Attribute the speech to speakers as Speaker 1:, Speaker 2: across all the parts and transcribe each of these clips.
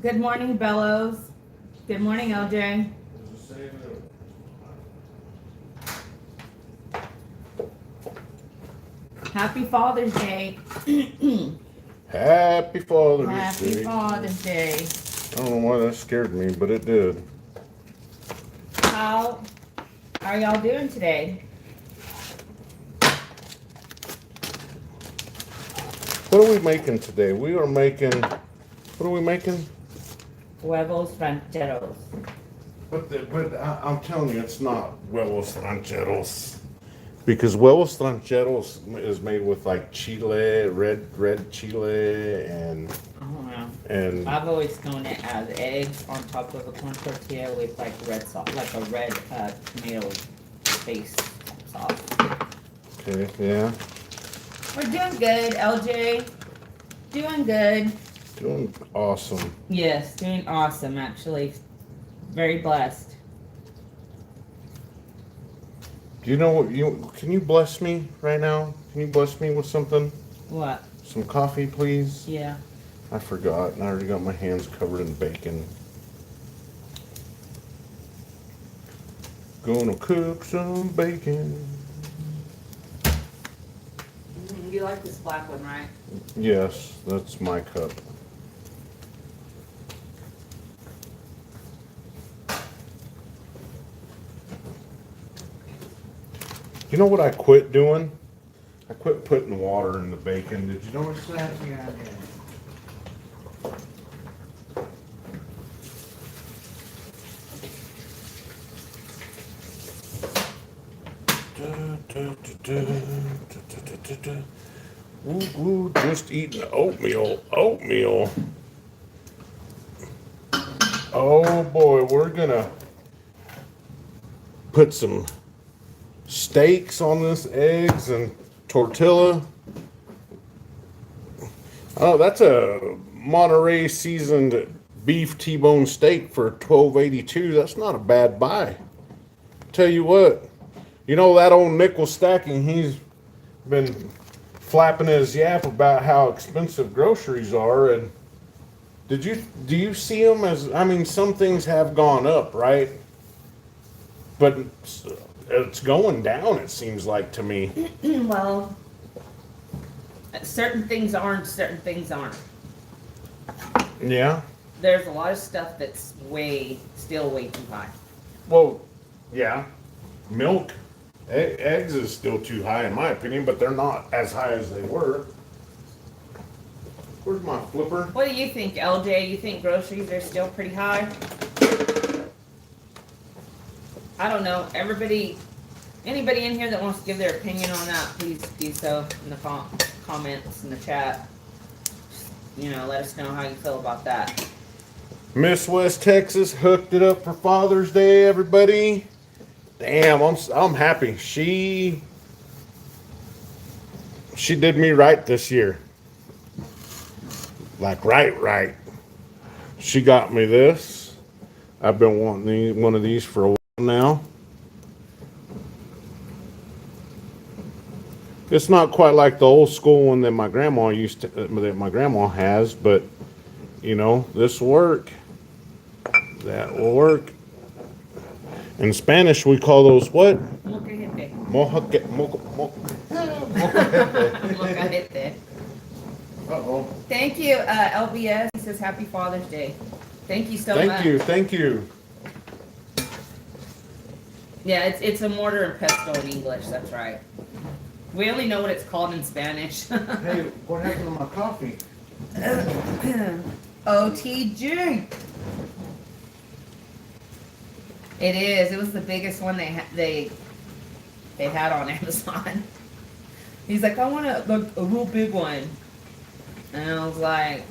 Speaker 1: Good morning, Bellows. Good morning, LJ. Happy Father's Day.
Speaker 2: Happy Father's
Speaker 1: Happy
Speaker 2: Day.
Speaker 1: Father's Day.
Speaker 2: I don't know why that scared me, but it did.
Speaker 1: How are y'all doing today?
Speaker 2: What are we making today? We are making, what are we making?
Speaker 1: Huevos rancheros.
Speaker 2: But I'm telling you, it's not huevos rancheros. Because huevos rancheros is made with like chile, red chile, and
Speaker 1: I don't know.
Speaker 2: and
Speaker 1: I've always known it as eggs on top of a corn tortilla with like red sauce, like a red tomato paste sauce.
Speaker 2: okay, yeah,
Speaker 1: We're doing good, LJ. Doing good.
Speaker 2: doing awesome.
Speaker 1: Yes, doing awesome, actually. Very blessed.
Speaker 2: Do you know what can you bless me right now? Can you bless me with something?
Speaker 1: What?
Speaker 2: Some coffee, please.
Speaker 1: Yeah.
Speaker 2: I forgot, and I already got my hands covered in bacon. Gonna cook some bacon.
Speaker 1: You like this black one, right?
Speaker 2: Yes, that's my cup. You know what I quit doing? I quit putting water in the bacon. Did you notice that?
Speaker 1: Yeah.
Speaker 2: Ooh, just eating oatmeal. Oh boy, we're gonna put some steaks on this, eggs and tortilla. Oh, that's a Monterey seasoned beef T-bone steak for $12.82. That's not a bad buy. Tell you what, you know that old nickel stacking, he's been flapping his yap about how expensive groceries are, and do you see them as, I mean, some things have gone up, right? But it's going down, it seems like to me.
Speaker 1: Well, certain things aren't, certain things aren't.
Speaker 2: Yeah.
Speaker 1: There's a lot of stuff that's still way too high.
Speaker 2: Well, yeah. Milk, eggs is still too high in my opinion, but they're not as high as they were. Where's my flipper?
Speaker 1: What do you think, LJ? You think groceries are still pretty high? I don't know. Anybody in here that wants to give their opinion on that, please do so in the comments in the chat. You know, let us know how you feel about that.
Speaker 2: Miss West Texas hooked it up for Father's Day, everybody. Damn, I'm happy. She did me right this year. Like right. She got me this. I've been wanting one of these for a while now. It's not quite like the old school one that my grandma has, but you know, this will work. That will work. In Spanish, we call those what?
Speaker 1: Mocajete. Mocajete.
Speaker 2: Uh-oh.
Speaker 1: Thank you, LBS. He says Happy Father's Day. Thank you so much.
Speaker 2: Thank you.
Speaker 1: Yeah, it's a mortar and pestle in English. That's right. We only know what it's called in Spanish.
Speaker 2: Hey, what happened to my coffee?
Speaker 1: OTG. It is. It was the biggest one they had on Amazon. He's like, I want a real big one, and I was like,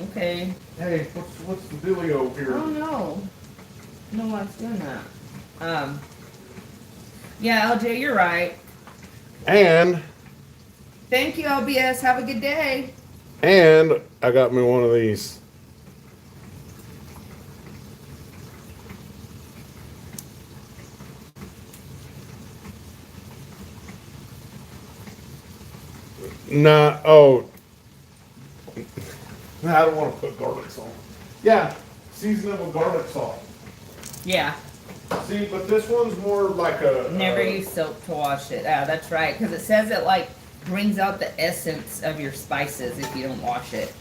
Speaker 1: okay.
Speaker 2: Hey, what's the dealio
Speaker 1: I
Speaker 2: here?
Speaker 1: don't know. I don't know why it's doing that. Yeah, LJ, you're right.
Speaker 2: And
Speaker 1: Thank you, LBS. Have a good day.
Speaker 2: I got me one of these. Nah, oh, nah, I don't want to put garlic salt. Yeah, season it with garlic salt.
Speaker 1: Yeah.
Speaker 2: See, but this one's more like a...
Speaker 1: Never use soap to wash it. Ah, that's right, because it says it like brings out the essence of your spices if you don't wash it.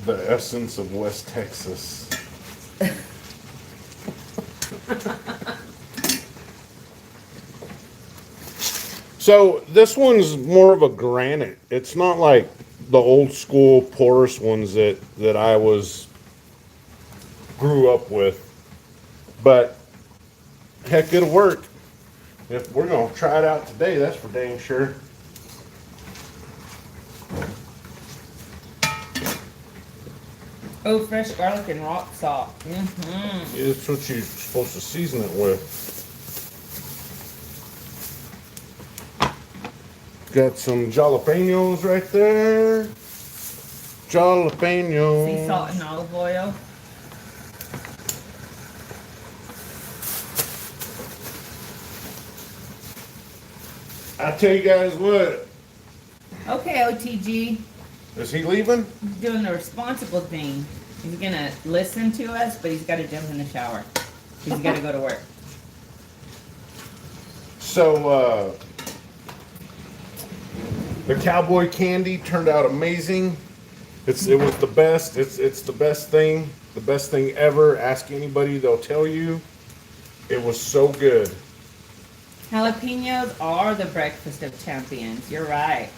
Speaker 2: The essence of West Texas. So this one's more of a granite. It's not like the old school porous ones that I grew up with. But heck, it'll work. If we're gonna try it out today, that's for dang sure.
Speaker 1: Oh, fresh garlic and rock salt. Mm-hmm.
Speaker 2: It's what you're supposed to season it with. Got some jalapenos right there. Jalapenos.
Speaker 1: Sea salt and olive oil.
Speaker 2: I tell you guys what.
Speaker 1: Okay, OTG.
Speaker 2: Is he leaving?
Speaker 1: He's doing the responsible thing. He's gonna listen to us, but he's got to jump in the shower. He's got to go to work.
Speaker 2: So, the cowboy candy turned out amazing. It was the best. It's the best thing ever. Ask anybody, they'll tell you. It was so good.
Speaker 1: Jalapenos are the breakfast of champions. You're right.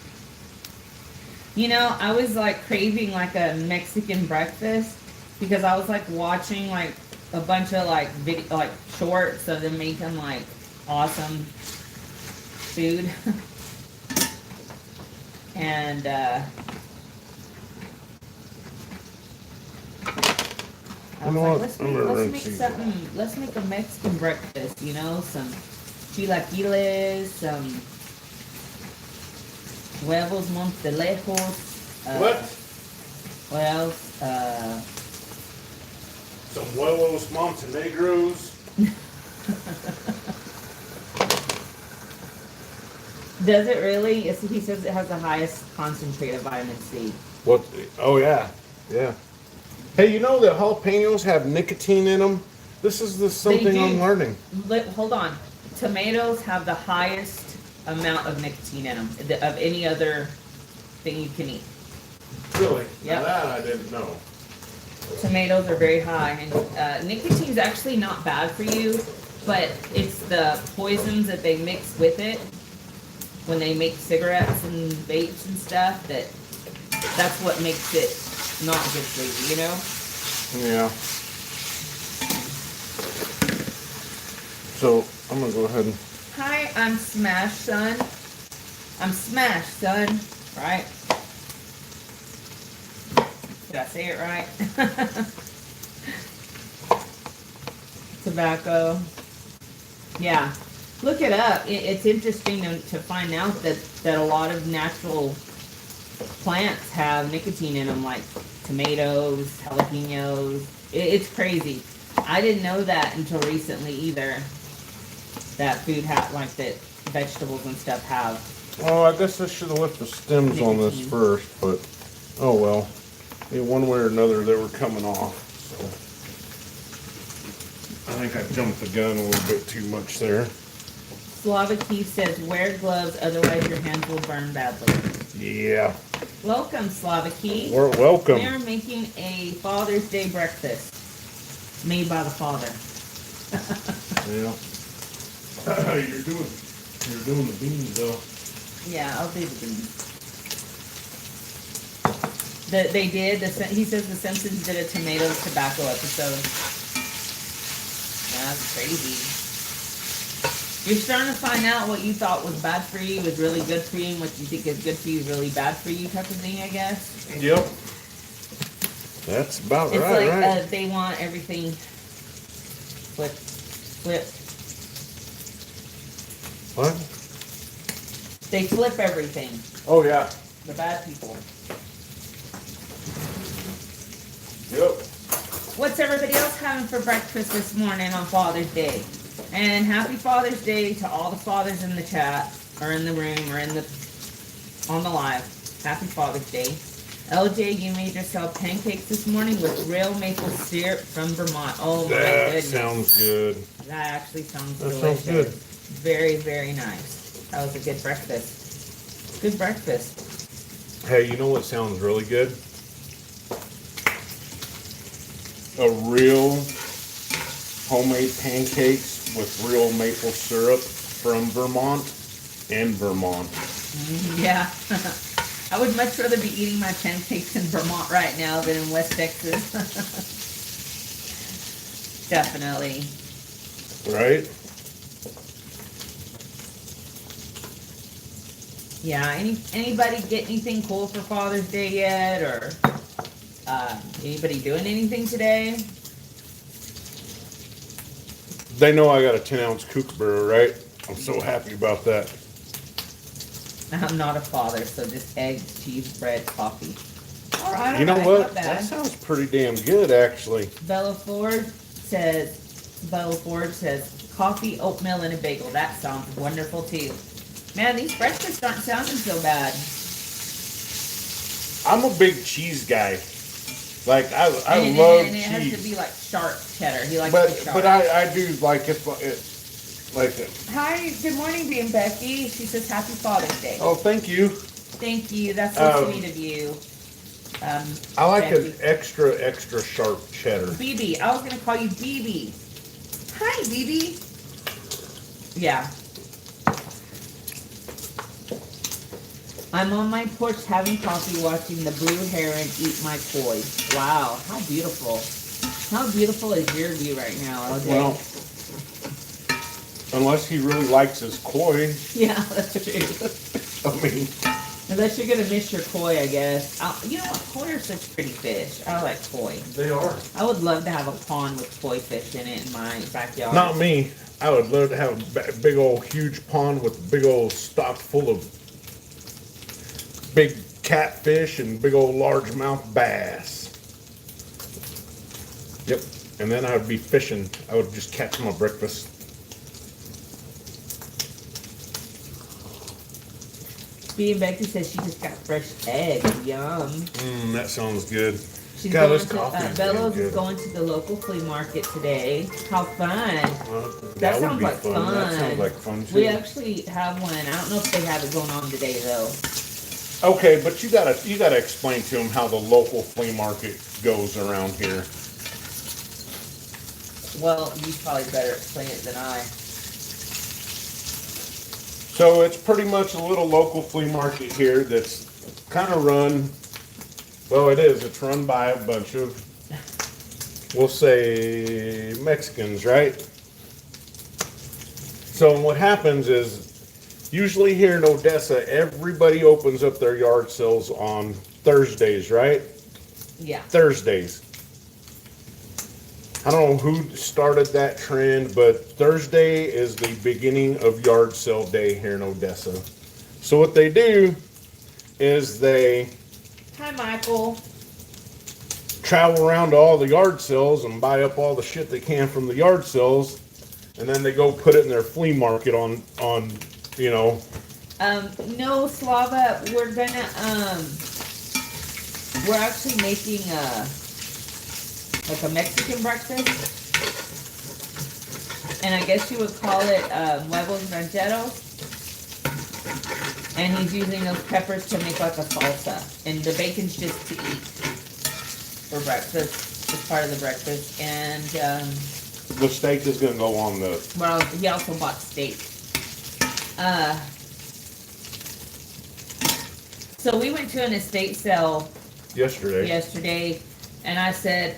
Speaker 1: You know, I was like craving like a Mexican breakfast because I was like watching like a bunch of like shorts of them making like awesome food. And I was like, let's make a Mexican breakfast, you know, some chilaquiles, some huevos montelejos.
Speaker 2: What?
Speaker 1: What else?
Speaker 2: Some huevos montenegros.
Speaker 1: Does it really? He says it has the highest concentrate of vitamin C.
Speaker 2: What? Oh yeah, yeah. Hey, you know that jalapenos have nicotine in them? This is something I'm learning.
Speaker 1: Hold on. Tomatoes have the highest amount of nicotine in them of any other thing you can eat.
Speaker 2: Really?
Speaker 1: Yep.
Speaker 2: Now that I didn't know.
Speaker 1: Tomatoes are very high, and nicotine is actually not bad for you, but it's the poisons that they mix with it when they make cigarettes and vapes and stuff that's what makes it not good for you, you know?
Speaker 2: Yeah. So I'm gonna go ahead and.
Speaker 1: Hi, I'm Smash, son. I'm Smash, son. Right? Did I say it right? Tobacco. Yeah. Look it up. It's interesting to find out that a lot of natural plants have nicotine in them, like tomatoes, jalapenos. It's crazy. I didn't know that until recently either. That food like that vegetables and stuff have.
Speaker 2: Oh, I guess I should have left the stems on this first, but oh well. In one way or another, they were coming off. So I think I jumped the gun a little bit too much there.
Speaker 1: Slavaki says, wear gloves, otherwise your hands will burn badly.
Speaker 2: Yeah.
Speaker 1: Welcome, Slavaki.
Speaker 2: We're welcome.
Speaker 1: We are making a Father's Day breakfast made by the father.
Speaker 2: Yeah. You're doing the beans though.
Speaker 1: Yeah, I'll do the beans. They did. He says the Simpsons did a tomato tobacco episode. Yeah, that's crazy. You're starting to find out what you thought was bad for you is really good for you, and what you think is good for you is really bad for you, type of thing, I guess.
Speaker 2: Yep. That's about
Speaker 1: it's
Speaker 2: right.
Speaker 1: Like
Speaker 2: right.
Speaker 1: They want everything flip.
Speaker 2: What?
Speaker 1: They flip everything.
Speaker 2: Oh yeah.
Speaker 1: The bad people.
Speaker 2: Yep.
Speaker 1: What's everybody else having for breakfast this morning on Father's Day? And happy Father's Day to all the fathers in the chat, or in the room, or on the live. Happy Father's Day. LJ, you made yourself pancakes this morning with real maple syrup from Vermont. Oh my goodness.
Speaker 2: That sounds good.
Speaker 1: That actually sounds delicious.
Speaker 2: Sounds good.
Speaker 1: Very, very nice. That was a good breakfast. Good breakfast.
Speaker 2: Hey, you know what sounds really good? A real homemade pancakes with real maple syrup from Vermont, in Vermont.
Speaker 1: Yeah. I would much rather be eating my pancakes in Vermont right now than in West Texas. Definitely.
Speaker 2: Right?
Speaker 1: Yeah. Anybody get anything cool for Father's Day yet, or anybody doing anything today?
Speaker 2: They know I got a 10-ounce kookaburra, right? I'm so happy about that.
Speaker 1: I'm not a father, so just eggs, cheese, bread, coffee. All right.
Speaker 2: You know
Speaker 1: all right,
Speaker 2: what?
Speaker 1: not bad.
Speaker 2: That sounds pretty damn good, actually.
Speaker 1: Bella Ford says, coffee, oatmeal, and a bagel. That sounds wonderful too. Man, these breakfasts aren't sounding so bad.
Speaker 2: I'm a big cheese guy. Like I love
Speaker 1: and it
Speaker 2: cheese.
Speaker 1: has to be like sharp cheddar. He likes
Speaker 2: But
Speaker 1: the sharp.
Speaker 2: but I do like it like it.
Speaker 1: Hi, good morning, being Becky. She says happy Father's Day.
Speaker 2: Oh, thank you.
Speaker 1: Thank you. That's so sweet of you.
Speaker 2: I like
Speaker 1: Becky.
Speaker 2: an extra sharp cheddar.
Speaker 1: BB. I was gonna call you BB. Hi, BB. Yeah. I'm on my porch having coffee, watching the blue heron eat my koi. Wow, how beautiful. How beautiful is your view right now, LJ?
Speaker 2: Well, unless he really likes his koi.
Speaker 1: Yeah, that's true.
Speaker 2: I mean,
Speaker 1: Unless you're going to miss your koi, I guess. You know what? Koi are such pretty fish. I like koi.
Speaker 2: they are.
Speaker 1: I would love to have a pond with koi fish in it in my backyard.
Speaker 2: Not me. I would love to have a big old huge pond with big old stock full of big catfish and big old largemouth bass. Yep. And then I would be fishing. I would just catch my breakfast.
Speaker 1: B and Becky says she just got fresh eggs. Yum.
Speaker 2: That sounds good.
Speaker 1: She's
Speaker 2: God,
Speaker 1: going
Speaker 2: this
Speaker 1: to
Speaker 2: coffee is
Speaker 1: Bellows
Speaker 2: damn
Speaker 1: is
Speaker 2: good.
Speaker 1: going to the local flea market today. How fun!
Speaker 2: That
Speaker 1: That
Speaker 2: would
Speaker 1: sounds
Speaker 2: be
Speaker 1: like
Speaker 2: fun. That
Speaker 1: fun.
Speaker 2: sounds like fun too.
Speaker 1: We actually have one. I don't know if they have it going on today though.
Speaker 2: Okay, but you gotta explain to them how the local flea market goes around here.
Speaker 1: Well, you probably better explain it than I.
Speaker 2: So it's pretty much a little local flea market here that's kind of run. Well, it is. It's run by a bunch of, we'll say, Mexicans, right? So what happens is, usually here in Odessa, everybody opens up their yard sales on Thursdays, right?
Speaker 1: Yeah.
Speaker 2: Thursdays. I don't know who started that trend, but Thursday is the beginning of yard sale day here in Odessa. So what they do is they
Speaker 1: Hi, Michael.
Speaker 2: travel around to all the yard sales and buy up all the shit they can from the yard sales, and then they go put it in their flea market on you know.
Speaker 1: No, Slava, we're gonna, we're actually making like a Mexican breakfast. And I guess you would call it, huevos rancheros. And he's using those peppers to make like a salsa. And the bacon's just to eat for breakfast. It's part of the breakfast. And,
Speaker 2: The steak is gonna go on the.
Speaker 1: well, he also bought steak. So we went to an estate sale yesterday, and I said,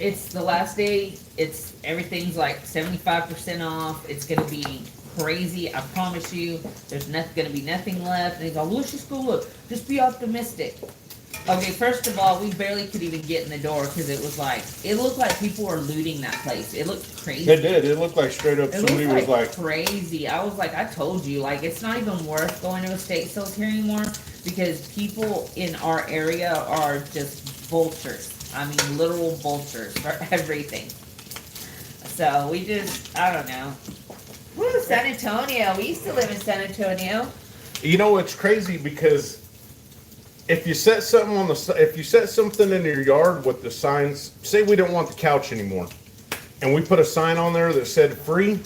Speaker 1: it's the last day, everything's like 75% off, it's gonna be crazy, I promise you, there's gonna be nothing left, and he's like, let's just go look, just be optimistic. Okay, first of all, we barely could even get in the door, because it looked like people were looting that place, it looked crazy.
Speaker 2: It did, it looked like straight up
Speaker 1: It
Speaker 2: somebody
Speaker 1: looked
Speaker 2: was like,
Speaker 1: crazy. I was like, I told you, like, it's not even worth going to estate sales here anymore because people in our area are just vultures. I mean, literal vultures for everything. So we just, I don't know. Woo, San Antonio. We used to live in San Antonio.
Speaker 2: You know, it's crazy because if you set something if you set something in your yard with the signs, say we don't want the couch anymore, and we put a sign on there that said free,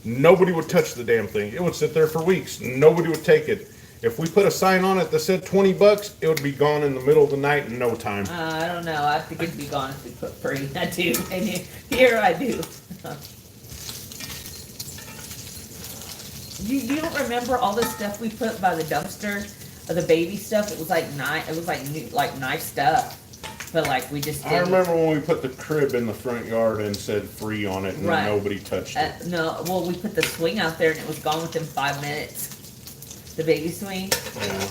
Speaker 2: nobody would touch the damn thing. It would sit there for weeks. Nobody would take it. If we put a sign on it that said $20, it would be gone in the middle of the night in no time.
Speaker 1: I don't know. I think it'd be gone if we put free. I do. And here I do. You don't remember all the stuff we put by the dumpster? The baby stuff? It was like nice stuff. But like we just didn't.
Speaker 2: I remember when we put the crib in the front yard and said free on it and nobody touched it.
Speaker 1: No, well, we put the swing out there and it was gone within 5 minutes. The baby swing.
Speaker 2: Yeah.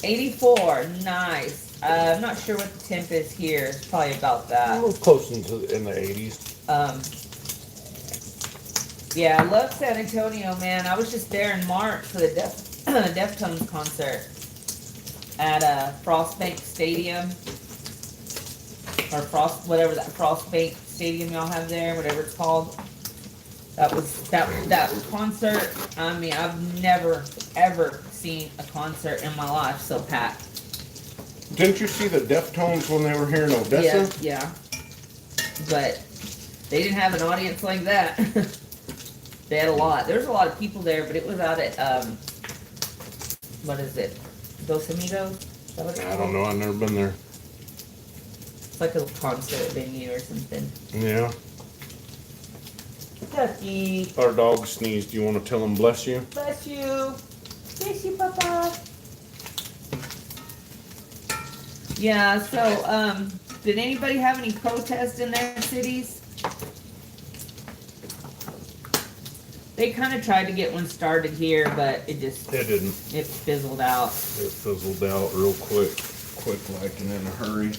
Speaker 1: 84, nice. I'm not sure what the temp is here. It's probably about that.
Speaker 2: It was close in the 80s.
Speaker 1: Yeah, I love San Antonio, man. I was just there in March for the Deftones concert at Frostbank Stadium, or whatever that Frostbank Stadium y'all have there, whatever it's called. That was that concert. I mean, I've never ever seen a concert in my life so packed.
Speaker 2: Didn't you see the Deftones when they were here in Odessa?
Speaker 1: Yeah. But they didn't have an audience like that. They had a lot. There's a lot of people there, but it was out at what is it? Dos Amigos? Is that what it's called?
Speaker 2: I don't know. I've never been there.
Speaker 1: It's like a concert venue or something.
Speaker 2: Yeah.
Speaker 1: Ducky.
Speaker 2: Our dog sneezed. Do you want to tell him bless you?
Speaker 1: Bless you. Bless you, Papa. Yeah, so, did anybody have any protests in their cities? They kind of tried to get one started here, but it didn't. It fizzled out.
Speaker 2: It fizzled out real quick like and in a hurry.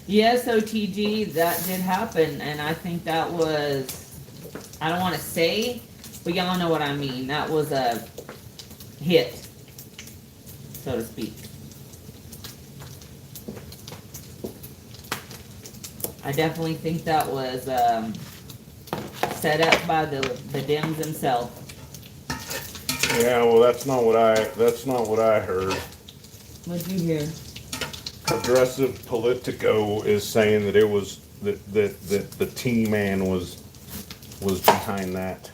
Speaker 1: Yes, OTG, that did happen, and I think that was, I don't want to say, but y'all know what I mean. That was a hit, so to speak. I definitely think that was set up by the Dems themselves.
Speaker 2: Yeah, well, that's not what I heard.
Speaker 1: What'd you hear?
Speaker 2: Progressive Politico is saying that it was that the T-Man was behind that.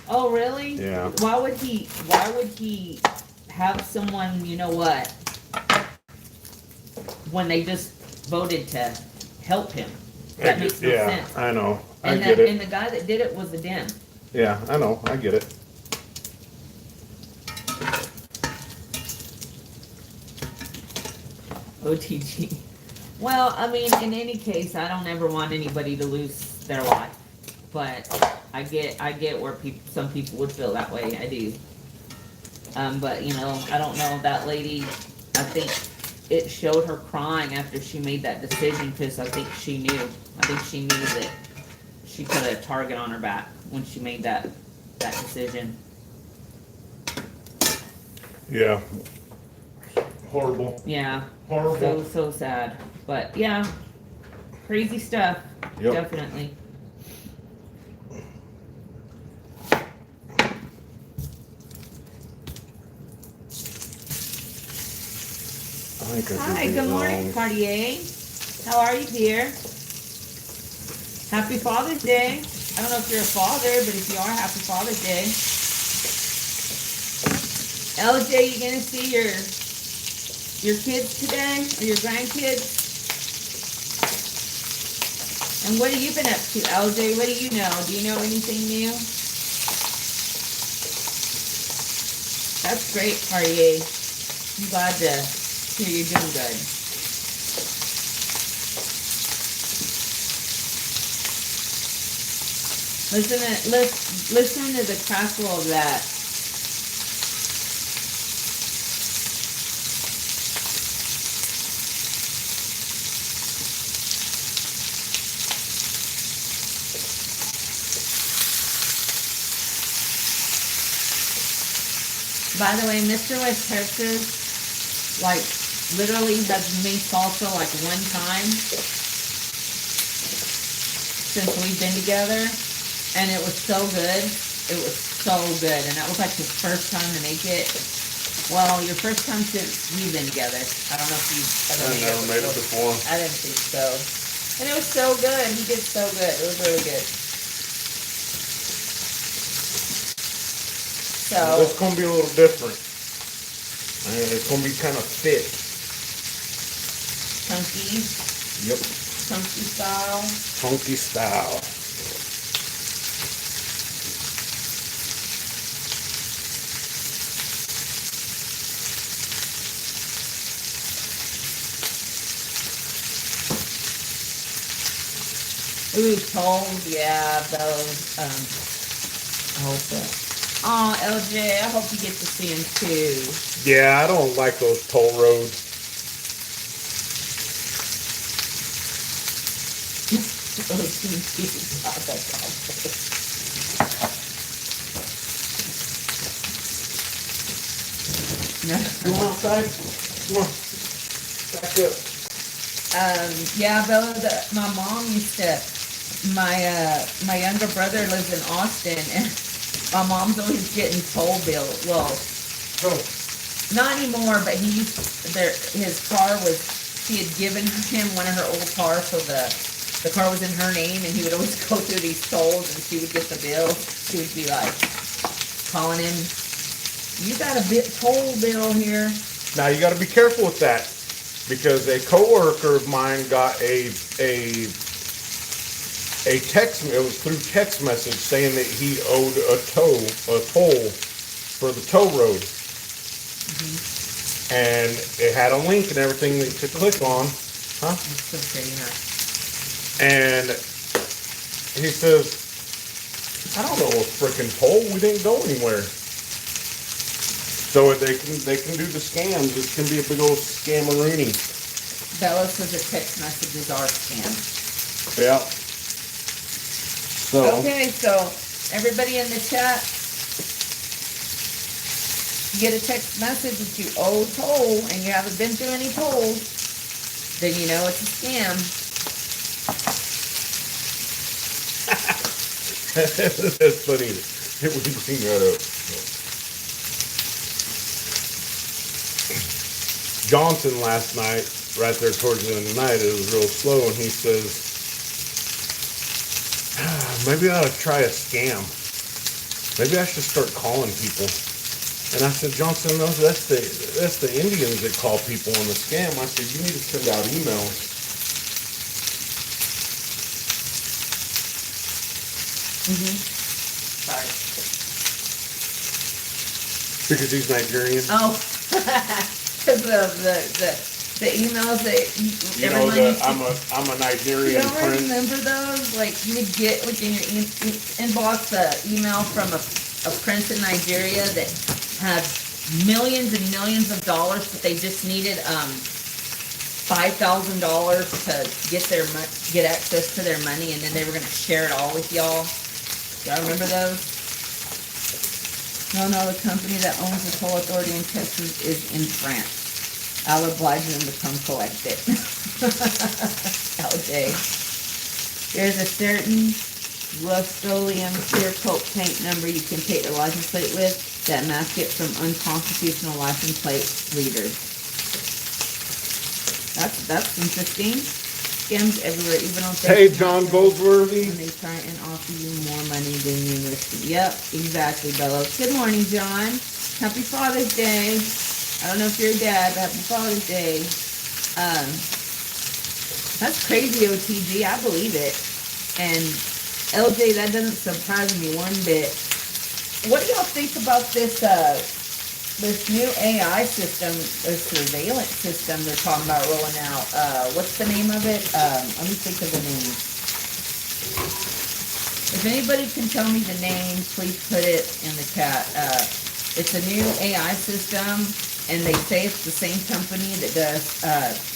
Speaker 1: Oh, really?
Speaker 2: Yeah.
Speaker 1: Why would he have someone, you know what, when they just voted to help him? That makes no sense.
Speaker 2: I know.
Speaker 1: And
Speaker 2: I get it.
Speaker 1: And the guy that did it was the Dem.
Speaker 2: Yeah, I know. I get it.
Speaker 1: OTG. Well, I mean, in any case, I don't ever want anybody to lose their life. But I get where some people would feel that way. I do. But you know, I don't know, that lady, I think it showed her crying after she made that decision, because I think she knew that she put a target on her back when she made that decision.
Speaker 2: Yeah. Horrible.
Speaker 1: Yeah.
Speaker 2: Horrible.
Speaker 1: So sad. But yeah, crazy stuff.
Speaker 2: Yep.
Speaker 1: Definitely. Hi, good morning, Cartier. How are you, dear? Happy Father's Day. I don't know if you're a father, but if you are, happy Father's Day. LJ, you gonna see your kids today, or your grandkids? And what have you been up to, LJ? What do you know? Do you know anything new? That's great, Cartier. I'm glad to hear you're doing good. Listen to the crackle of that. By the way, Mr. West Texas, like, literally has made salsa like one time since we've been together. And it was so good. It was so good. And that was like his first time to make it. Well, your first time since we've been together. I don't know if you've ever
Speaker 2: made it before.
Speaker 1: I didn't think so. And it was so good. He did so good. It was really good. So
Speaker 2: it's gonna be a little different. And it's gonna be kind of thick.
Speaker 1: chunky.
Speaker 2: Yep.
Speaker 1: Chunky style.
Speaker 2: Chunky style.
Speaker 1: Ooh, told, yeah, those, I hope so. Oh, LJ, I hope you get to see him too.
Speaker 2: Yeah, I don't like those toll roads. You want outside? Come on. Back up.
Speaker 1: Yeah, Bella, my mom used to, my younger brother lives in Austin, and my mom's always getting toll bill. Well, not anymore, but he used his car was, she had given him one of her old cars, so the car was in her name, and he would always go through these tolls, and she would get the bill. She would be like calling him, "You got a toll bill here."
Speaker 2: Now you got to be careful with that, because a coworker of mine got a text. It was through text message saying that he owed a toll for the toll road, and it had a link and everything to click on. Huh?
Speaker 1: It's so pretty, huh?
Speaker 2: And he says, "I don't know a freaking toll. We didn't go anywhere." So they can do the scams. This can be a big old scammeroonie.
Speaker 1: Bella says that text messages are scam.
Speaker 2: Yeah. So
Speaker 1: Okay, so everybody in the chat, you get a text message that you owe toll and you haven't been through any tolls, then you know it's a scam.
Speaker 2: That's funny. It would bring that up. Johnson last night, right there towards the end of the night, it was real slow, and he says, "Maybe I ought to try a scam. Maybe I should start calling people." And I said, "Johnson, no, that's the Indians that call people on the scam." I said, "You need to send out emails."
Speaker 1: Sorry.
Speaker 2: Because he's Nigerian.
Speaker 1: Oh, because the emails that
Speaker 2: You know that I'm a Nigerian
Speaker 1: you don't
Speaker 2: prince.
Speaker 1: remember those? Like you would get like in your inbox the email from a prince in Nigeria that had millions and millions of dollars, but they just needed $5,000 to get access to their money, and then they were gonna share it all with y'all. Y'all remember those? No, the company that owns the toll authority in Texas is in France. I'll oblige them to come collect it. LJ. There's a certain Rust-Oleum clear coat paint number you can take the license plate with that mask it from unconstitutional license plate readers. That's interesting. Scams everywhere, even on Facebook.
Speaker 2: Hey, John Goldsworthy.
Speaker 1: When they try and offer you more money than you receive. Yep, exactly, Bellows. Good morning, John. Happy Father's Day. I don't know if you're a dad, but happy Father's Day. That's crazy, OTG. I believe it. And LJ, that doesn't surprise me one bit. What do y'all think about this new AI system, or surveillance system they're talking about rolling out? What's the name of it? Let me think of the name. If anybody can tell me the name, please put it in the chat. It's a new AI system, and they say it's the same company that does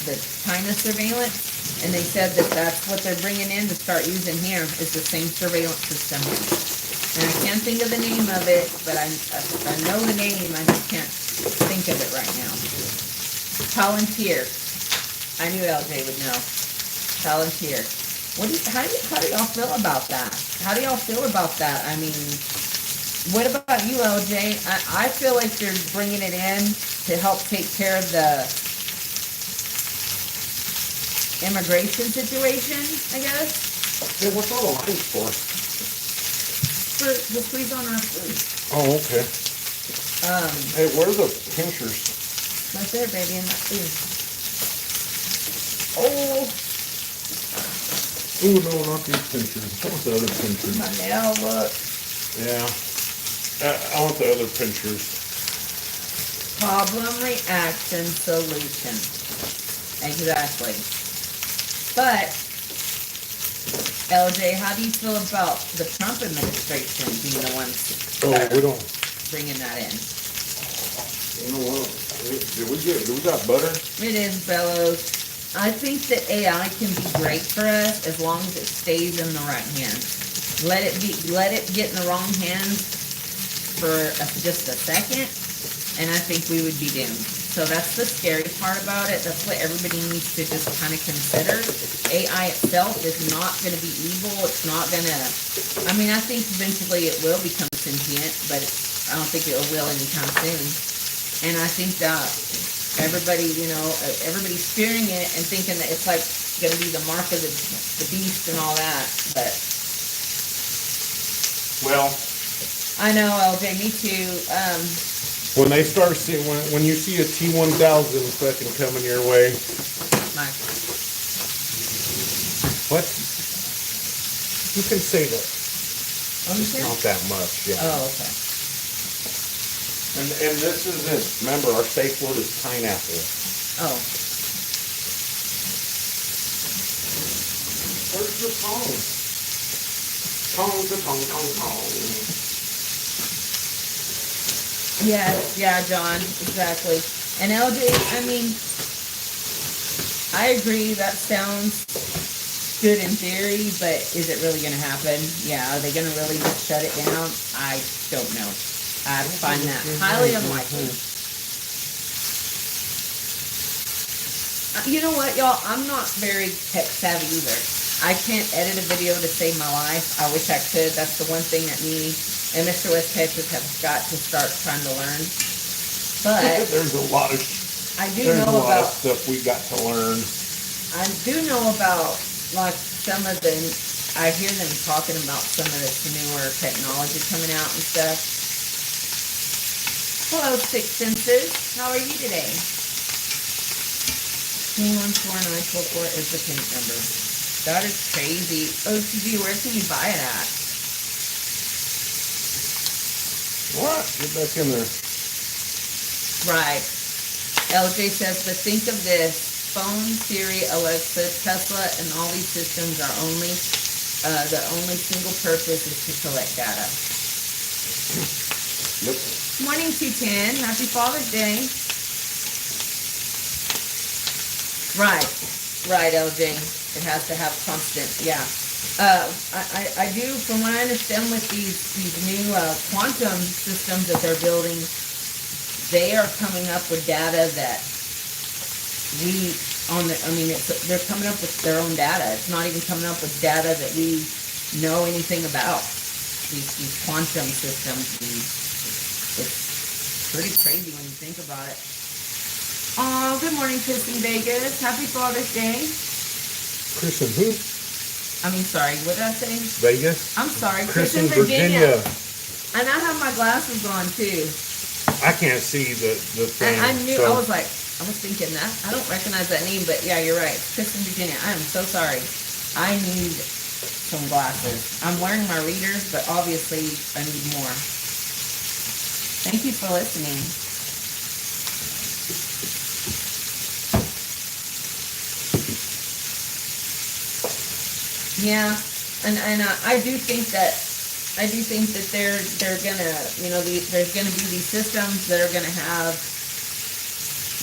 Speaker 1: the China surveillance, and they said that that's what they're bringing in to start using here is the same surveillance system. And I can't think of the name of it, but I know the name, I just can't think of it right now. Palantir. I knew LJ would know. Palantir. How do y'all feel about that? How do y'all feel about that? I mean, what about you, LJ? I feel like they're bringing it in to help take care of the immigration situation, I guess.
Speaker 2: Hey, what's all the lines for?
Speaker 1: For the squeeze on our food.
Speaker 2: Oh, okay. Hey, where are the pinchers?
Speaker 1: Right there, baby, in that food. Oh,
Speaker 2: Ooh, no, not these pinchers. I want the other pinchers.
Speaker 1: my nail, look.
Speaker 2: Yeah. I want the other pinchers.
Speaker 1: Problem, reaction, solution. Exactly. But, LJ, how do you feel about the Trump administration being the ones that
Speaker 2: we
Speaker 1: are
Speaker 2: don't.
Speaker 1: bringing that in?
Speaker 2: You know what? Do we got butter?
Speaker 1: It is, Bellows. I think that AI can be great for us as long as it stays in the right hands. Let it get in the wrong hands for just a second, and I think we would be doomed. So that's the scary part about it. That's what everybody needs to just kind of consider. AI itself is not going to be evil. It's not going to, I mean, I think eventually it will become sentient, but I don't think it will anytime soon. And I think that everybody's fearing it and thinking that it's like going to be the mark of the beast and all that. But,
Speaker 2: Well,
Speaker 1: I know, LJ, me too.
Speaker 2: when they start seeing, when you see a T1000 fucking coming your way,
Speaker 1: My,
Speaker 2: what? You can say that.
Speaker 1: oh, you can?
Speaker 2: Not that much, yeah.
Speaker 1: Oh, okay.
Speaker 2: And this is it. Remember, our safe word is pineapple.
Speaker 1: Oh,
Speaker 2: Where's the tong? Tong, tong.
Speaker 1: yeah, John, exactly. And LJ, I mean, I agree that sounds good in theory, but is it really going to happen? Yeah, are they going to really just shut it down? I don't know. I find that highly unlikely. You know what, y'all? I'm not very tech savvy either. I can't edit a video to save my life. I wish I could. That's the one thing that me and Mr. West Texas have got to start trying to learn. But
Speaker 2: There's a lot of stuff we got to learn.
Speaker 1: I do know about like some of the. I hear them talking about some of this newer technology coming out and stuff. Hello, Six Senses. How are you today? 214944 is the pink number. That is crazy. OTG, where can you buy it at?
Speaker 2: What? Get back in there.
Speaker 1: Right. LJ says, but think of this. Phone, Siri, Alexa, Tesla, and all these systems are the only single purpose is to collect data.
Speaker 2: Yep.
Speaker 1: Morning, 210. Happy Father's Day. Right, LJ. It has to have constant, yeah. I do, from what I understand with these new quantum systems that they're building, they are coming up with data that they're coming up with their own data. It's not even coming up with data that we know anything about. These quantum systems, it's pretty crazy when you think about it. Oh, good morning, Kristen Vegas. Happy Father's Day.
Speaker 2: Chris and who?
Speaker 1: Sorry, what did I say?
Speaker 2: Vegas?
Speaker 1: I'm sorry,
Speaker 2: Chris
Speaker 1: Kristen,
Speaker 2: in Virginia.
Speaker 1: And I have my glasses on, too.
Speaker 2: I can't see the thing.
Speaker 1: And I was thinking that. I don't recognize that name, but yeah, you're right. Kristen, Virginia. I am so sorry. I need some glasses. I'm wearing my readers, but obviously I need more. Thank you for listening. Yeah, and I do think that they're gonna, there's gonna be these systems that are gonna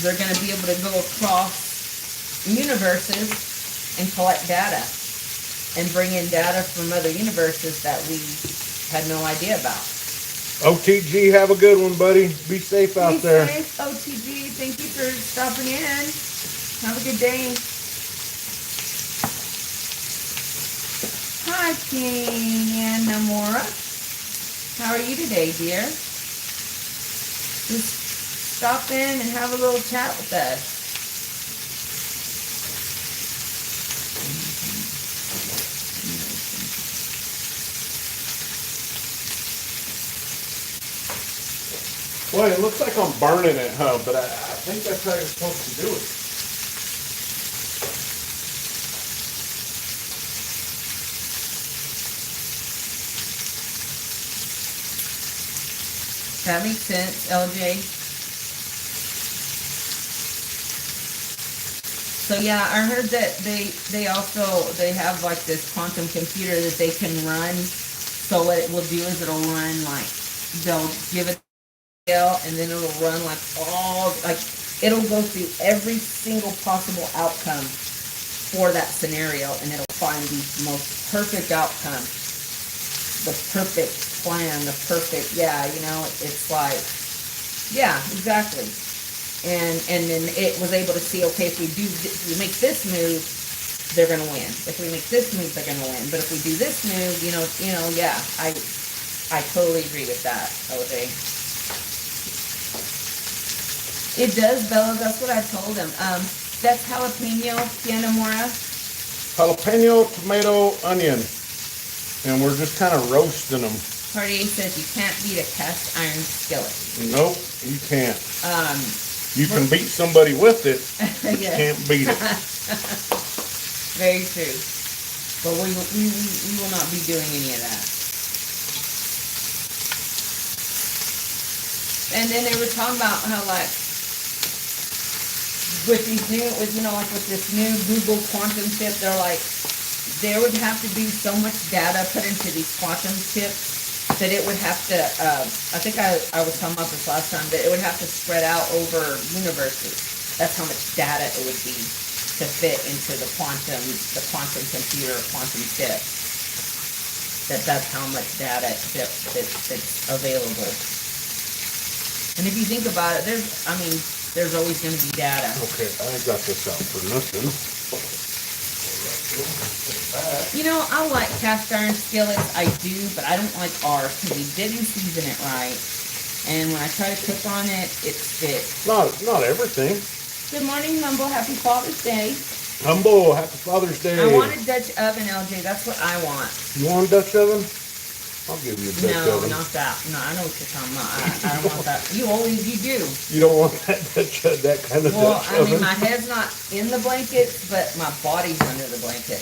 Speaker 1: they're gonna be able to go across universes and collect data and bring in data from other universes that we had no idea about.
Speaker 2: OTG, have a good one, buddy. Be safe out there.
Speaker 1: Be safe, OTG. Thank you for stopping in. Have a good day. Hi, King and Namora. How are you today, dear? Just stop in and have a little chat with us.
Speaker 2: Well, it looks like I'm burning it, huh? But I think that's how you're supposed to do it.
Speaker 1: That makes sense, LJ. So yeah, I heard that they have like this quantum computer that they can run. So what it will do is it'll run like they'll give it and then it'll run like it'll go through every single possible outcome for that scenario, and it'll find the most perfect outcome, the perfect plan, the perfect it's like exactly. And then it was able to see, okay, if we make this move, they're gonna win. If we make this move, they're gonna win. But if we do this move, I totally agree with that, OJ. It does, Bella. That's what I told him. That's jalapeno, Tiana Mora.
Speaker 2: Jalapeno, tomato, onion. And we're just kind of roasting them.
Speaker 1: Cartier says you can't beat a cast iron skillet.
Speaker 2: Nope, you can't. You can beat somebody with it, but you can't beat it.
Speaker 1: Very true. But we will not be doing any of that. And then they were talking about how with this new Google quantum chip, they're like, there would have to be so much data put into these quantum chips that it would have to, I think I was talking about this last time, that it would have to spread out over universes. That's how much data it would be to fit into the quantum computer, quantum chip. That's how much data that's available. And if you think about it, there's always going to be data.
Speaker 2: Okay, I got this out for nothing.
Speaker 1: I like cast iron skillets. I do, but I don't like ours because we didn't season it right. And when I try to cook on it, it sticks.
Speaker 2: Not everything.
Speaker 1: Good morning, Humble. Happy Father's Day.
Speaker 2: Humble, happy Father's Day.
Speaker 1: I want a Dutch oven, LJ. That's what I want.
Speaker 2: You want a Dutch oven? I'll give you a Dutch oven.
Speaker 1: No, not that. No, I know what you're talking about. I don't want that. You do.
Speaker 2: You don't want that kind of Dutch oven?
Speaker 1: Well, my head's not in the blankets, but my body's under the blanket.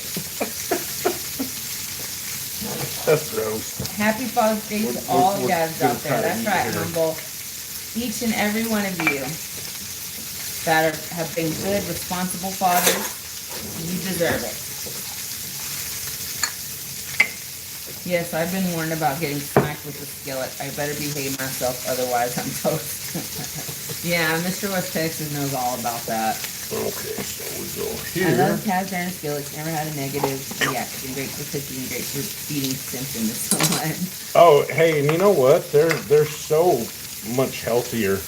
Speaker 2: That's gross.
Speaker 1: Happy Father's Day to all dads out there. That's right, Humble. Each and every one of you that have been good, responsible fathers, you deserve it. Yes, I've been warned about getting smacked with the skillet. I better behave myself, otherwise I'm toast. Yeah, Mr. West Texas knows all about that.
Speaker 2: Okay, so we go here.
Speaker 1: I love cast iron skillets. Never had a negative reaction. Great for cooking, great for feeding Simpson to someone.
Speaker 2: Oh, hey, and you know what? They're so much healthier.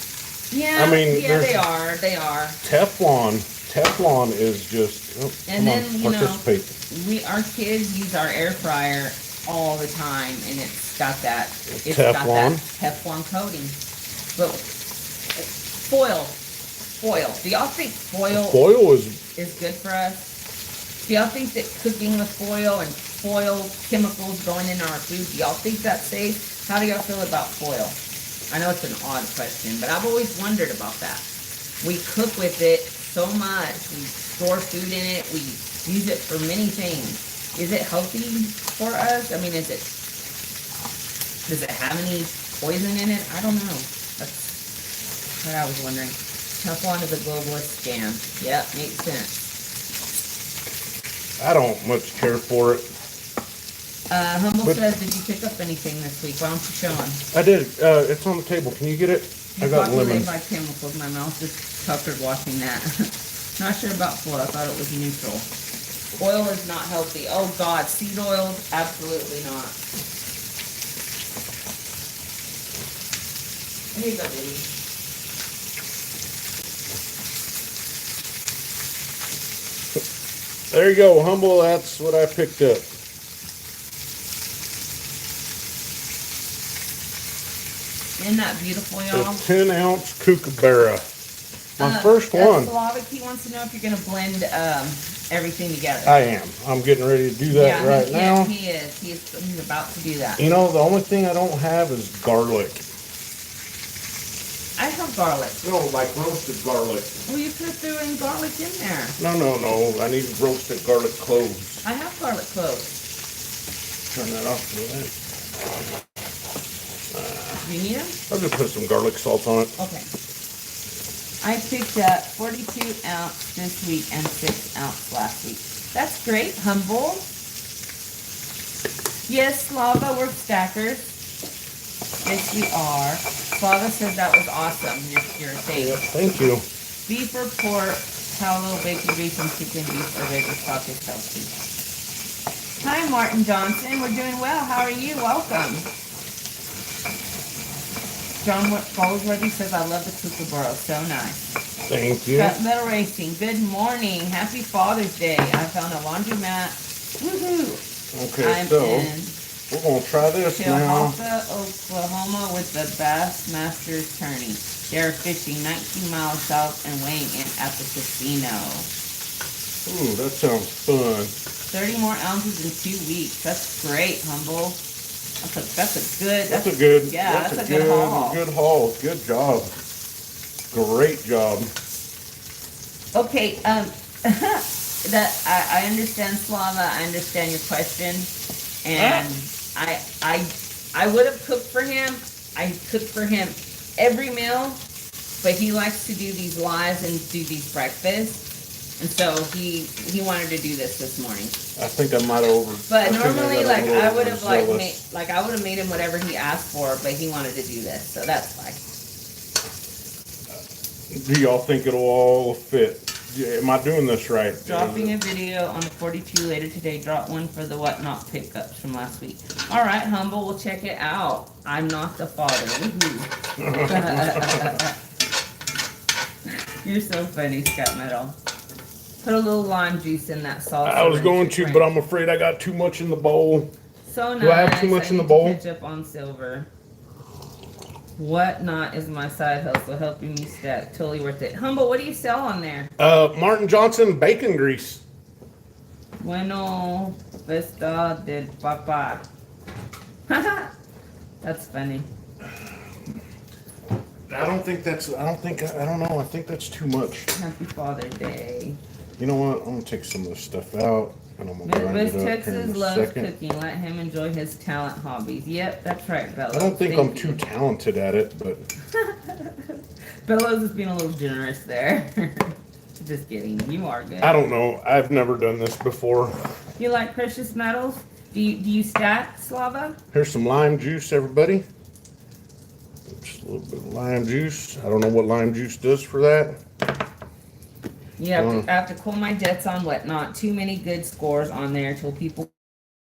Speaker 1: Yeah, they are. They are.
Speaker 2: Teflon is just. Oh,
Speaker 1: and then
Speaker 2: participate.
Speaker 1: Our kids use our air fryer all the time, and it's got that Teflon coating. But foil. Do y'all think foil is good for us? Do y'all think that cooking with foil and foil chemicals going in our food, do y'all think that's safe? How do y'all feel about foil? I know it's an odd question, but I've always wondered about that. We cook with it so much. We store food in it. We use it for many things. Is it healthy for us? Does it have any poison in it? I don't know. That's what I was wondering. Teflon is a globalist scam. Yep, makes sense.
Speaker 2: I don't much care for it.
Speaker 1: Humble says, did you pick up anything this week? Why don't you show him?
Speaker 2: I did. It's on the table. Can you get it? I got lemons.
Speaker 1: By chemicals. My mouth just puckered watching that. Not sure about foil. I thought it was neutral. Oil is not healthy. Oh God, seed oil, absolutely not. Here you go, baby.
Speaker 2: There you go, Humble. That's what I picked up.
Speaker 1: Isn't that beautiful,
Speaker 2: A
Speaker 1: y'all?
Speaker 2: 10-ounce kookaburra. My first one.
Speaker 1: Slavic, he wants to know if you're going to blend everything together.
Speaker 2: I am. I'm getting ready to do that right now.
Speaker 1: He is. He's about to do that.
Speaker 2: You know, the only thing I don't have is garlic.
Speaker 1: I have garlic.
Speaker 2: No, like roasted garlic.
Speaker 1: Well, you could have threw in garlic in there.
Speaker 2: No. I need roasted garlic cloves.
Speaker 1: I have garlic cloves.
Speaker 2: Turn that off for that.
Speaker 1: Do you need them?
Speaker 2: I'll just put some garlic salt on it.
Speaker 1: Okay. I picked up 42 ounce this week and 6 ounce last week. That's great, Humble. Yes, Slava, we're stackers. Yes, we are. Slava says that was awesome, your steak.
Speaker 2: Yep, thank you.
Speaker 1: Beef or pork, tallow, bacon, grease, and chicken, beef or veg or sausage healthy. Hi, Martin Johnson. We're doing well. How are you? Welcome. John Goldsworthy says, I love the kookaburra. So nice.
Speaker 2: Thank you.
Speaker 1: Cut Metal Racing. Good morning. Happy Father's Day. I found a laundromat. Woohoo.
Speaker 2: Okay, we're going to try this now.
Speaker 1: Tulsa, Oklahoma with the Bassmasters tourney. They're fishing 19 miles south and weighing in at the casino.
Speaker 2: Ooh, that sounds fun.
Speaker 1: 30 more ounces in 2 weeks. That's great, Humble. That's a good haul.
Speaker 2: Good haul. Good job. Great job.
Speaker 1: Okay, that I understand, Slava. I understand your question, and I would have cooked for him. I cooked for him every meal, but he likes to do these lives and do these breakfasts. And so he wanted to do this morning.
Speaker 2: I think I might have
Speaker 1: But normally, I would have made him whatever he asked for, but he wanted to do this, so that's fine.
Speaker 2: Do y'all think it'll all fit? Am I doing this right?
Speaker 1: Dropping a video on the 42 later today. Drop one for the whatnot pickups from last week. All right, Humble, we'll check it out. I'm not the father. You're so funny, Scott Metal. Put a little lime juice in that salsa.
Speaker 2: I was going to, but I'm afraid I got too much in the bowl.
Speaker 1: So nice.
Speaker 2: Do I have too much in the bowl?
Speaker 1: Ketchup on silver. Whatnot is my side hustle, helping me stack. Totally worth it. Humble, what do you sell on there?
Speaker 2: Martin Johnson bacon grease.
Speaker 1: Bueno vista del papá. That's funny.
Speaker 2: I don't know. I think that's too much.
Speaker 1: Happy Father's Day.
Speaker 2: You know what? I'm going to take some of this stuff out. And I'm gonna grind
Speaker 1: Midwest
Speaker 2: it up
Speaker 1: Texas
Speaker 2: here in a
Speaker 1: loves
Speaker 2: second.
Speaker 1: cooking. Let him enjoy his talent hobbies. Yep, that's right, Bellows.
Speaker 2: I don't think
Speaker 1: Thank
Speaker 2: I'm
Speaker 1: you.
Speaker 2: too talented at it, but
Speaker 1: Bellows is being a little generous there. Just kidding. You are good.
Speaker 2: I don't know. I've never done this before.
Speaker 1: You like precious metals? Do you stack, Slava?
Speaker 2: Here's some lime juice, everybody. Just a little bit of lime juice. I don't know what lime juice does for that.
Speaker 1: Yeah, I have to cool my jets on whatnot. Too many good scores on there till people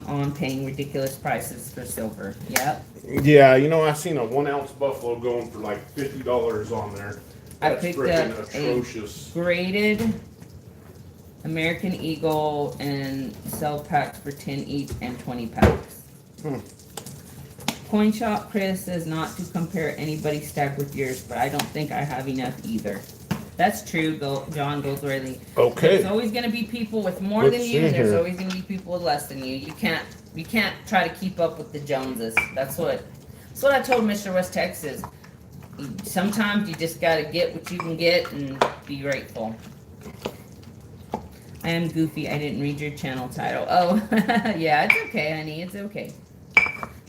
Speaker 1: on paying ridiculous prices for silver. Yep.
Speaker 2: Yeah, you know, I seen a 1 ounce buffalo going for like $50 on there.
Speaker 1: I
Speaker 2: That's
Speaker 1: picked
Speaker 2: freaking
Speaker 1: up
Speaker 2: atrocious.
Speaker 1: a graded American Eagle and sell packs for 10 each and 20 packs. Coin Shop Chris says not to compare anybody's stack with yours, but I don't think I have enough either. That's true, John Goldsworthy.
Speaker 2: Okay.
Speaker 1: There's always going to be people with more than you, and there's
Speaker 2: here.
Speaker 1: always going to be people with less than you. You can't try to keep up with the Joneses. That's what I told Mr. West Texas. Sometimes you just got to get what you can get and be grateful. I am goofy. I didn't read your channel title. Oh, yeah, it's okay, honey. It's okay.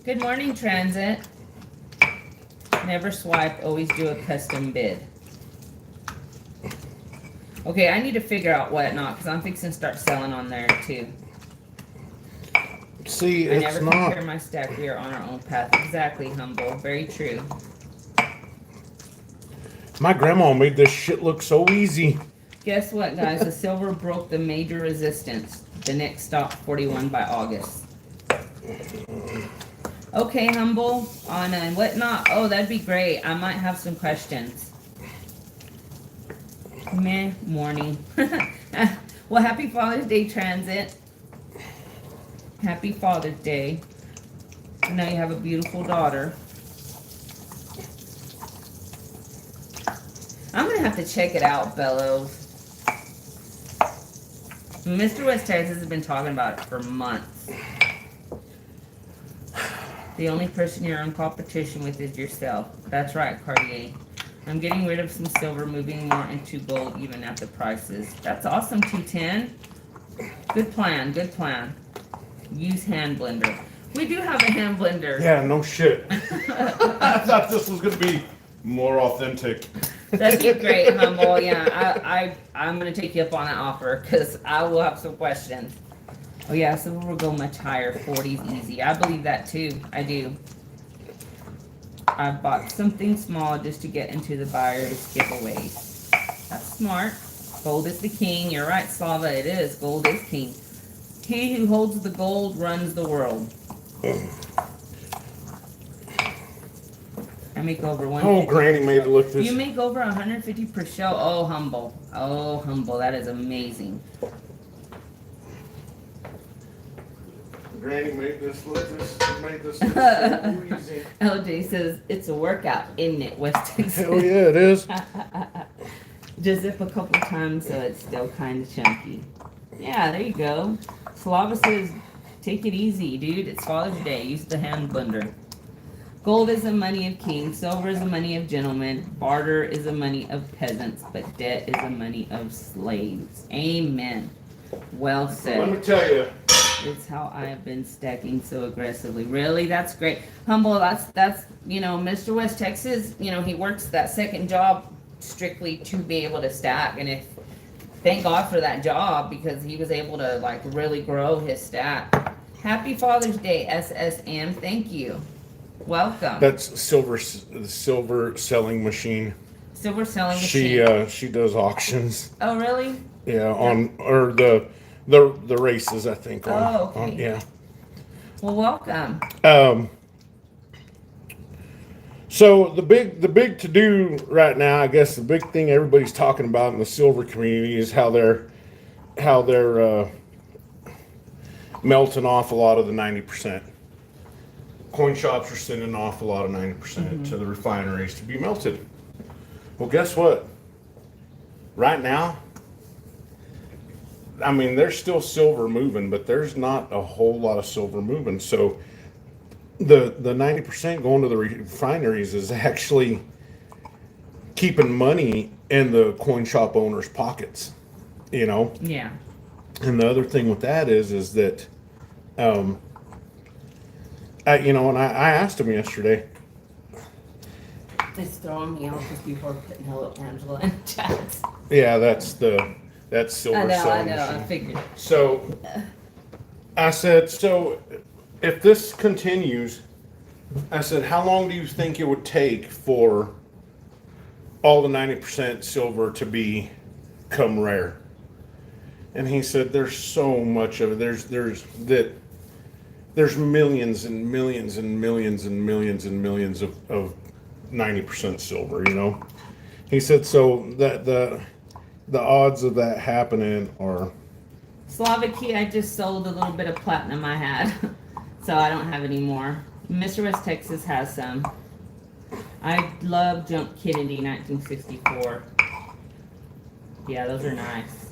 Speaker 1: Good morning, Transit. Never swipe. Always do a custom bid. Okay, I need to figure out whatnot because I'm fixing to start selling on there too.
Speaker 2: See,
Speaker 1: I
Speaker 2: it's
Speaker 1: never
Speaker 2: not.
Speaker 1: compare my stack. We are on our own path. Exactly, Humble. Very true.
Speaker 2: My grandma made this shit look so easy.
Speaker 1: Guess what, guys? The silver broke the major resistance. The next stop, 41 by August. Okay, Humble, on and whatnot. Oh, that'd be great. I might have some questions. Meh, morning. Well, happy Father's Day, Transit. Happy Father's Day. I know you have a beautiful daughter. gonna have to check it out, Bellows. Mr. West Texas has been talking about it for months. The only person you're in competition with is yourself. That's right, Cartier. I'm getting rid of some silver, moving more into gold even at the prices. That's awesome, 210. Good plan, good plan. Use hand blender. We do have a hand blender.
Speaker 2: Yeah, no shit. I thought this was gonna be more authentic.
Speaker 1: That'd be great, Humble. Yeah, I'm gonna take you up on that offer because I will have some questions. Oh yeah, silver will go much higher. 40's easy. I believe that too. I do. I bought something small just to get into the buyer's giveaways. That's smart. Gold is the king. You're right, Slava. It is. Gold is king. He who holds the gold runs the world. I make over 150.
Speaker 2: Oh, Granny made it look this.
Speaker 1: You make over 150 per show. Oh, Humble. Oh, Humble. That is amazing.
Speaker 2: Granny made this look so easy.
Speaker 1: LJ says it's a workout, isn't it, West Texas?
Speaker 2: Hell yeah, it is.
Speaker 1: Just zip a couple times so it's still kind of chunky. Yeah, there you go. Slava says, take it easy, dude. It's Father's Day. Use the hand blender. Gold is the money of kings. Silver is the money of gentlemen. Barter is the money of peasants. But debt is the money of slaves. Amen. Well said.
Speaker 2: Let me tell you.
Speaker 1: It's how I have been stacking so aggressively. Really? That's great. Humble, that's Mr. West Texas, he works that second job strictly to be able to stack. And thank God for that job because he was able to really grow his stack. Happy Father's Day, SSM. Thank you. Welcome.
Speaker 2: That's the silver selling machine.
Speaker 1: Silver selling machine.
Speaker 2: She does auctions.
Speaker 1: Oh, really?
Speaker 2: Yeah, or the races, I think.
Speaker 1: Okay.
Speaker 2: Yeah.
Speaker 1: Well, welcome.
Speaker 2: So the big to do right now, I guess the big thing everybody's talking about in the silver community is how they're melting off a lot of the 90%. Coin shops are sending off a lot of 90% to the refineries to be melted. Well, guess what? Right now, I mean, there's still silver moving, but there's not a whole lot of silver moving. So the 90% going to the refineries is actually keeping money in the coin shop owners' pockets,
Speaker 1: Yeah.
Speaker 2: And the other thing with that is that, and I asked him yesterday.
Speaker 1: It's throwing me off because people are putting hello Angela in chats.
Speaker 2: Yeah, that's silver selling
Speaker 1: I
Speaker 2: machine.
Speaker 1: figured.
Speaker 2: So I said, if this continues, I said, how long do you think it would take for all the 90% silver to become rare? And he said, there's so much of it. There's millions and millions and millions and millions and millions of 90% silver, He said, so that the odds of that happening are...
Speaker 1: Slavic key, I just sold a little bit of platinum I had. So I don't have any more. Mr. West Texas has some. I love Jump Kennedy 1964. Yeah, those are nice.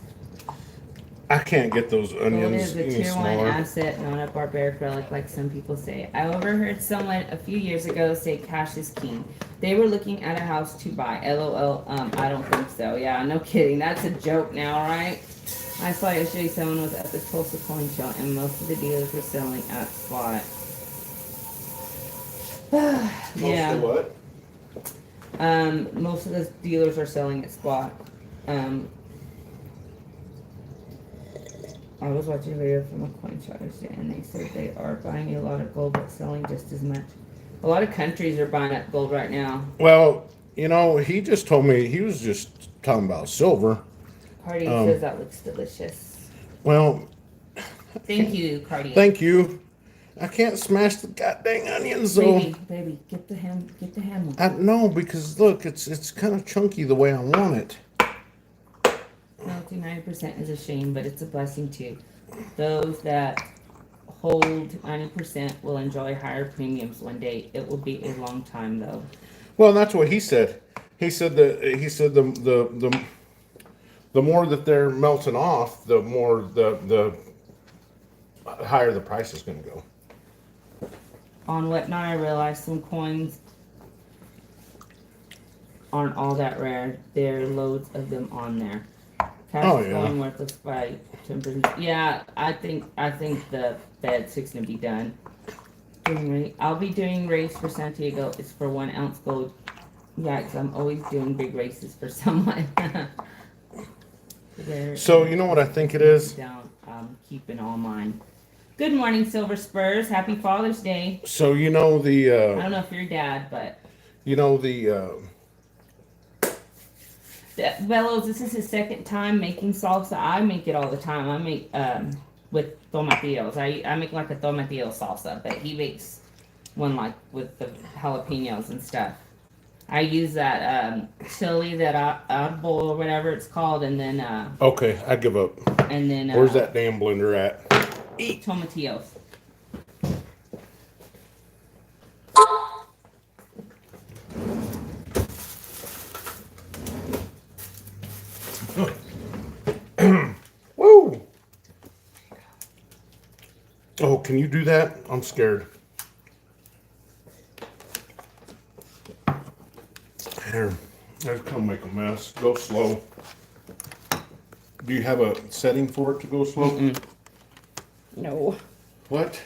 Speaker 2: I can't get those
Speaker 1: Gold
Speaker 2: onions
Speaker 1: is a
Speaker 2: any
Speaker 1: tier 1
Speaker 2: smaller.
Speaker 1: asset, not a barbaric relic like some people say. I overheard someone a few years ago say cash is king. They were looking at a house to buy. LOL, I don't think so. Yeah, no kidding. That's a joke now, right? I saw yesterday someone was at the Tulsa coin show and most of the dealers were selling at spot. Yeah.
Speaker 2: Most of what?
Speaker 1: Most of the dealers are selling at spot. I was watching a video from a coin shop yesterday and they said they are buying a lot of gold but selling just as much. A lot of countries are buying up gold right now.
Speaker 2: Well, he just told me he was just talking about silver.
Speaker 1: Cardi says that looks delicious.
Speaker 2: Well,
Speaker 1: Thank you, Cardi.
Speaker 2: thank you. I can't smash the goddamn onions though.
Speaker 1: Baby, get the ham one.
Speaker 2: No, because look, it's kind of chunky the way I want it.
Speaker 1: Melting 90% is a shame, but it's a blessing too. Those that hold 90% will enjoy higher premiums one day. It will be a long time though.
Speaker 2: Well, that's what he said. He said the more that they're melting off, the more the higher the price is going to go.
Speaker 1: On whatnot, I realized some coins aren't all that rare. There are loads of them on there. Cash is going worthless by temperament. Yeah, I think the bed 6 gonna be done. I'll be doing race for Santiago. It's for 1 ounce gold. Yeah, because I'm always doing big races for someone.
Speaker 2: So you know what I think it is?
Speaker 1: Down, keeping all mine. Good morning, Silver Spurs. Happy Father's Day.
Speaker 2: So you know the.
Speaker 1: I don't know if you're dad, but.
Speaker 2: You know the.
Speaker 1: Velos, this is his second time making salsa. I make it all the time. I make with tomatillos. I make like a tomatillo salsa, but he makes one like with the jalapenos and stuff. I use that chili, that audible or whatever it's called, and then
Speaker 2: Okay, I give up.
Speaker 1: And then
Speaker 2: where's that damn blender at?
Speaker 1: Eat tomatillos.
Speaker 2: Woo! Oh, can you do that? I'm scared. Here, that's gonna make a mess. Go slow. Do you have a setting for it to go slow?
Speaker 1: No.
Speaker 2: What?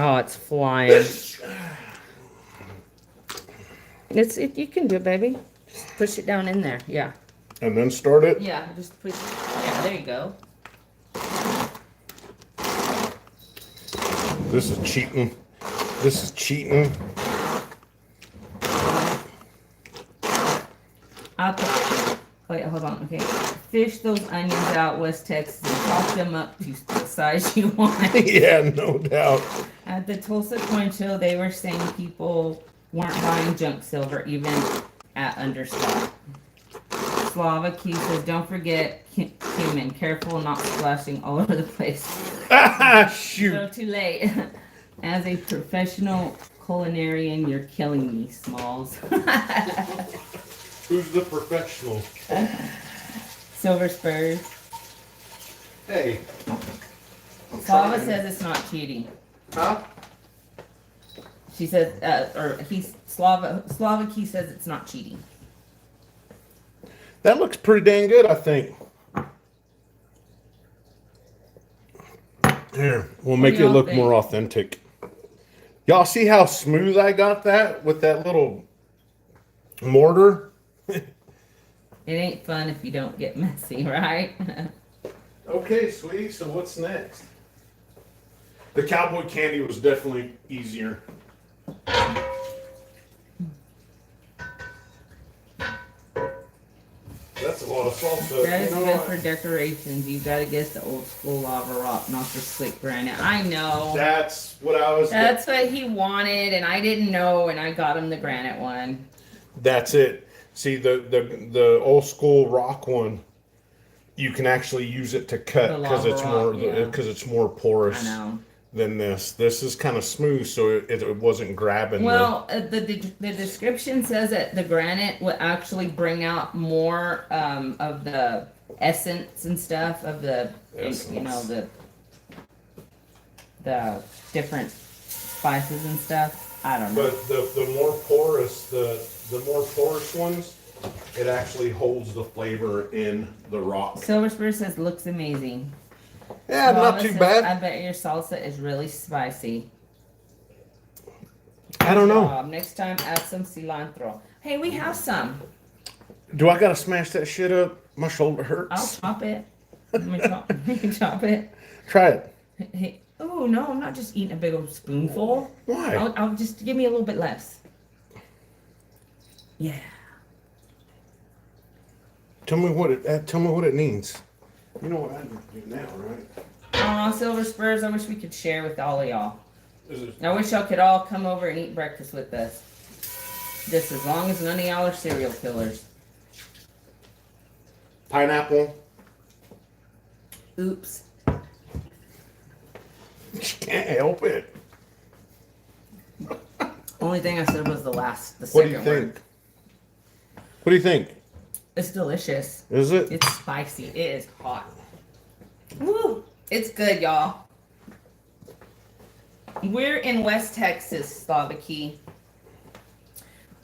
Speaker 1: Oh, it's flying. You can do it, baby. Just push it down in there. Yeah.
Speaker 2: And then start it?
Speaker 1: Yeah, just push. Yeah, there you go.
Speaker 2: This is cheating. This is cheating.
Speaker 1: Wait, hold on. Okay. Fish those onions out, West Texas, and chop them up to the size you want.
Speaker 2: Yeah, no doubt.
Speaker 1: At the Tulsa Coin Show, they were saying people weren't buying junk silver, even at understock. Slava Key says, don't forget cumin. Careful not splashing all over the place.
Speaker 2: Shoot.
Speaker 1: So too late. As a professional culinarian, you're killing me, Smalls.
Speaker 2: Who's the professional?
Speaker 1: Silver Spurs.
Speaker 2: Hey.
Speaker 1: Slava says it's not cheating.
Speaker 2: Huh?
Speaker 1: She says, Slava Key says it's not cheating.
Speaker 2: That looks pretty dang good, I think. Here, we'll make it look more authentic. Y'all see how smooth I got that with that little mortar?
Speaker 1: It ain't fun if you don't get messy, right?
Speaker 2: Okay, sweetie, so what's next? The cowboy candy was definitely easier. That's a lot of salsa.
Speaker 1: That is good for decorations. You gotta get the old school lava rock, not the slick granite. I know.
Speaker 2: That's what I was.
Speaker 1: That's what he wanted, and I didn't know, and I got him the granite one.
Speaker 2: That's it. See, the old school rock one, you can actually use it to cut because it's more porous than this. This is kind of smooth, so it wasn't grabbing.
Speaker 1: Well, the description says that the granite will actually bring out more of the essence and stuff of the the different spices and stuff. I don't know.
Speaker 2: But the more porous the more porous ones, it actually holds the flavor in the rock.
Speaker 1: Silver Spur says looks amazing.
Speaker 2: Yeah, not too bad.
Speaker 1: I bet your salsa is really spicy.
Speaker 2: I don't know.
Speaker 1: Next time, add some cilantro. Hey, we have some.
Speaker 2: Do I gotta smash that shit up? My shoulder hurts.
Speaker 1: I'll chop it. Let me chop it.
Speaker 2: Try it.
Speaker 1: Hey, oh no, I'm not just eating a big old spoonful.
Speaker 2: Why?
Speaker 1: I'll just give me a little bit less. Yeah.
Speaker 2: Tell me what it means. You know what I do now, right?
Speaker 1: Aw, Silver Spurs, I wish we could share with all of y'all.
Speaker 2: Is it
Speaker 1: I wish y'all could all come over and eat breakfast with us. Just as long as none of y'all are serial killers.
Speaker 2: pineapple?
Speaker 1: Oops.
Speaker 2: Can't help it.
Speaker 1: Only thing I said was the
Speaker 2: What do
Speaker 1: second
Speaker 2: you
Speaker 1: word.
Speaker 2: think? What do you think?
Speaker 1: It's delicious.
Speaker 2: Is it?
Speaker 1: It's spicy. It is hot. Woo! It's good, y'all. We're in West Texas, Slaviki.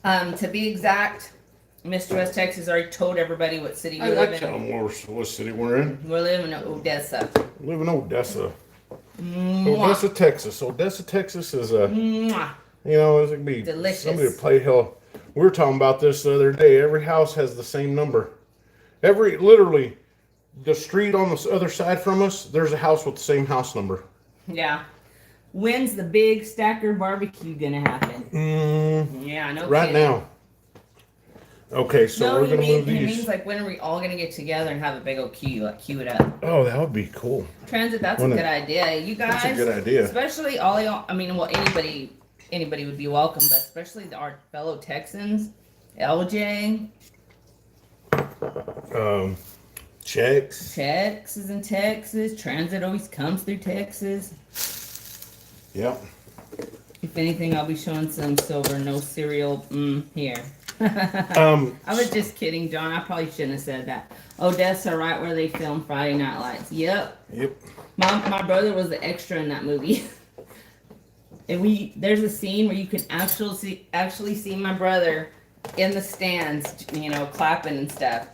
Speaker 1: To be exact, Mr. West Texas already told everybody what city we live
Speaker 2: tell
Speaker 1: in.
Speaker 2: them what city we're in.
Speaker 1: We're living in Odessa.
Speaker 2: We live in Odessa.
Speaker 1: Mwah.
Speaker 2: Odessa, Texas. Odessa, Texas is a,
Speaker 1: Mwah.
Speaker 2: you know, it could be
Speaker 1: Delicious.
Speaker 2: somebody to play hell. We were talking about this the other day. Every house has the same number. Literally, the street on the other side from us, there's a house with the same house number.
Speaker 1: Yeah. When's the big stacker barbecue gonna happen? Yeah, no
Speaker 2: Right
Speaker 1: kidding.
Speaker 2: now. Okay, so we're going to move
Speaker 1: He
Speaker 2: these.
Speaker 1: means like when are we all gonna get together and have a big old queue, like queue it up.
Speaker 2: Oh, that would be cool.
Speaker 1: Transit, that's a good idea. You guys,
Speaker 2: That's a good idea.
Speaker 1: especially all y'all. I mean, well, anybody would be welcome, but especially our fellow Texans, LJ,
Speaker 2: Checks.
Speaker 1: Texas and Texas. Transit always comes through Texas.
Speaker 2: Yep.
Speaker 1: If anything, I'll be showing some silver, no cereal here. I was just kidding, John. I probably shouldn't have said that. Odessa, right where they filmed Friday Night Lights. Yep. My brother was the extra in that movie. And there's a scene where you can actually see my brother in the stands, you know, clapping and stuff.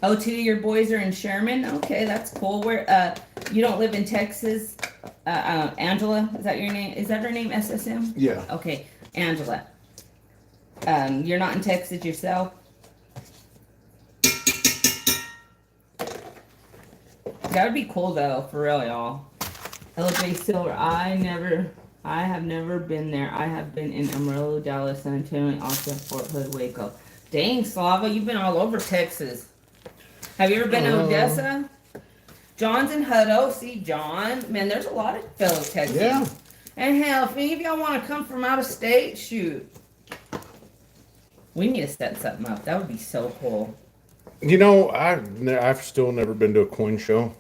Speaker 1: Oh, two of your boys are in Sherman? Okay, that's cool. Where you don't live in Texas? Angela, is that your name? Is that her name, SSM?
Speaker 2: Yeah.
Speaker 1: Okay, Angela. You're not in Texas yourself? That would be cool though, for real, y'all. LJ Silver, I have never been there. I have been in Amarillo, Dallas, San Antonio, Austin, Fort Hood, Waco. Dang, Slava, you've been all over Texas. Have you ever been to Odessa? John's in Hutto. See, John. Man, there's a lot of fellow Texans.
Speaker 2: Yeah.
Speaker 1: And hell, if any of y'all want to come from out of state, shoot. We need to set something up. That would be so cool.
Speaker 2: You know, I've still never been to a coin show.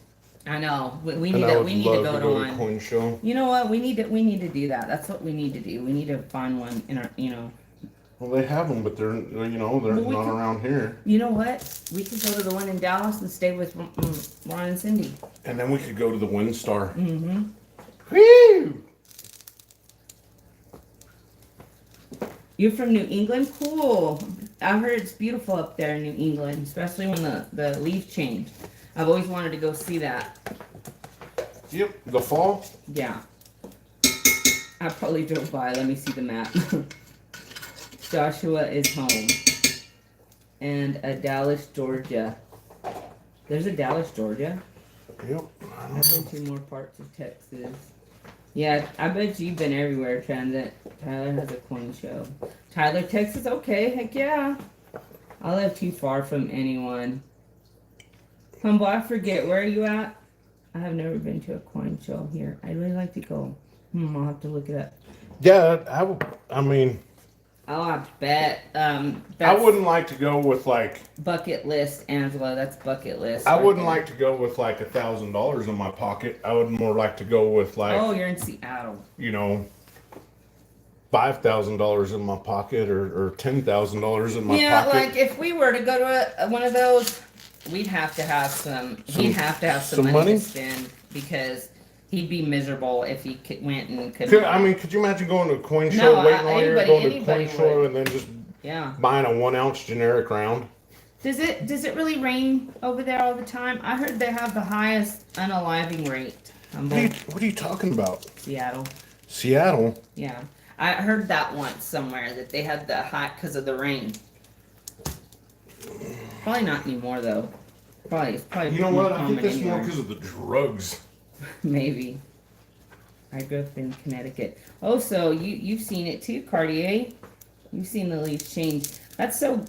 Speaker 1: I know. We need to go to one.
Speaker 2: Coin show.
Speaker 1: You know what? We need to do that. That's what we need to do. We need to find one in our, you know.
Speaker 2: Well, they have them, but they're not around here.
Speaker 1: You know what? We could go to the one in Dallas and stay with Ron and Cindy.
Speaker 2: And then we could go to the WinStar.
Speaker 1: Mm-hmm.
Speaker 2: Woo!
Speaker 1: You're from New England? Cool. I heard it's beautiful up there in New England, especially when the leaves change. I've always wanted to go see that.
Speaker 2: Yep, the fall.
Speaker 1: Yeah. I probably drove by. Let me see the map. Joshua is home. And Dallas, Georgia. There's a Dallas, Georgia?
Speaker 2: Yep.
Speaker 1: I've been to more parts of Texas. Yeah, I bet you've been everywhere, Transit. Tyler has a coin show. Tyler, Texas? Okay, heck yeah. I live too far from anyone. Humble, I forget. Where are you at? I have never been to a coin show here. I'd really like to go. I'll have to look it up.
Speaker 2: Yeah, I mean...
Speaker 1: Oh, I bet.
Speaker 2: I wouldn't like to go with like...
Speaker 1: Bucket list, Angela. That's bucket list.
Speaker 2: I wouldn't like to go with like $1,000 in my pocket. I would more like to go with like...
Speaker 1: Oh, you're in Seattle.
Speaker 2: You know, $5,000 in my pocket or $10,000 in my pocket.
Speaker 1: Yeah, like if we were to go to one of those, we'd have to have some money to spend because he'd be miserable if he went and couldn't.
Speaker 2: Could you imagine going to a coin show, waiting all year, going to a coin show, and then just buying a 1-ounce generic round?
Speaker 1: Does it really rain over there all the time? I heard they have the highest unaliving rate.
Speaker 2: What are you talking about?
Speaker 1: Seattle.
Speaker 2: Seattle?
Speaker 1: Yeah. I heard that once somewhere, that they had the high because of the rain. Probably not anymore, though. It's probably
Speaker 2: you know what? I think that's more because of the drugs.
Speaker 1: Maybe. I grew up in Connecticut. Oh, so you've seen it too, Cartier. You've seen the leaves change. That's so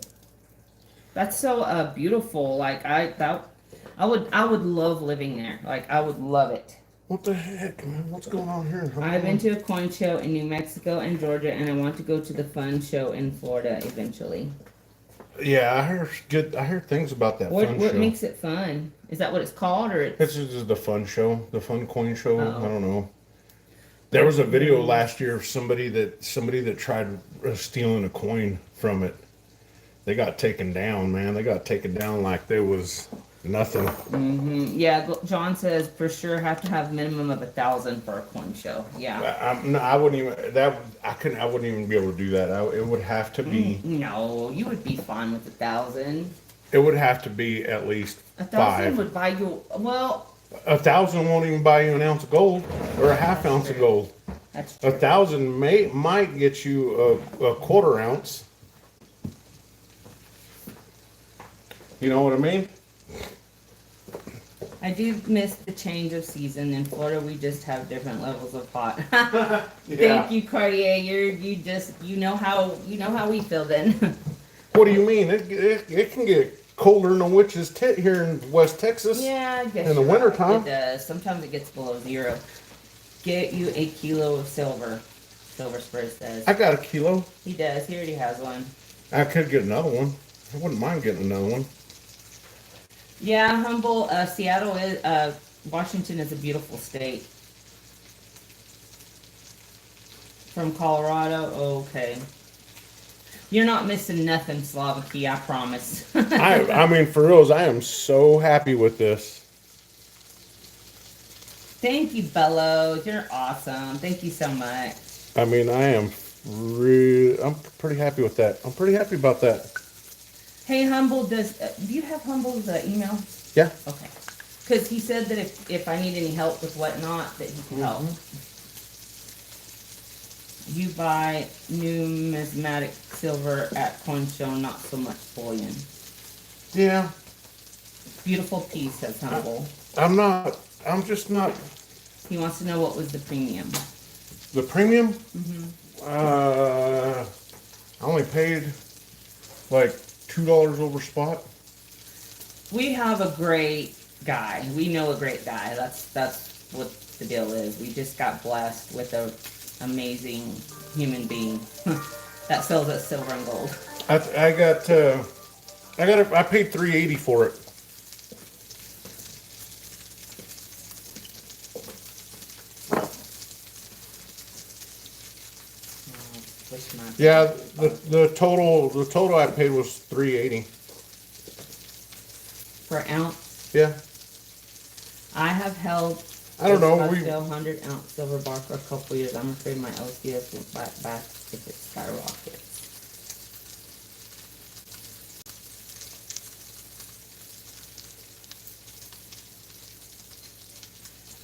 Speaker 1: beautiful. Like I would love living there. Like I would love it.
Speaker 2: What the heck, man? What's going on here?
Speaker 1: I've been to a coin show in New Mexico and Georgia, and I want to go to the fun show in Florida eventually.
Speaker 2: Yeah, I heard good. I heard things about that
Speaker 1: What
Speaker 2: fun
Speaker 1: what
Speaker 2: show.
Speaker 1: makes it fun? Is that what it's called, or
Speaker 2: It's just the fun show, the fun coin show.
Speaker 1: Oh.
Speaker 2: I don't know. There was a video last year of somebody that tried stealing a coin from it. They got taken down, man. They got taken down like there was nothing.
Speaker 1: Yeah, John says for sure have to have minimum of 1,000 for a coin show. Yeah.
Speaker 2: No, I wouldn't even that I couldn't. I wouldn't even be able to do that. It would have to be.
Speaker 1: No, you would be fine with 1,000.
Speaker 2: It would have to be at least
Speaker 1: 1,000
Speaker 2: 5.
Speaker 1: would buy you. Well,
Speaker 2: 1,000 won't even buy you an ounce of gold or a half ounce of gold.
Speaker 1: that's true.
Speaker 2: 1,000 might get you a quarter ounce. You know what I mean?
Speaker 1: I do miss the change of season. In Florida, we just have different levels of hot.
Speaker 2: Yeah.
Speaker 1: Thank you, Cartier. You know how we feel then.
Speaker 2: What do you mean? It can get colder than a witch's tit here in West Texas.
Speaker 1: Yeah, I guess
Speaker 2: In the
Speaker 1: you're
Speaker 2: wintertime.
Speaker 1: right. It does. Sometimes it gets below 0. Get you a kilo of silver. Silver Spurs says.
Speaker 2: I got a kilo.
Speaker 1: He does. He already has one.
Speaker 2: I could get another one. I wouldn't mind getting another one.
Speaker 1: Yeah, humble. Seattle is. Washington is a beautiful state. From Colorado. Okay. You're not missing nothing, Slavaki. I promise.
Speaker 2: I mean, for reals, I am so happy with this.
Speaker 1: Thank you, Bellows. You're awesome. Thank you so much.
Speaker 2: I mean, I'm pretty happy with that. I'm pretty happy about that.
Speaker 1: Hey, Humble, do you have Humble's email?
Speaker 2: Yeah.
Speaker 1: Okay. Because he said that if I need any help with whatnot, that he can help. You buy numismatic silver at coin show, not so much bullion.
Speaker 2: Yeah.
Speaker 1: Beautiful piece, says Humble.
Speaker 2: I'm just not.
Speaker 1: He wants to know what was the premium.
Speaker 2: The premium? I only paid like $2 over spot.
Speaker 1: We have a great guy. We know a great guy. That's what the deal is. We just got blessed with a amazing human being that sells us silver and gold.
Speaker 2: I paid $3.80 for it. Yeah, the total I paid was $3.80
Speaker 1: per ounce.
Speaker 2: Yeah.
Speaker 1: I have held
Speaker 2: I don't know.
Speaker 1: a 100-ounce silver bar for a couple years. I'm afraid my LCS will back if it skyrockets.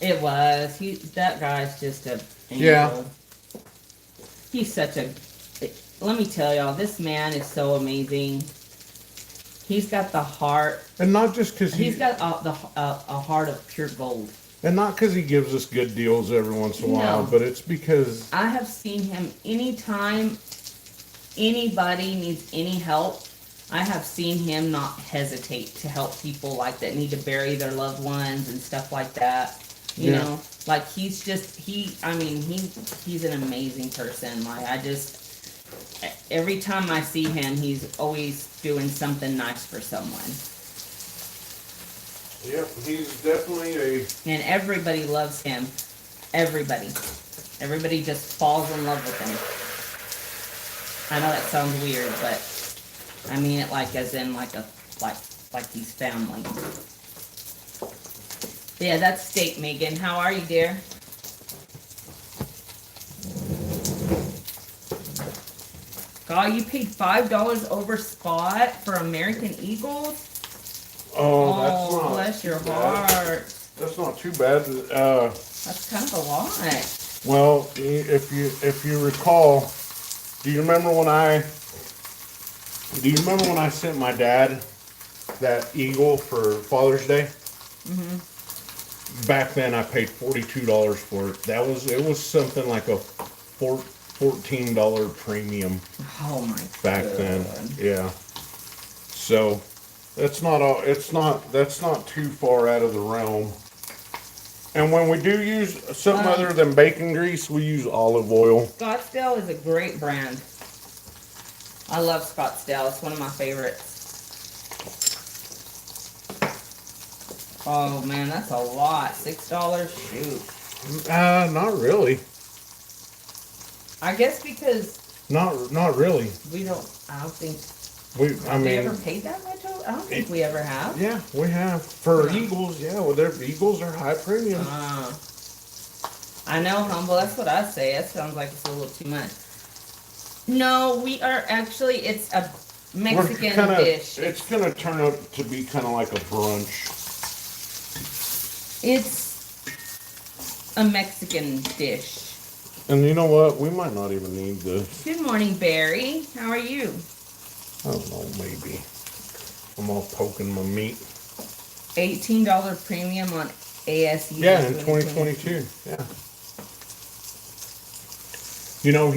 Speaker 1: It was. That guy's just a angel.
Speaker 2: Yeah.
Speaker 1: He's such a. Let me tell y'all, this man is so amazing. He's got the heart.
Speaker 2: And not just because
Speaker 1: He's got a heart of pure gold.
Speaker 2: And not because he gives us good deals every once in a while,
Speaker 1: No.
Speaker 2: but it's because
Speaker 1: I have seen him anytime anybody needs any help. I have seen him not hesitate to help people like that need to bury their loved ones and stuff like that. You know, like he's an amazing person. Like every time I see him, he's always doing something nice for someone.
Speaker 2: Yep, he's definitely
Speaker 1: And everybody loves him. Everybody just falls in love with him. I know that sounds weird, but I mean it like as in like he's family. Yeah, that's steak, Megan. How are you, dear? God, you paid $5 over spot for American Eagles?
Speaker 2: that's not
Speaker 1: bless your
Speaker 2: too bad.
Speaker 1: heart.
Speaker 2: That's not too bad.
Speaker 1: That's kind of a lot.
Speaker 2: Well, if you recall, do you remember when I sent my dad that eagle for Father's Day? Back then, I paid $42 for it. It was something like a $14 premium.
Speaker 1: Oh my god.
Speaker 2: Back then, yeah. So that's not too far out of the realm. And when we do use something other than bacon grease, we use olive oil.
Speaker 1: Scottsdale is a great brand. I love Scottsdale. It's one of my favorites. Oh man, that's a lot. $6. Shoot.
Speaker 2: Not really.
Speaker 1: I guess because
Speaker 2: Not really.
Speaker 1: we don't. I don't think.
Speaker 2: I mean,
Speaker 1: we ever paid that much? I don't think we ever have.
Speaker 2: Yeah, we have for Eagles. Yeah, well, their Eagles are high premium.
Speaker 1: I know, Humble. That's what I say. It sounds like it's a little too much. No, we are actually. It's a Mexican dish.
Speaker 2: It's gonna turn out to be kind of like a brunch.
Speaker 1: It's a Mexican dish.
Speaker 2: And you know what? We might not even need this.
Speaker 1: Good morning, Barry. How are you?
Speaker 2: I don't know, maybe. I'm all poking my meat.
Speaker 1: $18 premium on ASE.
Speaker 2: Yeah, in 2022. Yeah. You know,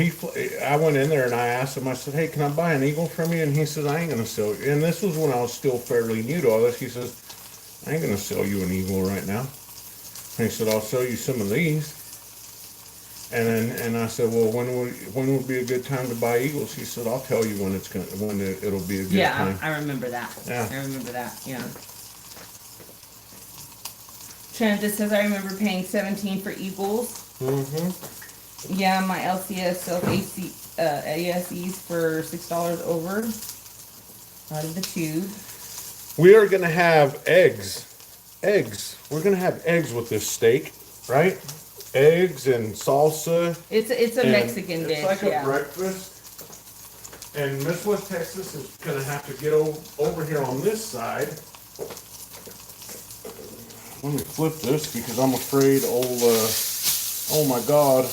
Speaker 2: I went in there and I asked him, I said, hey, can I buy an eagle from you? And he says, I ain't going to sell you. And this was when I was still fairly new to all this. He says, I ain't going to sell you an eagle right now. And he said, I'll sell you some of these. And I said, well, when would be a good time to buy eagles? He said, I'll tell you when it'll be a good time.
Speaker 1: Yeah, I remember that.
Speaker 2: Yeah.
Speaker 1: I remember that, yeah. Trent just says, I remember paying $17 for eagles.
Speaker 2: Mm-hmm.
Speaker 1: Yeah, my LCS ASEs for $6 over out of the tube.
Speaker 2: We are going to have eggs. We're going to have eggs with this steak, right? Eggs and salsa.
Speaker 1: It's a Mexican dish.
Speaker 2: It's like a breakfast. And Miss West Texas is going to have to get over here on this side. Let me flip this because I'm afraid oh my God.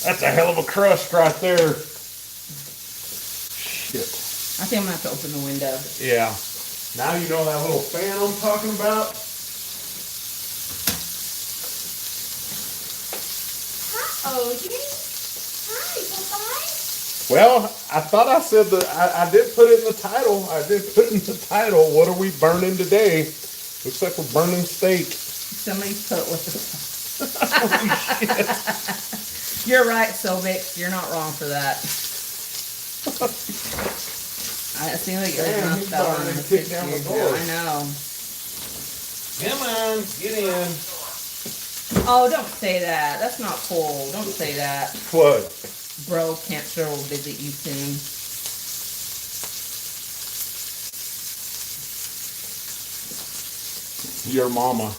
Speaker 2: That's a hell of a crust right there. Shit.
Speaker 1: I think I'm going to have to open the window.
Speaker 2: Yeah. Now you know that little fan I'm talking about?
Speaker 1: Odin. Hi, bye-bye.
Speaker 2: Well, I thought I said that I did put it in the title. What are we burning today? Looks like we're burning steak.
Speaker 1: Somebody put what the
Speaker 2: Holy shit.
Speaker 1: You're right, Silvic. You're not wrong for that. I seem like it was not that on in the
Speaker 2: kick down the door.
Speaker 1: I know.
Speaker 2: Come on, get in.
Speaker 1: Oh, don't say that. That's not cool. Don't say that.
Speaker 2: What?
Speaker 1: Bro, can't sure will visit you soon.
Speaker 2: Your mama.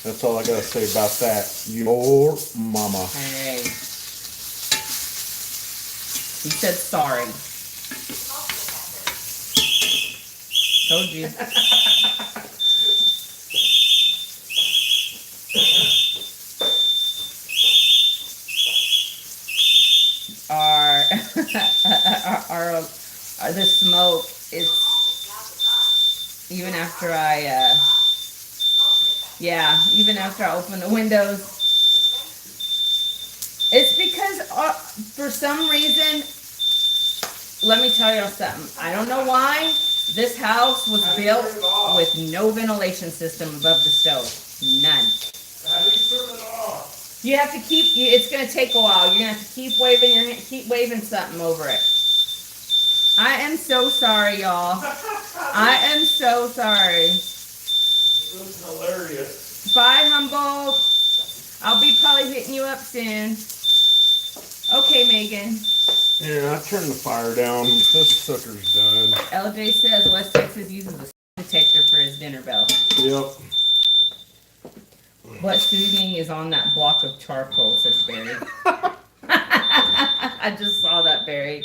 Speaker 2: That's all I gotta say about that. Your mama.
Speaker 1: Hey. He said sorry. Told you. The smoke is even after even after I open the windows. It's because for some reason, let me tell you something. I don't know why this house was built with no ventilation system above the stove. None. You have to keep. It's going to take a while. You're going to have to keep waving something over it. I am so sorry, y'all. I am so sorry.
Speaker 2: This is hilarious.
Speaker 1: Bye, Humboldt. I'll be probably hitting you up soon. Okay, Megan.
Speaker 2: Yeah, I turned the fire down. This sucker's done.
Speaker 1: LJ says West Texas uses a detector for his dinner bell.
Speaker 2: Yep.
Speaker 1: What seasoning is on that block of charcoal, says Barry. I just saw that, Barry.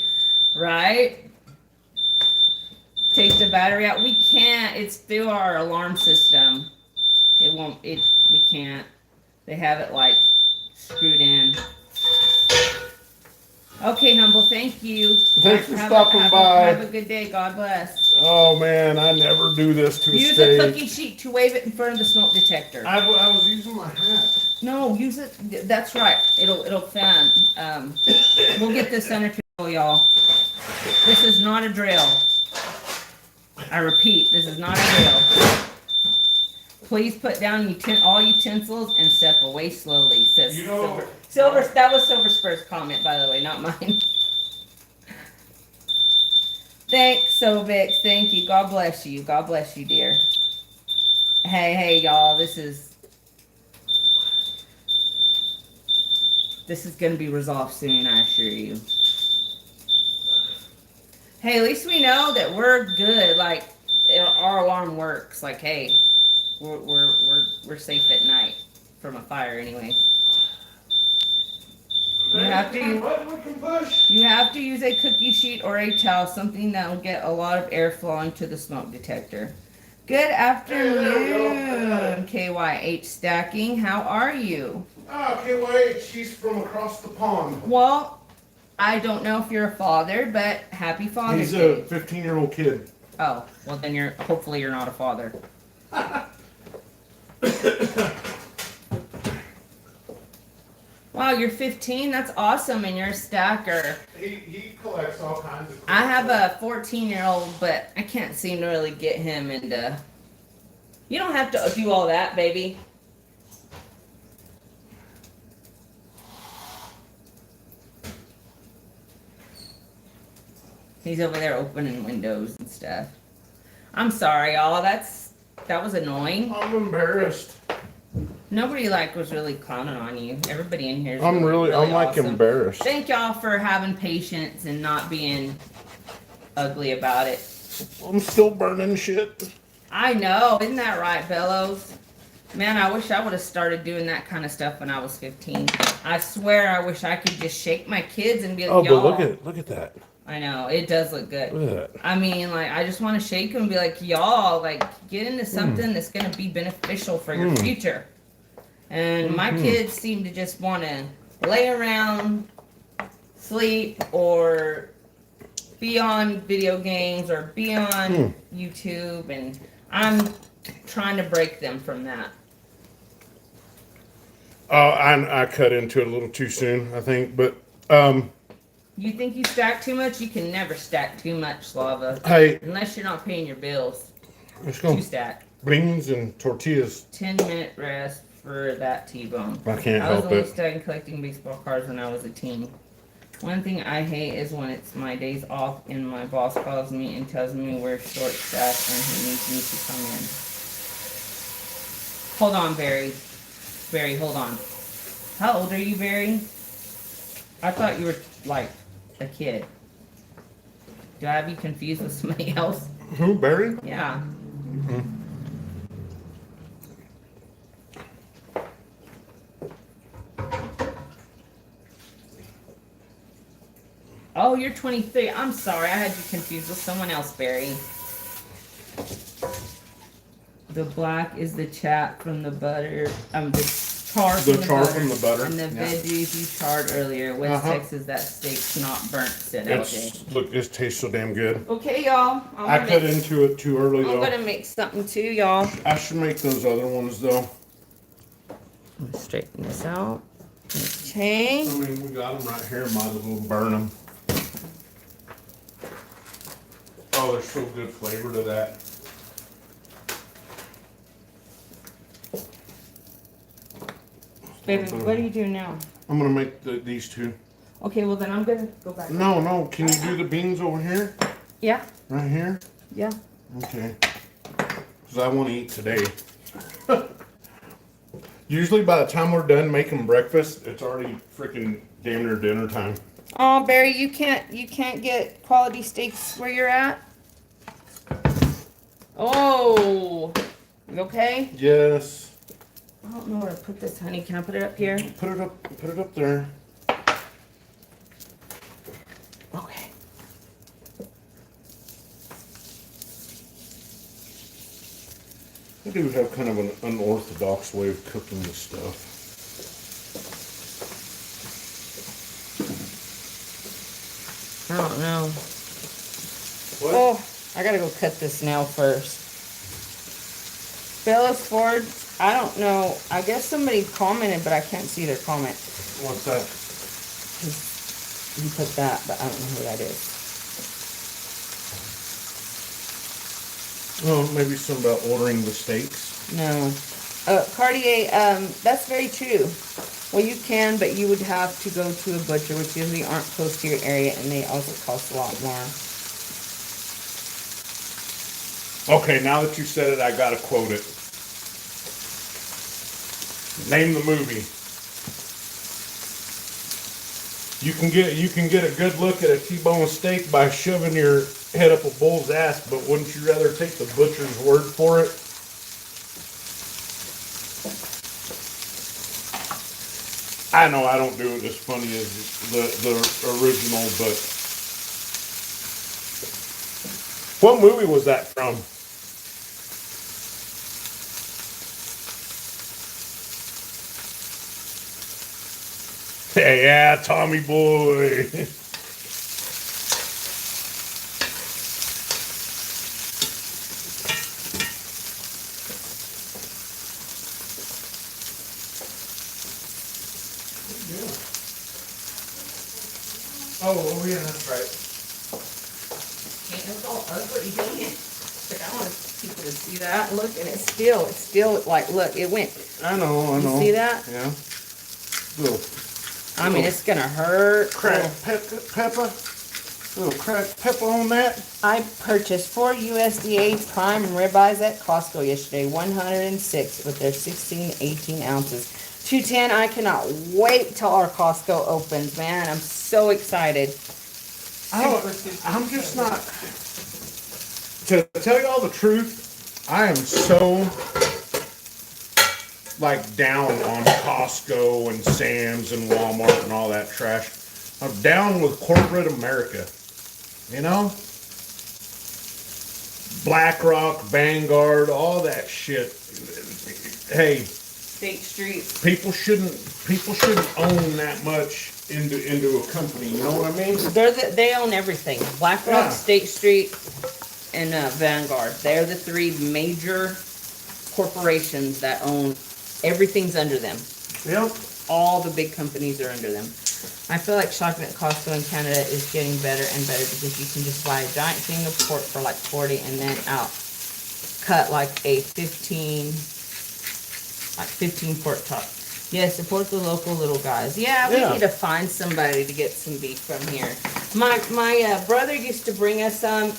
Speaker 1: Right? Take the battery out. We can't. It's through our alarm system. It won't. We can't. They have it like screwed in. Okay, Humble. Thank you.
Speaker 2: Thanks for stopping by.
Speaker 1: Have a good day. God bless.
Speaker 2: Oh man, I never do this to a
Speaker 1: Use
Speaker 2: steak.
Speaker 1: a cookie sheet to wave it in front of the smoke detector.
Speaker 2: I was using my hat.
Speaker 1: No, use it. That's right. It'll fan. We'll get this under control, y'all. This is not a drill. I repeat, this is not a drill. Please put down all utensils and step away slowly, says
Speaker 2: You know,
Speaker 1: Silver. That was Silver Spur's comment, by the way, not mine. Thanks, Sobix. Thank you. God bless you. God bless you, dear. Hey, y'all. This is going to be resolved soon, I assure you. Hey, at least we know that we're good. Like, our alarm works. Like, hey, we're safe at night from a fire anyway. You have to use a cookie sheet or a towel, something that will get a lot of air flowing to the smoke detector. Good afternoon, KYH Stacking. How are you?
Speaker 2: Oh, KYH, she's from across the pond.
Speaker 1: Well, I don't know if you're a father, but happy Father's Day.
Speaker 2: He's a 15-year-old kid.
Speaker 1: Oh, well then hopefully you're not a father. Wow, you're 15? That's awesome, and you're a stacker.
Speaker 2: He collects all kinds of...
Speaker 1: I have a 14-year-old, but I can't seem to really get him into... You don't have to do all that, baby. He's over there opening windows and stuff. I'm sorry, y'all. That was annoying.
Speaker 2: I'm embarrassed.
Speaker 1: Nobody was really clowning on you. Everybody in here is
Speaker 2: I'm
Speaker 1: really
Speaker 2: like
Speaker 1: awesome.
Speaker 2: Embarrassed.
Speaker 1: Thank y'all for having patience and not being ugly about it.
Speaker 2: I'm still burning shit.
Speaker 1: I know. Isn't that right, Bellows? Man, I wish I would have started doing that kind of stuff when I was 15. I swear I wish I could just shake my kids and be like, y'all.
Speaker 2: Oh, but look at that.
Speaker 1: I know, it does look good.
Speaker 2: Look at that.
Speaker 1: I mean, I just want to shake them and be like, y'all, get into something that's going to be beneficial for your future. And my kids seem to just want to lay around, sleep, or be on video games, or be on YouTube, and I'm trying to break them from that.
Speaker 2: I cut into it a little too soon, I think, but...
Speaker 1: You think you stack too much? You can never stack too much, Slava.
Speaker 2: Hey.
Speaker 1: Unless you're not paying your bills.
Speaker 2: Let's go.
Speaker 1: 2 stack.
Speaker 2: Beans and tortillas.
Speaker 1: 10-minute rest for that T-bone.
Speaker 2: I can't
Speaker 1: I was
Speaker 2: help
Speaker 1: only
Speaker 2: it.
Speaker 1: studying collecting baseball cards when I was a teen. One thing I hate is when it's my days off and my boss calls me and tells me we're short-staffed and he needs me to come in. Hold on, Barry. Barry, hold on. How old are you, Barry? I thought you were, a kid. Do I have you confused with somebody else?
Speaker 2: Who, Barry?
Speaker 1: Yeah. Oh, you're 23. I'm sorry. I had you confused with someone else, Barry. The black is the chat from the butter. The char from the butter. And the veggies you charred earlier. West Texas, that steak's not burnt, said LJ.
Speaker 2: Look, this tastes so damn good.
Speaker 1: Okay, y'all.
Speaker 2: I cut into it too early, though.
Speaker 1: I'm going to make something too, y'all.
Speaker 2: I should make those other ones, though.
Speaker 1: Let's straighten this out. Okay.
Speaker 2: I mean, we got them right here. Might as well burn them. Oh, there's so good flavor to that.
Speaker 1: Baby, what are you doing now?
Speaker 2: I'm going to make these two.
Speaker 1: Okay, well then I'm going to go back.
Speaker 2: No. Can you do the beans over here?
Speaker 1: Yeah.
Speaker 2: Right here?
Speaker 1: Yeah.
Speaker 2: Okay. Because I want to eat today. Usually by the time we're done making breakfast, it's already freaking damn near dinner time.
Speaker 1: Oh, Barry, you can't get quality steaks where you're at? Oh. You okay?
Speaker 2: Yes.
Speaker 1: I don't know where to put this, honey. Can I put it up here?
Speaker 2: Put it up there.
Speaker 1: Okay.
Speaker 2: I do have kind of an unorthodox way of cooking this stuff.
Speaker 1: I don't know.
Speaker 2: What?
Speaker 1: Oh, I gotta go cut this nail first. Phyllis Ford, I don't know. I guess somebody commented, but I can't see their comment.
Speaker 2: What's that?
Speaker 1: You put that, but I don't know who that is.
Speaker 2: Well, maybe something about ordering the steaks.
Speaker 1: No. Cartier, that's very true. Well, you can, but you would have to go to a butcher, which usually aren't close to your area, and they also cost a lot more.
Speaker 2: Okay, now that you said it, I gotta quote it. Name the movie. You can get a good look at a T-bone steak by shoving your head up a bull's ass, but wouldn't you rather take the butcher's word for it? I know I don't do it as funny as the original, but what movie was that from? Hey, yeah, Tommy boy. Oh, yeah, that's right.
Speaker 1: Can't look all ugly, dang it. But I want people to see that. Look, and it's still like, look, it went.
Speaker 2: I know.
Speaker 1: You see that?
Speaker 2: Yeah. Little.
Speaker 1: I mean, it's gonna hurt.
Speaker 2: Cracked pepper. Little cracked pepper on that.
Speaker 1: I purchased 4 USDA prime ribeyes at Costco yesterday, 106 with their 16, 18 ounces. 210. I cannot wait till our Costco opens, man. I'm so excited.
Speaker 2: I'm just not. To tell you all the truth, I am so like down on Costco and Sam's and Walmart and all that trash. I'm down with corporate America. You know? BlackRock, Vanguard, all that shit. Hey,
Speaker 1: State Street.
Speaker 2: people shouldn't own that much into a company. You know what I mean?
Speaker 1: They own everything. BlackRock,
Speaker 2: Yeah.
Speaker 1: State Street, and Vanguard. They're the 3 major corporations that own everything's under them.
Speaker 2: Yep.
Speaker 1: All the big companies are under them. I feel like shopping at Costco in Canada is getting better and better because you can just buy a giant thing of pork for like 40 and then out cut like a 15 pork chop. Yeah, support the local little guys. Yeah, we need to find somebody to get some beef from here. My brother used to bring us some.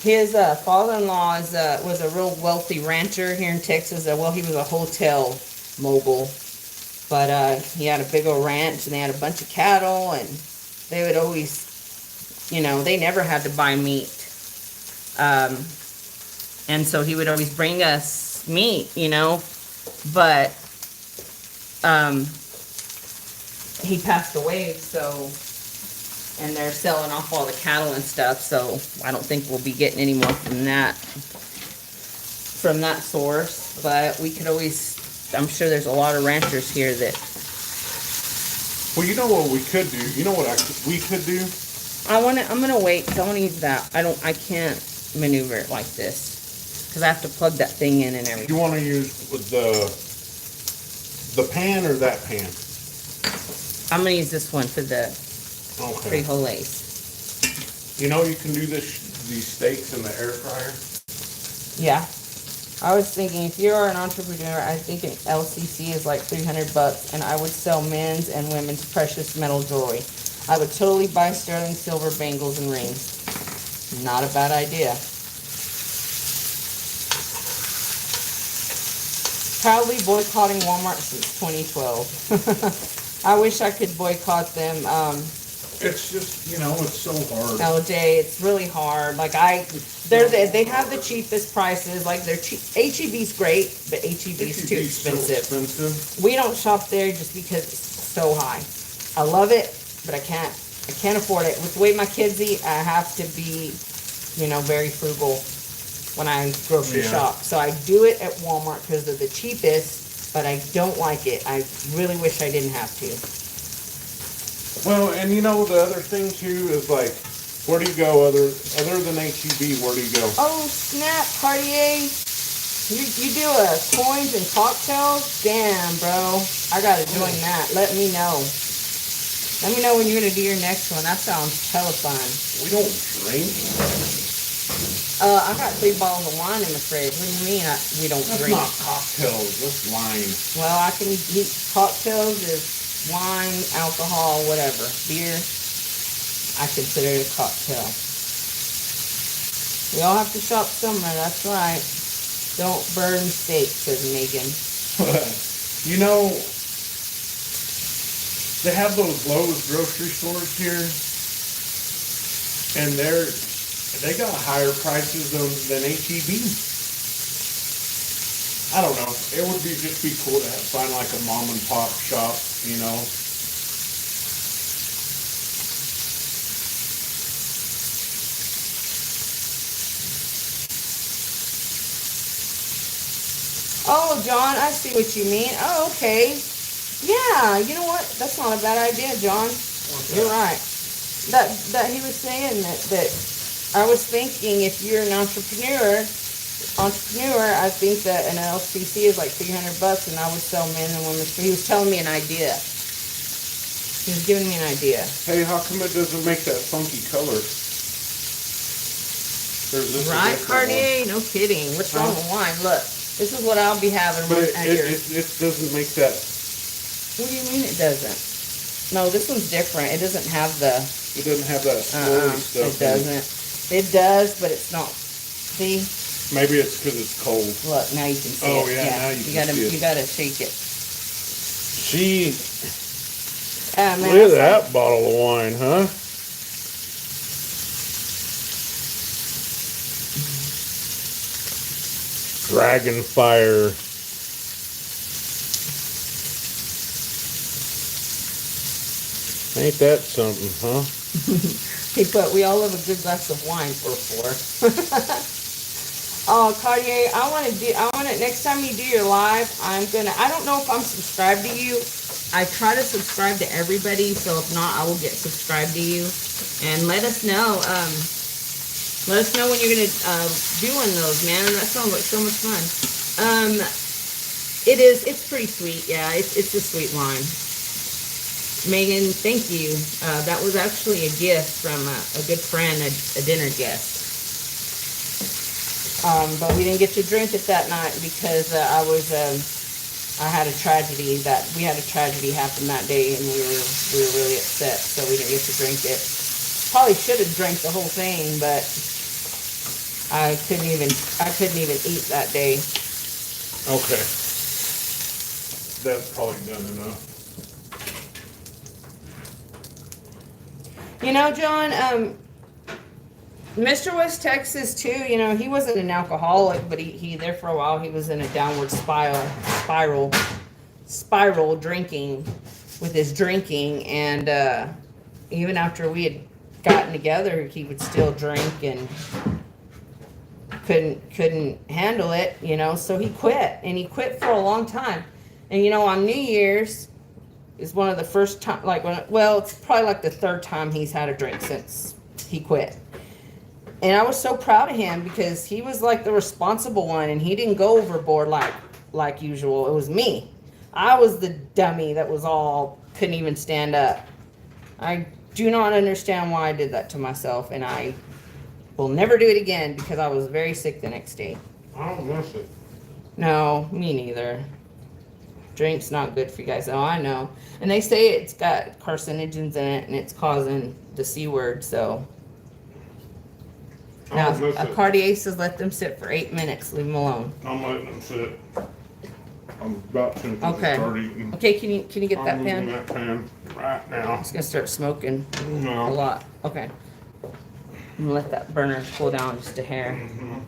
Speaker 1: His father-in-law was a real wealthy rancher here in Texas. Well, he was a hotel mogul. But he had a big old ranch, and they had a bunch of cattle, and they would always, they never had to buy meat. And so he would always bring us meat, but he passed away, so, and they're selling off all the cattle and stuff, so I don't think we'll be getting any more from that source, but we could always, I'm sure there's a lot of ranchers here that.
Speaker 2: Well, you know what we could do? You know what we could do?
Speaker 1: I'm gonna wait because I want to use that. I can't maneuver it like this because I have to plug that thing in and everything.
Speaker 2: You want to use the pan or that pan?
Speaker 1: I'm gonna use this one for the frijoles.
Speaker 2: You know you can do these steaks in the air fryer.
Speaker 1: Yeah. I was thinking, if you are an entrepreneur, I think an LCC is like $300, and I would sell men's and women's precious metal jewelry. I would totally buy sterling silver bangles and rings. Not a bad idea. Proudly boycotting Walmart since 2012. I wish I could boycott them.
Speaker 2: It's just, it's so hard.
Speaker 1: LJ, it's really hard. Like they have the cheapest prices. Like HEB's great, but HEB's too expensive. We don't shop there just because it's so high. I love it, but I can't afford it. With the way my kids eat, I have to be, very frugal when I grocery shop. So I do it at Walmart because they're the cheapest, but I don't like it. I really wish I didn't have to.
Speaker 2: Well, and the other thing too is like, where do you go other than HEB? Where do you go?
Speaker 1: Oh snap, Cartier! You do coins and cocktails? Damn, bro! I gotta join that. Let me know. Let me know when you're gonna do your next one. That sounds hella fun.
Speaker 2: We don't drink.
Speaker 1: I got 3 bottles of wine in the fridge. What do you mean we don't
Speaker 2: That's
Speaker 1: drink?
Speaker 2: not cocktails. That's wine.
Speaker 1: Well, I can eat cocktails is wine, alcohol, whatever. Beer, I consider it a cocktail. We all have to shop somewhere, that's right. Don't burn steak, says Megan.
Speaker 2: You know, they have those Lowe's grocery stores here, and they got higher prices than HEB. I don't know. It would just be cool to find like a mom and pop shop, you know.
Speaker 1: Oh, John, I see what you mean. Oh, okay. Yeah, you know what? That's not a bad idea, John. You're right. That he was saying that I was thinking if you're an entrepreneur, I think that an LCC is like $300 and I would sell men and women. He was telling me an idea. He was giving me an idea.
Speaker 2: Hey, how come it doesn't make that funky color?
Speaker 1: Right, Cartier? No kidding. What's wrong with wine? Look, this is what I'll be having.
Speaker 2: But it doesn't make that.
Speaker 1: What do you mean it doesn't? No, this one's different. It doesn't have the...
Speaker 2: It doesn't have that swirly stuff.
Speaker 1: It doesn't. It does, but it's not. See?
Speaker 2: Maybe it's because it's cold.
Speaker 1: Look, now you can see it.
Speaker 2: Oh, yeah, now you can see it.
Speaker 1: You gotta shake it. Man,
Speaker 2: look at that bottle of wine, huh? Dragon Fire. Ain't that something, huh?
Speaker 1: Hey, but we all love a good glass of wine for 4. Oh, Cartier, I want to, next time you do your live, I don't know if I'm subscribed to you. I try to subscribe to everybody, so if not, I will get subscribed to you. And let us know when you're going to do one of those, man. That sounds like so much fun. It's pretty sweet, yeah. It's a sweet wine. Megan, thank you. That was actually a gift from a good friend, a dinner guest. But we didn't get to drink it that night because I had a tragedy happen that day, and we were really upset, so we didn't get to drink it. Probably should have drank the whole thing, but I couldn't even eat that day.
Speaker 2: Okay. That's probably done enough.
Speaker 1: You know, John, Mr. West Texas too, you know, he wasn't an alcoholic, but he there for a while, he was in a downward spiral drinking with his drinking, and even after we had gotten together, he would still drink and couldn't handle it, you know, so he quit, and he quit for a long time. And you know, on New Year's is one of the first time, it's probably like the 3rd time he's had a drink since he quit. And I was so proud of him because he was like the responsible one, and he didn't go overboard like usual. It was me. I was the dummy that couldn't even stand up. I do not understand why I did that to myself, and I will never do it again because I was very sick the next day.
Speaker 2: I don't miss it.
Speaker 1: No, me neither. Drink's not good for you guys. Oh, I know. And they say it's got carcinogens in it, and it's causing the C word, so. Now, Cartier says let them sit for 8 minutes. Leave them alone.
Speaker 2: I'm letting them sit. I'm about to start eating.
Speaker 1: Okay, can you get that pan?
Speaker 2: I'm moving that pan right now.
Speaker 1: It's going to start smoking a
Speaker 2: No.
Speaker 1: lot. Okay. I'm going to let that burner cool down just a hair.
Speaker 2: Mm-hmm.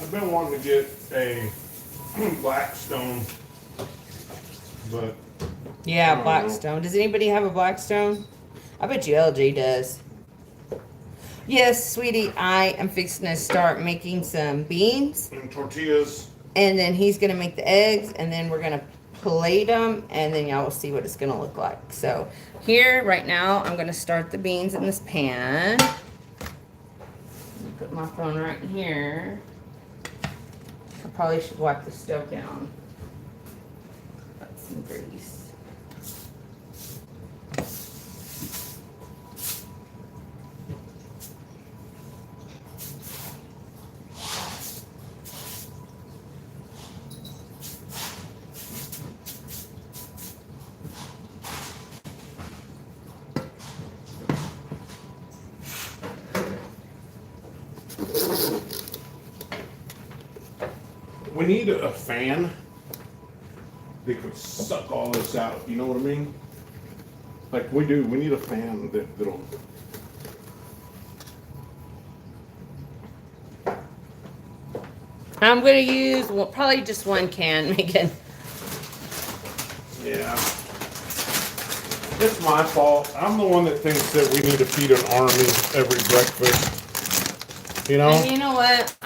Speaker 2: I've been wanting to get a Blackstone, but
Speaker 1: Yeah, Blackstone. Does anybody have a Blackstone? I bet you LJ does. Yes, sweetie, I am fixing to start making some beans.
Speaker 2: and tortillas.
Speaker 1: And then he's going to make the eggs, and then we're going to plate them, and then y'all will see what it's going to look like. So here, right now, I'm going to start the beans in this pan. my phone right here. I probably should wipe the stove down. Got some grease.
Speaker 2: We need a fan that could suck all this out. You know what I mean? Like we do. We need a fan that'll.
Speaker 1: I'm gonna use probably just one can, Megan.
Speaker 2: Yeah. It's my fault. I'm the one that thinks that we need to feed an army every breakfast. You know?
Speaker 1: And you know what?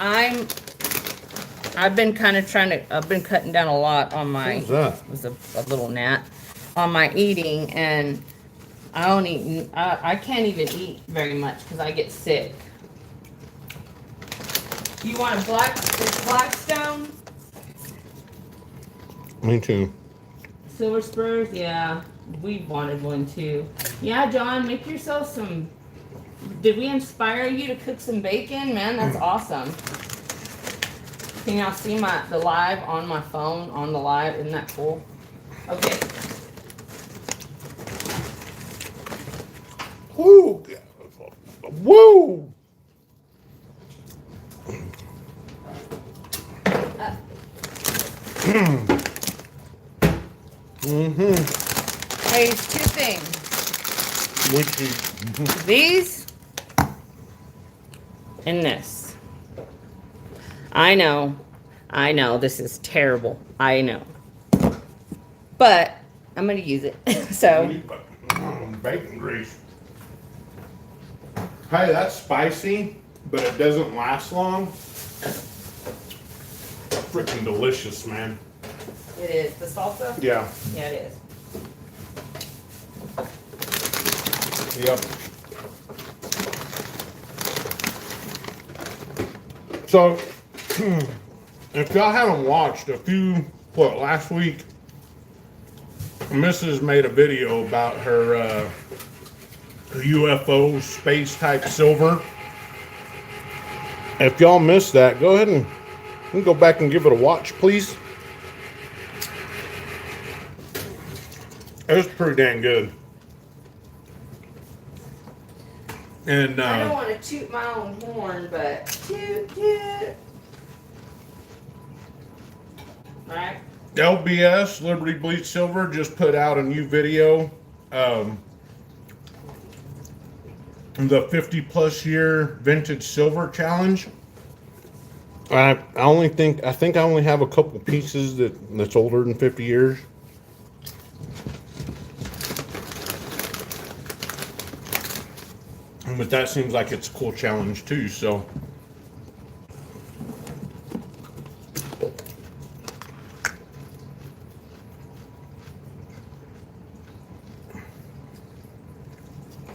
Speaker 1: I've been kind of I've been cutting down a lot on my,
Speaker 2: What was that?
Speaker 1: it was a little gnat, on my eating, and I don't eat, I can't even eat very much because I get sick. You want a Blackstone?
Speaker 2: Me too.
Speaker 1: Silver Spurs? Yeah, we wanted one too. Yeah, John, make yourself some, did we inspire you to cook some bacon? Man, that's awesome. Can y'all see the live on my phone, on the live? Isn't that cool? Okay.
Speaker 2: Woo! Woo!
Speaker 1: Hey, it's two things.
Speaker 2: Which
Speaker 1: These and this. I know, this is terrible. I know. But I'm gonna use it. So
Speaker 2: bacon grease. Hey, that's spicy, but it doesn't last long. Freaking delicious, man.
Speaker 1: it is. The salsa?
Speaker 2: Yeah.
Speaker 1: Yeah, it is.
Speaker 2: Yep. So, if y'all haven't watched last week, Mrs. made a video about her UFO space type silver. If y'all missed that, go ahead and go back and give it a watch, please. It was pretty dang good. And
Speaker 1: I don't want to toot my own horn, but toot. Alright.
Speaker 2: LBS, Liberty Bleach Silver, just put out a new video. The 50 plus year vintage silver challenge. I think I only have a couple pieces that's older than 50 years. But that seems like it's a cool challenge too, so.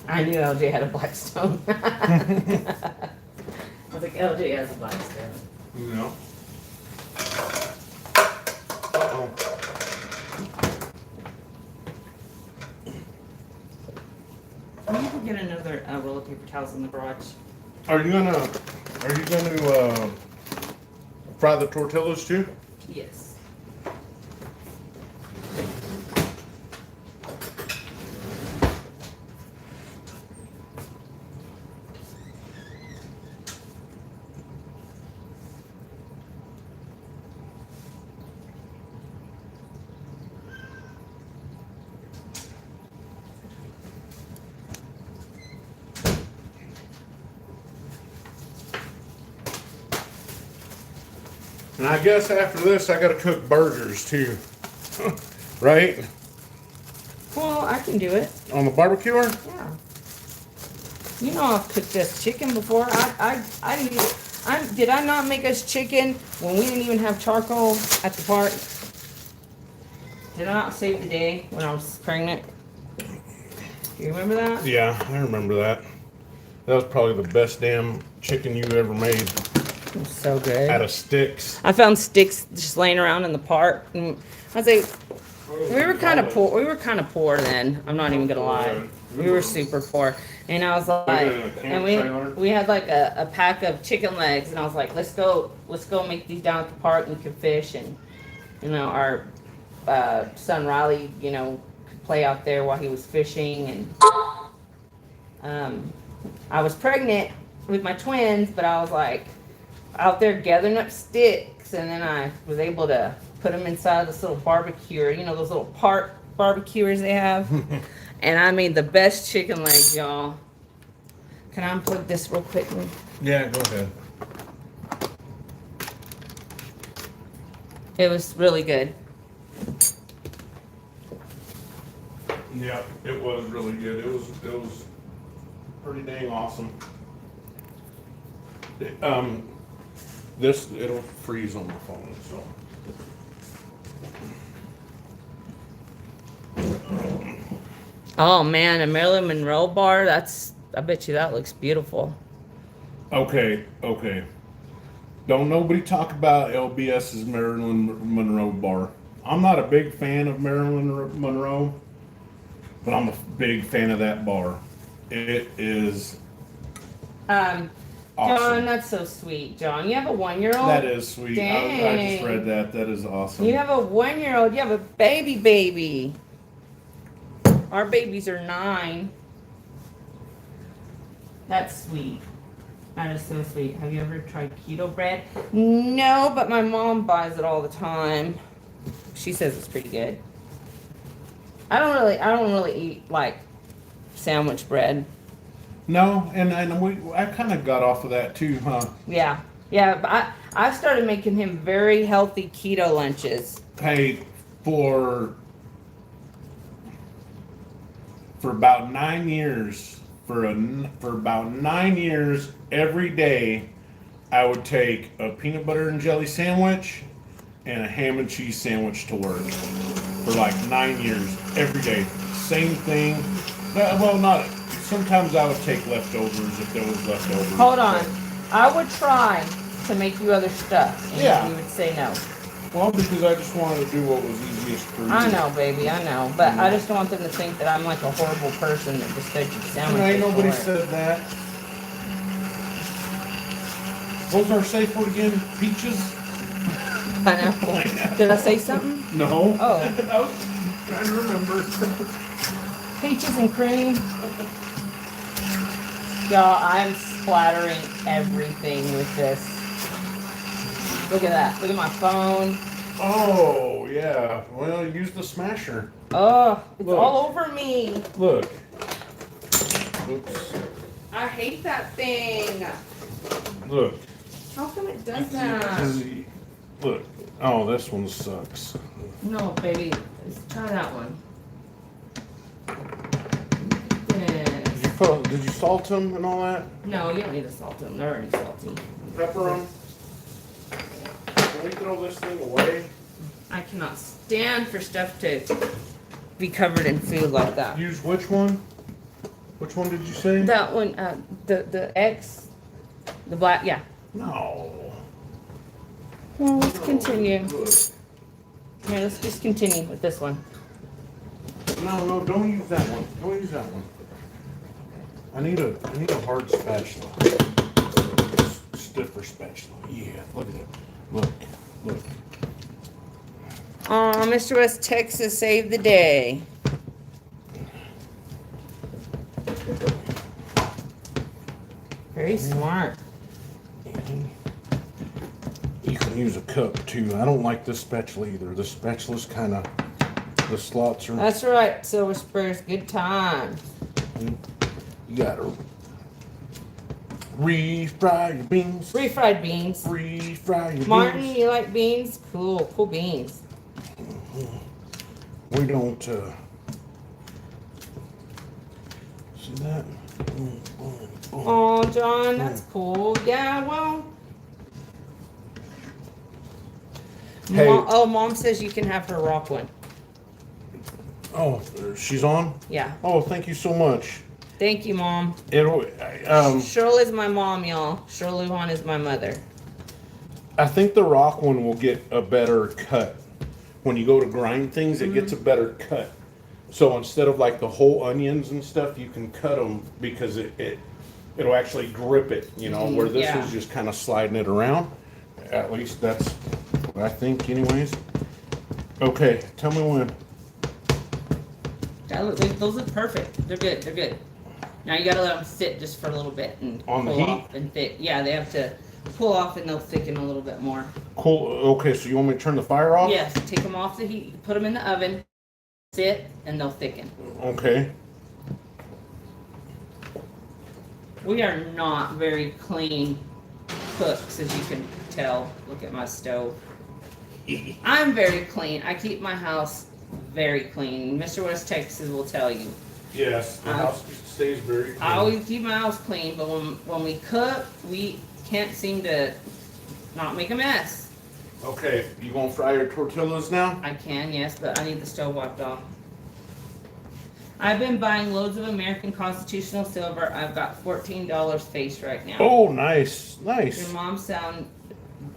Speaker 1: I knew LJ had a Blackstone. I was like, LJ has a Blackstone.
Speaker 2: No. Uh-oh.
Speaker 1: Can you go get another roll of paper towels in the garage?
Speaker 2: Are you gonna fry the tortillas too?
Speaker 1: Yes.
Speaker 2: And I guess after this, I gotta cook burgers too, right?
Speaker 1: Well, I can do it.
Speaker 2: On the barbecuer?
Speaker 1: Yeah. You know I've cooked us chicken before. Did I not make us chicken when we didn't even have charcoal at the park? Did I not save the day when I was pregnant? Do you remember that?
Speaker 2: Yeah, I remember that. That was probably the best damn chicken you ever made
Speaker 1: It's so good.
Speaker 2: out of sticks.
Speaker 1: I found sticks just laying around in the park. And I was like, we were kind of poor. We were kind of poor then. I'm not even gonna lie. We were super poor. And I was like, and we had like a pack of chicken legs, and I was like, let's go make these down at the park, and we could fish. And you know, our son Riley, you know, could play out there while he was fishing. And I was pregnant with my twins, but I was like out there gathering up sticks, and then I was able to put them inside this little barbecuer, you know, those little park barbecuers they have. And I made the best chicken legs, y'all. Can I unplug this real quickly?
Speaker 2: Yeah, go ahead.
Speaker 1: It was really good.
Speaker 2: Yeah, it was really good. It was pretty dang awesome. It'll freeze on the phone, so.
Speaker 1: Oh man, a Marilyn Monroe bar, I bet you that looks beautiful.
Speaker 2: Okay. Don't nobody talk about LBS's Marilyn Monroe bar. I'm not a big fan of Marilyn Monroe, but I'm a big fan of that bar. It is
Speaker 1: John,
Speaker 2: awesome.
Speaker 1: that's so sweet. John, you have a 1-year-old?
Speaker 2: That is sweet. I just read that. That is awesome.
Speaker 1: You have a 1-year-old. You have a baby. Our babies are 9. That's sweet. That is so sweet. Have you ever tried keto bread? No, but my mom buys it all the time. She says it's pretty good. I don't really eat like sandwich bread.
Speaker 2: No, and I kind of got off of that too, huh?
Speaker 1: Yeah, but I started making him very healthy keto lunches.
Speaker 2: Hey, for about 9 years, for about 9 years, every day, I would take a peanut butter and jelly sandwich and a ham and cheese sandwich to work for like 9 years, every day. Same thing. Well, not. Sometimes I would take leftovers if there was leftovers.
Speaker 1: Hold on. I would try to make you other stuff, and
Speaker 2: Yeah.
Speaker 1: you would say no.
Speaker 2: Well, because I just wanted to do what was easiest for you.
Speaker 1: I know, baby, I know. But I just don't want them to think that I'm like a horrible person that just fed you sandwiches.
Speaker 2: Ain't nobody
Speaker 1: for it.
Speaker 2: said that. What was our safe word again? Peaches?
Speaker 1: I know. Did I say something?
Speaker 2: No.
Speaker 1: Oh.
Speaker 2: I was trying to remember.
Speaker 1: Peaches and cream. Y'all, I'm splattering everything with this. Look at that. Look at my phone.
Speaker 2: Oh, yeah. Well, use the smasher.
Speaker 1: Oh, it's
Speaker 2: Look.
Speaker 1: all over me.
Speaker 2: Look. Oops.
Speaker 1: I hate that thing.
Speaker 2: Look.
Speaker 1: How come it does that?
Speaker 2: Look. Oh, this one sucks.
Speaker 1: No, baby. Let's try that one. Yes.
Speaker 2: Did you salt them and all that?
Speaker 1: No, you don't need to salt them. They're already salty.
Speaker 2: Pepper them? Can we throw this thing away?
Speaker 1: I cannot stand for stuff to be covered in food like that.
Speaker 2: Use which one? Which one did you say?
Speaker 1: That one, the X, the black, yeah.
Speaker 2: No.
Speaker 1: Well, let's continue. Here, let's just continue with this one.
Speaker 2: No, don't use that one. Don't use that one. I need a hard spatula. Stiffer spatula. Yeah, look at it. Look.
Speaker 1: Aw, Mr. West Texas saved the day. Very smart.
Speaker 2: You can use a cup too. I don't like this spatula either. This spatula's kind of, the slots are.
Speaker 1: That's right, Silver Spurs. Good times.
Speaker 2: You gotta refry your beans.
Speaker 1: Refried beans.
Speaker 2: Refry your
Speaker 1: Martin,
Speaker 2: beans.
Speaker 1: you like beans? Cool beans.
Speaker 2: We don't, see that?
Speaker 1: Oh, John, that's cool. Yeah, well.
Speaker 2: Hey.
Speaker 1: Mom says you can have her rock one.
Speaker 2: Oh, she's on?
Speaker 1: Yeah.
Speaker 2: Oh, thank you so much.
Speaker 1: Thank you, Mom.
Speaker 2: It'll,
Speaker 1: Cheryl is my mom, y'all. Cheryl Lujan is my mother.
Speaker 2: I think the rock one will get a better cut. When you go to grind things, it gets a better cut. So instead of like the whole onions and stuff, you can cut them because it'll actually grip it, you know, where this
Speaker 1: Yeah.
Speaker 2: is just kind of sliding it around. At least that's what I think anyways. Okay, tell me when.
Speaker 1: Those look perfect. They're good. They're good. Now you gotta let them sit just for a little bit and
Speaker 2: On the
Speaker 1: pull
Speaker 2: heat?
Speaker 1: off and thick. Yeah, they have to pull off and they'll thicken a little bit more.
Speaker 2: Cool. Okay, so you want me to turn the fire off?
Speaker 1: Yes, take them off the heat, put them in the oven, sit, and they'll thicken.
Speaker 2: Okay.
Speaker 1: We are not very clean cooks, as you can tell. Look at my stove. I'm very clean. I keep my house very clean. Mr. West Texas will tell you.
Speaker 2: Yes, the house stays very clean.
Speaker 1: I always keep my house clean, but when we cook, we can't seem to not make a mess.
Speaker 2: Okay, you gonna fry your tortillas now?
Speaker 1: I can, yes, but I need the stove wiped off. I've been buying loads of American Constitutional silver. I've got $14 face right now.
Speaker 2: Oh, nice,
Speaker 1: Your
Speaker 2: nice,
Speaker 1: mom's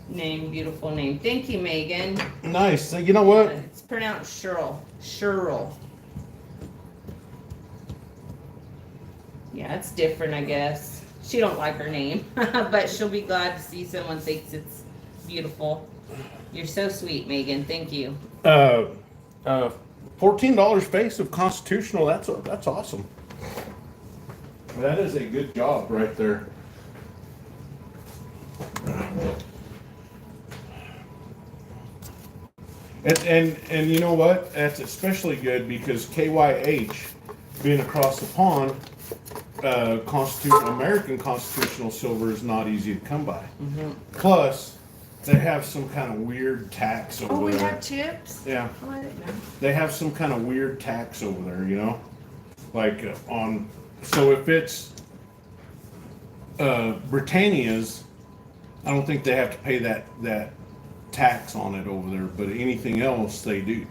Speaker 1: beautiful name. Thank you, Megan.
Speaker 2: nice. You know what?
Speaker 1: It's pronounced Cheryl. Cheryl. Yeah, it's different, I guess. She don't like her name, but she'll be glad to see someone thinks it's beautiful. You're so sweet, Megan. Thank you.
Speaker 2: $14 face of constitutional. That's awesome. That is a good job right there. And you know what? That's especially good because KYH, being across the pond, American constitutional silver is not easy to come by. Plus, they have some kind of weird tax over there.
Speaker 1: Oh, we have chips?
Speaker 2: Yeah.
Speaker 1: Oh, I didn't know.
Speaker 2: They have some kind of weird tax over there, you know? Like so if it's Britannia's, I don't think they have to pay that tax on it over there, but anything else they do,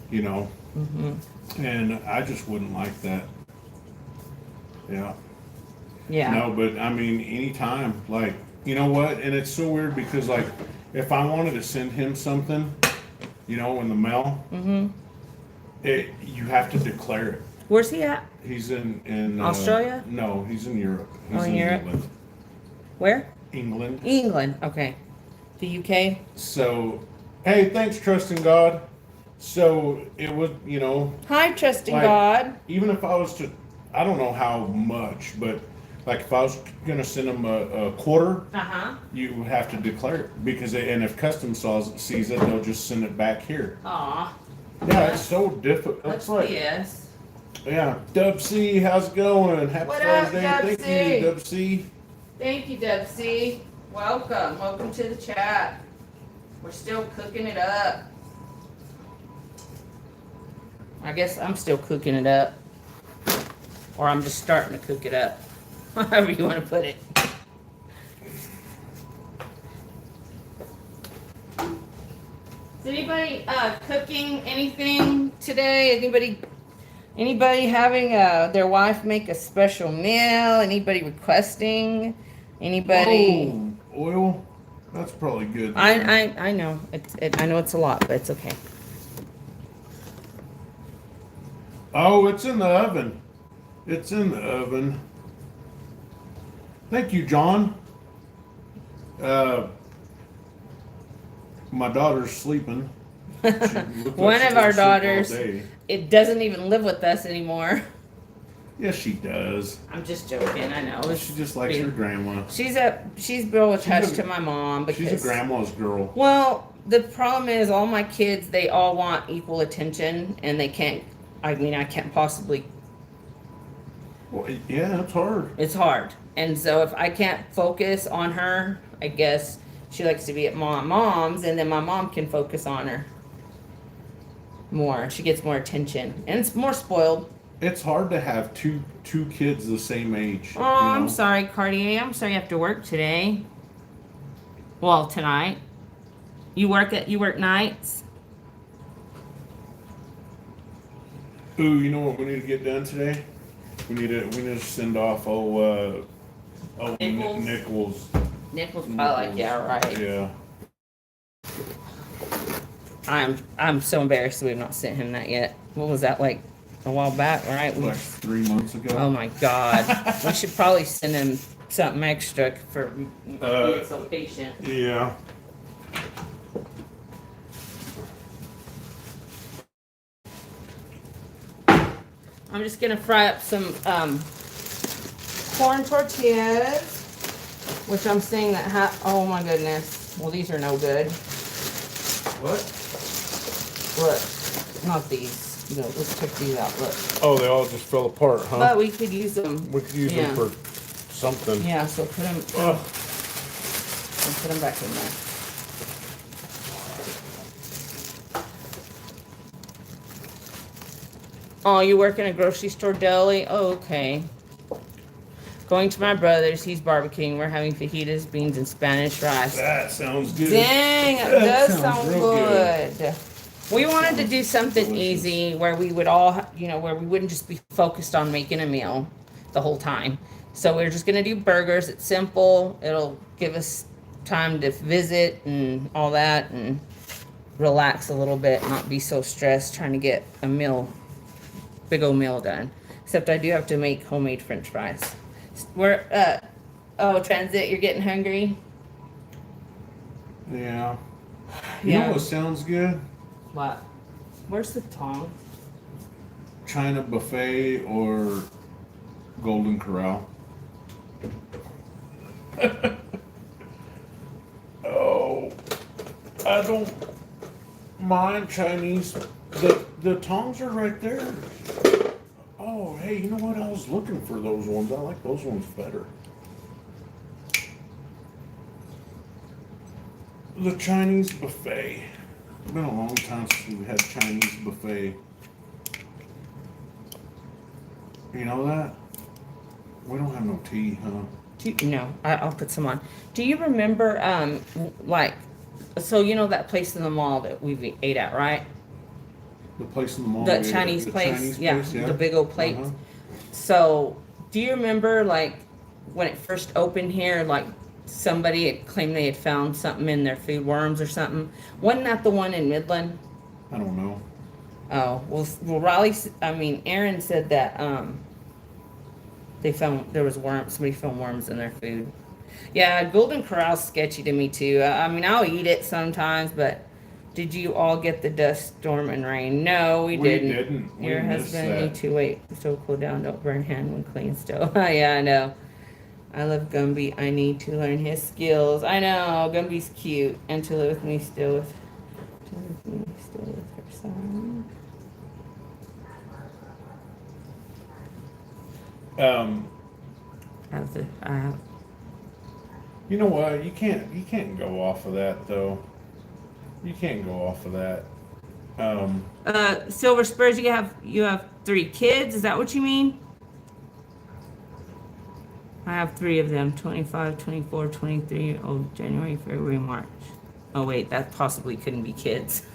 Speaker 2: you know? And I just wouldn't like that. Yeah.
Speaker 1: Yeah.
Speaker 2: No, but I mean, anytime, like, you know what? And it's so weird because, like, if I wanted to send him something, you know, in the mail, you have to declare it.
Speaker 1: Where's he at?
Speaker 2: He's in
Speaker 1: Australia?
Speaker 2: No, he's in Europe. He's
Speaker 1: in Europe?
Speaker 2: England.
Speaker 1: Where?
Speaker 2: England.
Speaker 1: England. Okay. The UK?
Speaker 2: So, hey, thanks, trusting God. So it was, you know,
Speaker 1: Hi, trusting
Speaker 2: like,
Speaker 1: God.
Speaker 2: even if I was to, I don't know how much, but like if I was gonna send him a quarter, you would have to declare it because and if customs sees it, they'll just send it back here.
Speaker 1: Aw.
Speaker 2: Yeah, it's so difficult.
Speaker 1: That's
Speaker 2: It's like,
Speaker 1: yes.
Speaker 2: yeah, Dub C, how's it going? Happy
Speaker 1: What up,
Speaker 2: Thursday.
Speaker 1: Dub
Speaker 2: Thank
Speaker 1: C?
Speaker 2: you, Dub C.
Speaker 1: Thank you, Deb C. Welcome. Welcome to the chat. We're still cooking it up. I guess I'm still cooking it up. Or I'm just starting to cook it up. However you want to put it. Is anybody cooking anything today? Anybody having their wife make a special meal? Anybody requesting? Anybody?
Speaker 2: Oh, oil? That's probably good.
Speaker 1: I know. I know it's a lot, but it's okay.
Speaker 2: Oh, it's in the oven. It's in the oven. Thank you, John. My daughter's sleeping.
Speaker 1: One of our daughters, it doesn't even live with us anymore.
Speaker 2: Yes, she does.
Speaker 1: I'm just joking. I know.
Speaker 2: She just likes her grandma.
Speaker 1: She's real attached to my mom because
Speaker 2: She's a grandma's girl.
Speaker 1: Well, the problem is all my kids, they all want equal attention, and they can't. I mean, I can't possibly.
Speaker 2: Well, yeah, it's hard.
Speaker 1: It's hard, and so if I can't focus on her, I guess she likes to be at mom's, and then my mom can focus on her more. She gets more attention, and it's more spoiled.
Speaker 2: It's hard to have two kids the same age.
Speaker 1: Oh, I'm sorry, Cartier. I'm sorry you have to work today. Well, tonight. You work nights?
Speaker 2: Ooh, you know what we need to get done today? We need to send off
Speaker 1: Nichols?
Speaker 2: Nichols.
Speaker 1: Nichols probably like, yeah, right.
Speaker 2: Yeah.
Speaker 1: I'm so embarrassed we've not sent him that yet. What was that, like a while back, right?
Speaker 2: Like 3 months ago.
Speaker 1: Oh my God. We should probably send him something extra for being so patient.
Speaker 2: Yeah.
Speaker 1: I'm just gonna fry up some corn tortillas, which I'm seeing that oh my goodness. Well, these are no good.
Speaker 2: What?
Speaker 1: Look, not these. No, let's check these out. Look.
Speaker 2: Oh, they all just fell apart, huh?
Speaker 1: But we could use them.
Speaker 2: We could use them for something.
Speaker 1: Yeah, so put them.
Speaker 2: Ugh.
Speaker 1: And put them back in there. Oh, you work in a grocery store deli? Oh, okay. Going to my brother's. He's barbecuing. We're having fajitas, beans, and Spanish rice.
Speaker 2: That sounds good.
Speaker 1: Dang, it does sound
Speaker 2: real
Speaker 1: good. We wanted to do something easy where we would all, where we wouldn't just be focused on making a meal the whole time. So we're just going to do burgers. It's simple. It'll give us time to visit and all that and relax a little bit, not be so stressed trying to get a meal, big old meal done. Except I do have to make homemade French fries. Transit, you're getting hungry?
Speaker 2: Yeah. You know what sounds good?
Speaker 1: What? Where's the tongs?
Speaker 2: China buffet or Golden Corral. Oh, I don't mind Chinese. The tongs are right there. Oh, hey, you know what? I was looking for those ones. I like those ones better. The Chinese buffet. It's been a long time since we had Chinese buffet. You know that? We don't have no tea, huh?
Speaker 1: No, I'll put some on. Do you remember, so that place in the mall that we ate at, right?
Speaker 2: The place in the mall.
Speaker 1: The Chinese place,
Speaker 2: Chinese
Speaker 1: yeah,
Speaker 2: place, yeah,
Speaker 1: the big old plates.
Speaker 2: Uh-huh.
Speaker 1: So, do you remember, when it first opened here, somebody had claimed they had found something in their food, worms or something? Wasn't that the one in Midland?
Speaker 2: I don't know.
Speaker 1: Oh, well, Aaron said that, there was somebody found worms in their food. Yeah, Golden Corral's sketchy to me too. I'll eat it sometimes, but did you all get the dust storm and rain? No, we didn't.
Speaker 2: We
Speaker 1: Your
Speaker 2: missed
Speaker 1: husband
Speaker 2: that.
Speaker 1: need to wait. Stove cool down, don't burn hand when clean stove. Yeah, I know. I love Gumby. I need to learn his skills. I know, Gumby's cute. And to live with me still with her son.
Speaker 2: You know what? You can't go off of that though. You can't go off of that.
Speaker 1: Silver Spurs, you have 3 kids, is that what you mean? I have 3 of them, 25, 24, 23, January, February, March. Oh wait, that possibly couldn't be kids.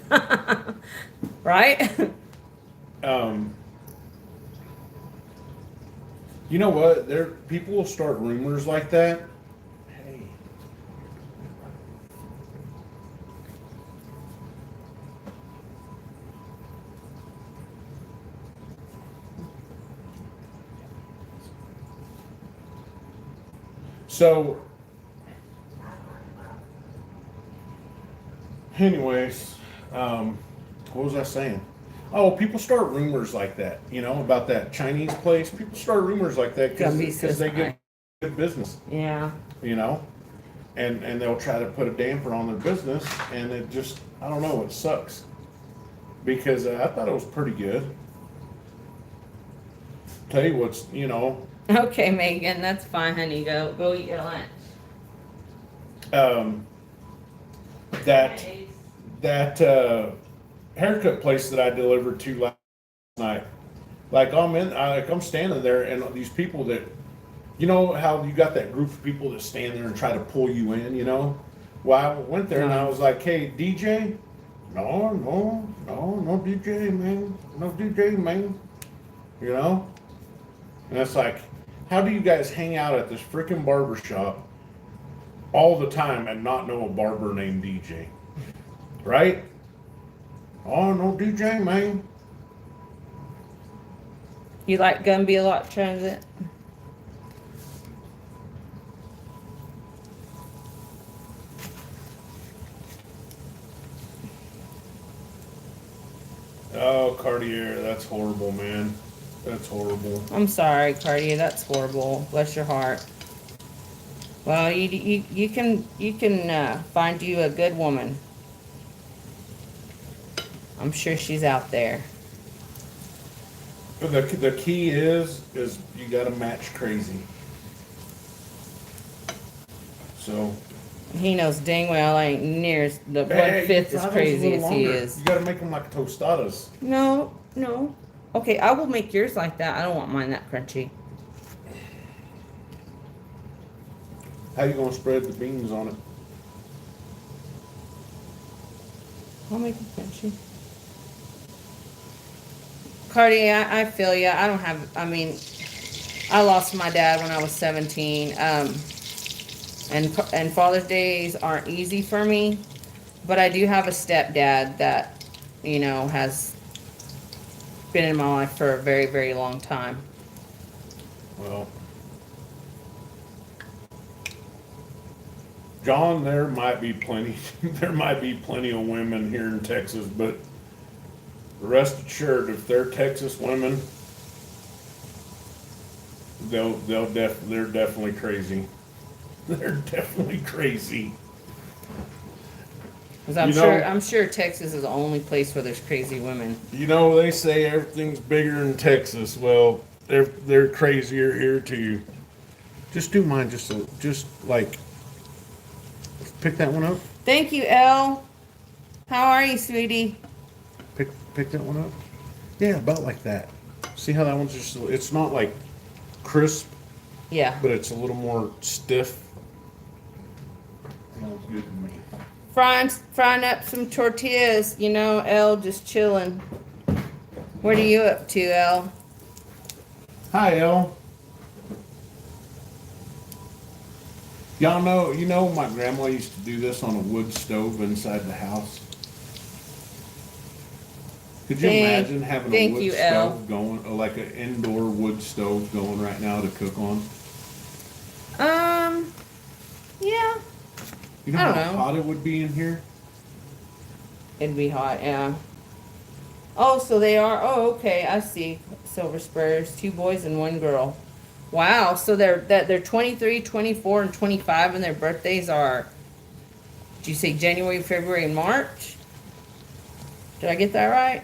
Speaker 1: Right?
Speaker 2: You know what? People will start rumors like that. Hey. So, anyways, what was I saying? Oh, people start rumors like that, about that Chinese place. People start rumors like that because they get good business,
Speaker 1: Yeah.
Speaker 2: and they'll try to put a damper on their business, and it just, I don't know, it sucks. Because I thought it was pretty good. Tell you what's,
Speaker 1: Okay, Megan, that's fine, honey. Go eat your lunch.
Speaker 2: That haircut place that I delivered to last night. I'm standing there, and these people that, how you got that group of people that stand there and try to pull you in, Well, I went there and I was like, hey, DJ? No DJ, man. No DJ, man. And it's like, how do you guys hang out at this freaking barber shop all the time and not know a barber named DJ? Right? Oh, no DJ, man.
Speaker 1: You like Gumby a lot, Transit?
Speaker 2: Oh, Cartier, that's horrible, man. That's horrible.
Speaker 1: I'm sorry, Cartier. That's horrible. Bless your heart. Well, you can find you a good woman. I'm sure she's out there.
Speaker 2: But the key is you got to match crazy. So
Speaker 1: He knows dang well I ain't near the
Speaker 2: hey,
Speaker 1: 1/5
Speaker 2: fry
Speaker 1: as
Speaker 2: those a
Speaker 1: crazy
Speaker 2: little
Speaker 1: as he
Speaker 2: longer.
Speaker 1: is.
Speaker 2: You got to make them like tostadas.
Speaker 1: No, no. Okay, I will make yours like that. I don't want mine that crunchy.
Speaker 2: How you gonna spread the beans on it?
Speaker 1: I'll make it crunchy. Cardi, I feel ya. I don't have, I mean, I lost my dad when I was 17. And Father's Days aren't easy for me. But I do have a stepdad that, you know, has been in my life for a very, very long time.
Speaker 2: Well, John, there might be plenty. There might be plenty of women here in Texas, but rest assured, if they're Texas women, they're definitely crazy. They're definitely crazy.
Speaker 1: 'Cause
Speaker 2: You
Speaker 1: I'm sure Texas is the only place where there's crazy women.
Speaker 2: You know, they say everything's bigger in Texas. Well, they're crazier here too. Just do mine, just like pick that one up.
Speaker 1: Thank you, Elle. How are you, sweetie?
Speaker 2: Pick that one up. Yeah, about like that. See how that one's just, it's not like crisp,
Speaker 1: Yeah.
Speaker 2: but it's a little more stiff. Sounds good to me.
Speaker 1: Frying up some tortillas, you know, Elle just chilling. What are you up to, Elle?
Speaker 2: Hi, El. Y'all know, my grandma used to do this on a wood stove inside the house. Could you imagine having a wood stove going, or like an indoor wood stove going right now to cook on?
Speaker 1: Yeah.
Speaker 2: You know
Speaker 1: I don't
Speaker 2: how
Speaker 1: know.
Speaker 2: hot it would be in here?
Speaker 1: It'd be hot, yeah. Oh, so they are, oh, okay, I see. Silver Spurs, 2 boys and 1 girl. Wow, so they're 23, 24, and 25, and their birthdays are, did you say January, February, and March? Did I get that right?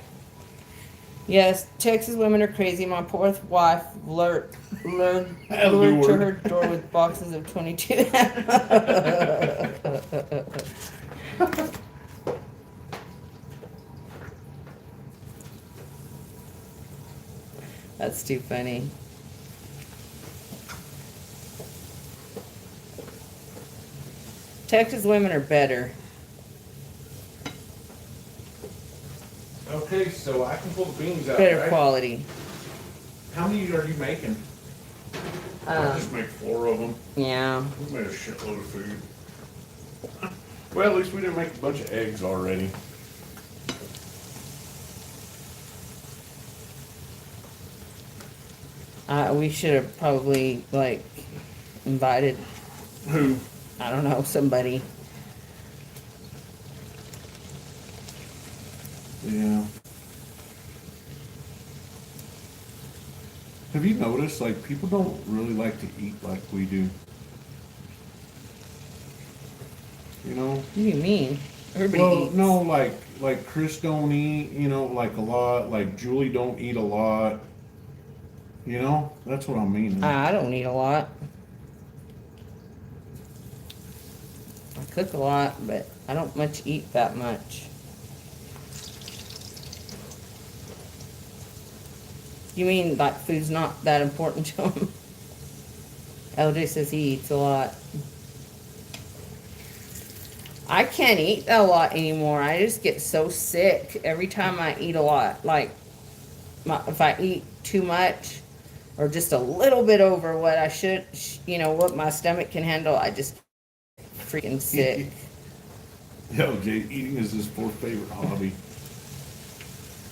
Speaker 1: Yes, Texas women are crazy. My poor wife lured to her door with boxes of 22. That's too funny. Texas women are better.
Speaker 2: Okay, so I can pull the beans out,
Speaker 1: Better
Speaker 2: right?
Speaker 1: quality.
Speaker 2: How many are you making? I'll just make 4 of them.
Speaker 1: Yeah.
Speaker 2: We made a shitload of food. Well, at least we didn't make a bunch of eggs already.
Speaker 1: We should have probably, like, invited,
Speaker 2: Who?
Speaker 1: I don't know, somebody.
Speaker 2: Yeah. Have you noticed, like, people don't really like to eat like we do? You know?
Speaker 1: What do you mean? Everybody
Speaker 2: Well,
Speaker 1: eats.
Speaker 2: no, like Chris don't eat, like a lot. Like Julie don't eat a lot. You know? That's what I mean.
Speaker 1: I don't eat a lot. I cook a lot, but I don't much eat that much. You mean like food's not that important to him? LJ says he eats a lot. I can't eat a lot anymore. I just get so sick every time I eat a lot. Like, if I eat too much, or just a little bit over what I should, what my stomach can handle. I just freaking sick.
Speaker 2: Yo, Jay, eating is his fourth favorite hobby.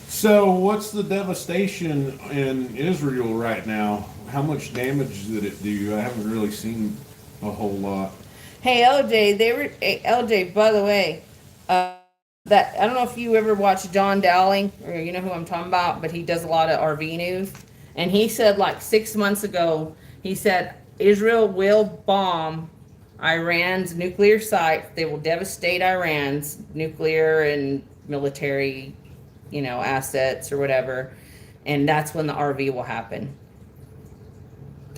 Speaker 2: So, what's the devastation in Israel right now? How much damage did it do? I haven't really seen a whole lot.
Speaker 1: Hey LJ, LJ. By the way, that I don't know if you ever watched John Dowling, or you know who I'm talking about, but he does a lot of RV news, and he said like 6 months ago, he said Israel will bomb Iran's nuclear site. They will devastate Iran's nuclear and military, assets or whatever, and that's when the RV will happen.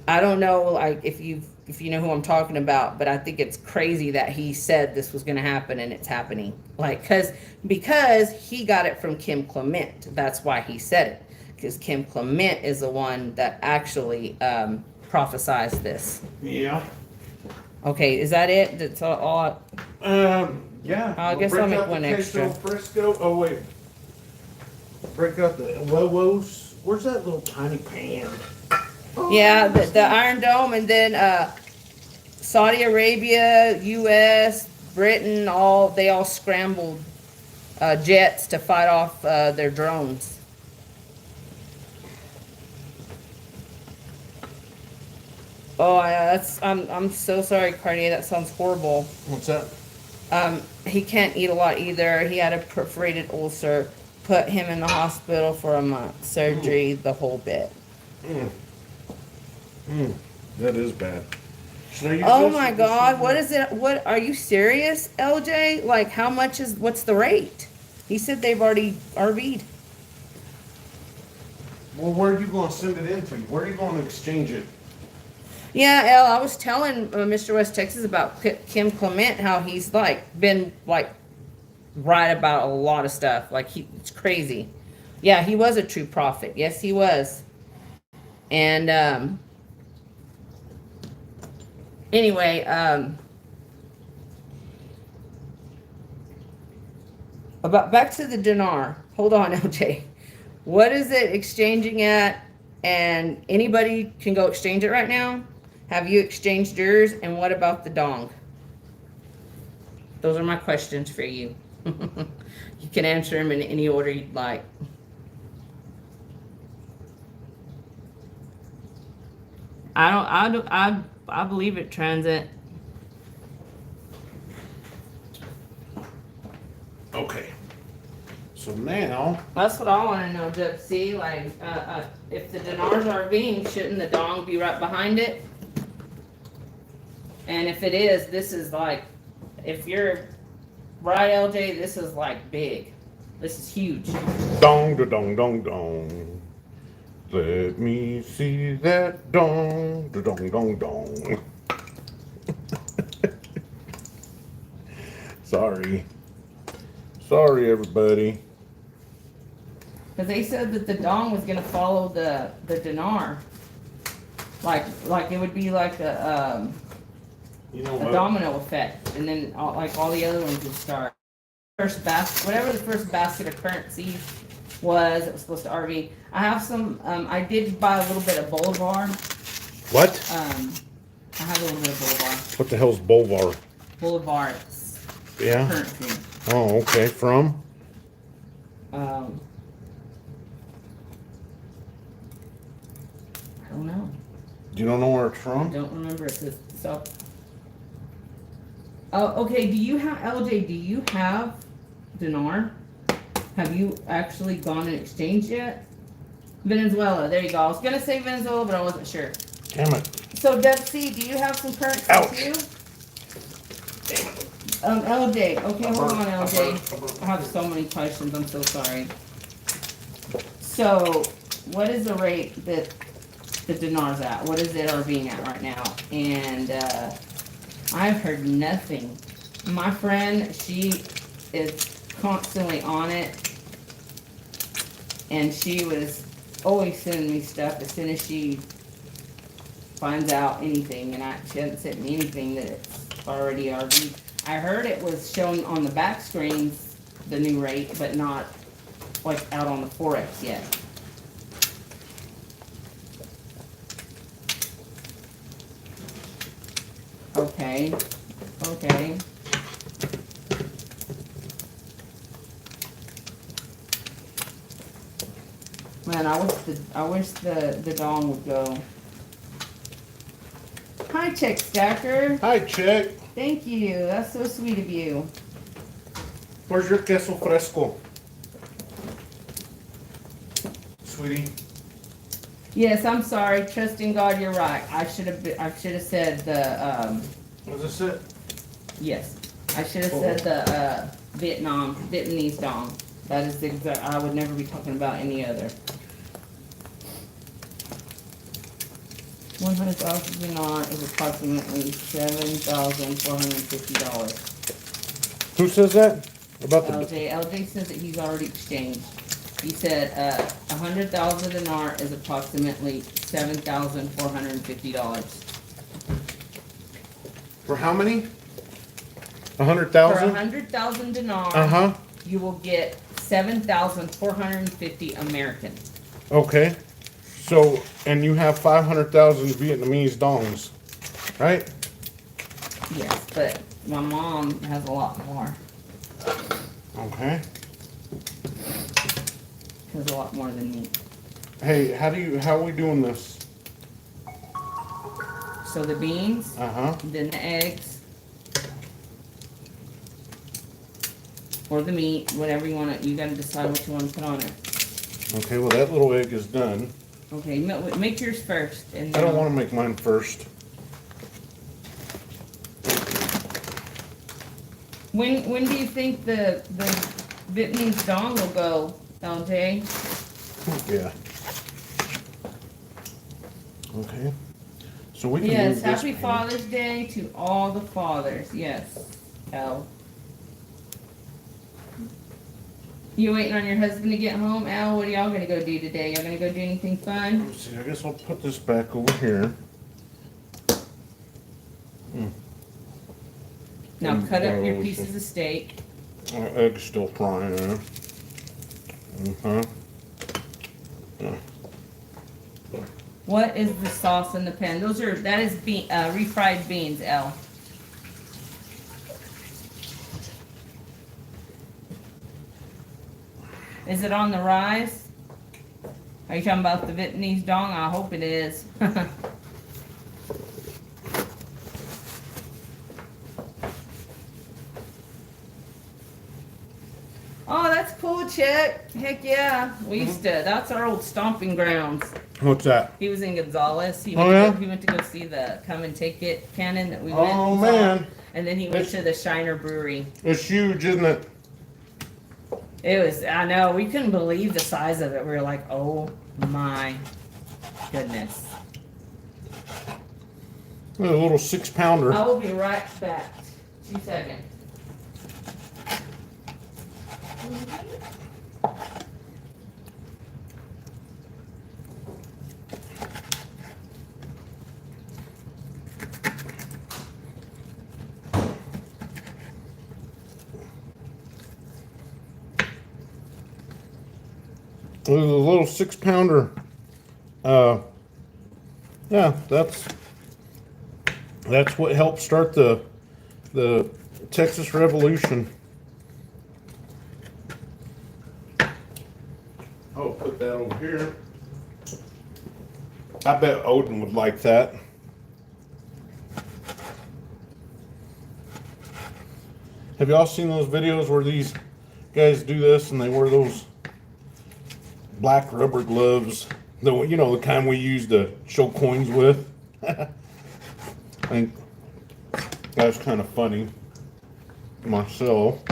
Speaker 1: I don't know, like if you know who I'm talking about, but I think it's crazy that he said this was going to happen and it's happening. Like, because he got it from Kim Clement. That's why he said it, because Kim Clement is the one that actually prophesized this.
Speaker 2: Yeah.
Speaker 1: Okay, is that it? That's all.
Speaker 2: Yeah.
Speaker 1: I guess I'll make one extra.
Speaker 2: Frisco. Oh wait. Break out the Lobos. Where's that little tiny pan?
Speaker 1: Yeah, the Iron Dome, and then Saudi Arabia, U.S., Britain, they all scrambled jets to fight off their drones. Oh, I'm so sorry, Cartier. That sounds horrible.
Speaker 2: What's that?
Speaker 1: He can't eat a lot either. He had a perforated ulcer. Put him in the hospital for a month. Surgery, the whole bit.
Speaker 2: That is bad.
Speaker 1: Oh my God, what is it? What, are you serious, LJ? Like, what's the rate? He said they've already RV'd.
Speaker 2: Well, where are you going to send it into? Where are you going to exchange it?
Speaker 1: Yeah, El, I was telling Mr. West Texas about Kim Clement, how he's been right about a lot of stuff. It's crazy. Yeah, he was a true prophet. Yes, he was. And anyway, about back to the dinar. Hold on, LJ. What is it exchanging at? And anybody can go exchange it right now. Have you exchanged yours? And what about the dong? Those are my questions for you. You can answer them in any order you'd like. I believe it transit.
Speaker 2: Okay. So now.
Speaker 1: That's what I want to know, Deb. See, if the dinar's RVing, shouldn't the dong be right behind it? And if it is, this is if you're right, LJ, this is big. This is huge.
Speaker 2: Dong, da, dong, dong, dong. Let me see that dong, da, dong, dong, dong. Sorry, everybody.
Speaker 1: Because they said that the dong was going to follow the dinar. Like it would be like a domino effect. And then all the other ones would start. Whatever the first basket of currency was, it was supposed to RV. I have some, I did buy a little bit of Bolivar.
Speaker 2: What?
Speaker 1: I have a little bit of Bolivar.
Speaker 2: What the hell's Bolivar?
Speaker 1: Bolivar.
Speaker 2: Yeah.
Speaker 1: Currency.
Speaker 2: Oh, okay. From?
Speaker 1: I don't know.
Speaker 2: You don't know where it's from?
Speaker 1: I don't remember. So. Oh, okay. Do you have, LJ, do you have dinar? Have you actually gone and exchanged yet? Venezuela. There you go. I was going to say Venezuela, but I wasn't sure.
Speaker 2: Damn it.
Speaker 1: So, Deb C, do you have some currency too?
Speaker 2: Damn it.
Speaker 1: LJ. Okay, hold on, LJ. I have so many questions. I'm so sorry. So, what is the rate that the dinar's at? What is it RVing at right now? And I've heard nothing. My friend, she is constantly on it, and she was always sending me stuff as soon as she finds out anything, and she hasn't sent me anything that it's already RV. I heard it was shown on the back screens, the new rate, but not out on the Forex yet. Okay. Okay. Man, I wish the dong would go. Hi, Check Stacker.
Speaker 2: Hi, Chick.
Speaker 1: Thank you. That's so sweet of you.
Speaker 2: Where's your queso fresco? Sweetie.
Speaker 1: Yes, I'm sorry. Trust in God, you're right. I should have said the
Speaker 2: Was this it?
Speaker 1: yes. I should have said the Vietnamese dong. That is the exact. I would never be talking about any other. 100,000 dinar is approximately $7,450.
Speaker 2: Who says that? About the.
Speaker 1: LJ says that he's already exchanged. He said 100,000 dinar is approximately $7,450.
Speaker 2: For how many?
Speaker 1: For
Speaker 2: 100,000?
Speaker 1: 100,000 dinar,
Speaker 2: Uh-huh.
Speaker 1: you will get 7,450 American.
Speaker 2: Okay. So, and you have 500,000 Vietnamese dongs, right?
Speaker 1: Yes, but my mom has a lot more.
Speaker 2: Okay.
Speaker 1: Has a lot more than me.
Speaker 2: Hey, how are we doing this?
Speaker 1: So the beans,
Speaker 2: Uh-huh.
Speaker 1: then the eggs, or the meat, whatever you want to. You got to decide what you want to put on it.
Speaker 2: Okay, well that little egg is done.
Speaker 1: Okay, make yours first, and
Speaker 2: I don't want to make mine first.
Speaker 1: When do you think the Vietnamese dong will go, LJ?
Speaker 2: Yeah. Okay. So we can
Speaker 1: Yes,
Speaker 2: move this
Speaker 1: happy
Speaker 2: pan.
Speaker 1: Father's Day to all the fathers. Yes, Al. You waiting on your husband to get home? Al, what are y'all gonna go do today? Y'all gonna go do anything fun?
Speaker 2: Let's see, I guess I'll put this back over here.
Speaker 1: Now cut up your
Speaker 2: those.
Speaker 1: pieces of steak.
Speaker 2: Our egg's still frying there. Uh-huh.
Speaker 1: What is the sauce in the pan? That is refried beans, Al. Is it on the rise? Are you talking about the Vietnamese dong? I hope it is. Oh, that's cool, Chet. Heck yeah. We used to, that's our old stomping grounds.
Speaker 2: What's that?
Speaker 1: He was in Gonzales. He
Speaker 2: Oh,
Speaker 1: went,
Speaker 2: yeah?
Speaker 1: he went to go see the Come and Take It cannon that we went
Speaker 2: Oh,
Speaker 1: and saw.
Speaker 2: man.
Speaker 1: And then he went to the Shiner Brewery.
Speaker 2: It's huge, isn't it?
Speaker 1: It was, I know, we couldn't believe the size of it. We were like, oh my goodness.
Speaker 2: A little 6-pounder.
Speaker 1: I will be right back. 2 seconds.
Speaker 2: It was a little 6-pounder. Yeah, that's what helped start the Texas Revolution. I'll put that over here. I bet Odin would like that. Have y'all seen those videos where these guys do this and they wear those black rubber gloves? The kind we use to show coins with? I think that's kind of funny myself.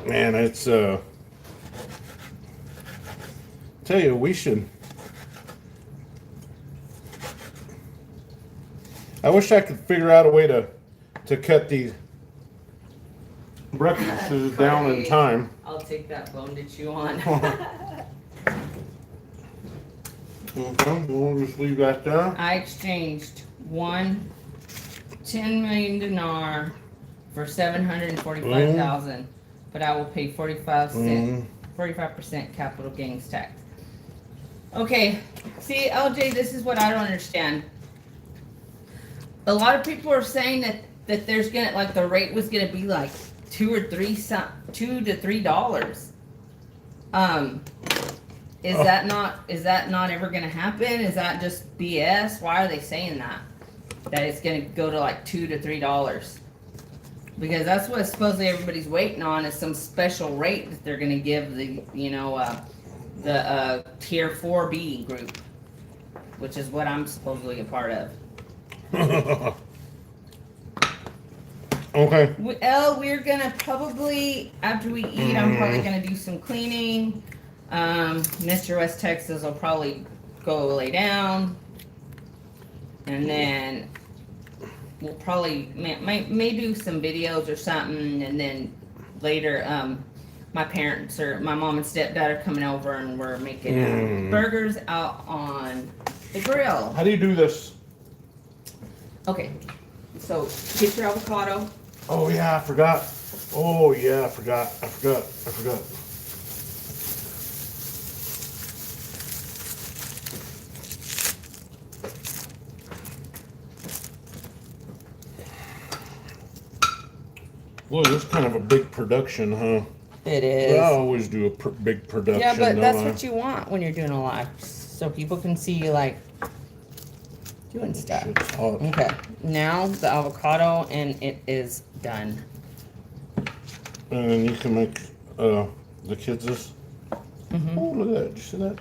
Speaker 2: Man, it's tell you, we should. I wish I could figure out a way to cut these breakfasts down in time.
Speaker 1: I'll take that bone to chew on.
Speaker 2: Okay, we'll just leave that there.
Speaker 1: I exchanged 10 million dinar for 745,000, but I will pay 45 cents. 45% capital gains tax. Okay, see, LJ, this is what I don't understand. A lot of people are saying that there's gonna, like, the rate was gonna be like $2 to $3. Is that not ever gonna happen? Is that just BS? Why are they saying that? That it's gonna go to like $2 to $3? Because that's what supposedly everybody's waiting on, is some special rate that they're gonna give the, the tier 4B group, which is what I'm supposedly a part of.
Speaker 2: Okay.
Speaker 1: Well, we're gonna probably, after we eat, I'm probably gonna do some cleaning. Mr. West Texas will probably go lay down, and then we'll probably may do some videos or something, and then later, my parents or my mom and stepdad are coming over, and we're making burgers out on the grill.
Speaker 2: How do you do this?
Speaker 1: Okay, so get your avocado.
Speaker 2: Oh yeah, I forgot. Oh yeah, I forgot. Boy, this is kind of a big production, huh?
Speaker 1: It
Speaker 2: But
Speaker 1: is.
Speaker 2: I always do a big production.
Speaker 1: Yeah, but
Speaker 2: don't
Speaker 1: that's
Speaker 2: I?
Speaker 1: what you want when you're doing a live, so people can see you, like, doing stuff.
Speaker 2: Shit's hot.
Speaker 1: Okay, now the avocado, and it is done.
Speaker 2: And then you can make the kids this.
Speaker 1: Mm-hmm.
Speaker 2: Oh, look at that. Did you see that?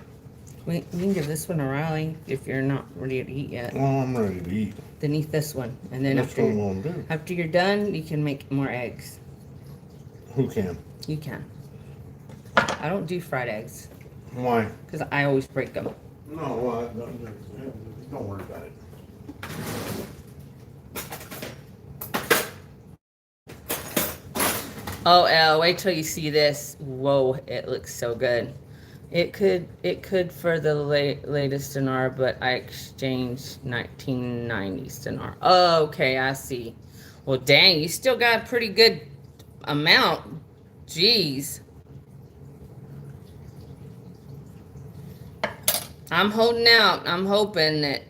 Speaker 1: We can give this one a Riley if you're not ready to eat yet.
Speaker 2: Oh, I'm ready to eat.
Speaker 1: Then eat this one, and then
Speaker 2: That's what I'm going to do.
Speaker 1: after you're done, you can make more eggs.
Speaker 2: Who can?
Speaker 1: You can. I don't do fried eggs
Speaker 2: Why?
Speaker 1: because I always break them.
Speaker 2: No, don't worry about it.
Speaker 1: Oh, wait till you see this. Whoa, it looks so good. It could for the latest Dinar, but I exchanged 1990s Dinar. Oh, okay, I see. Well, dang, you still got a pretty good amount. Jeez. I'm holding out. I'm hoping that.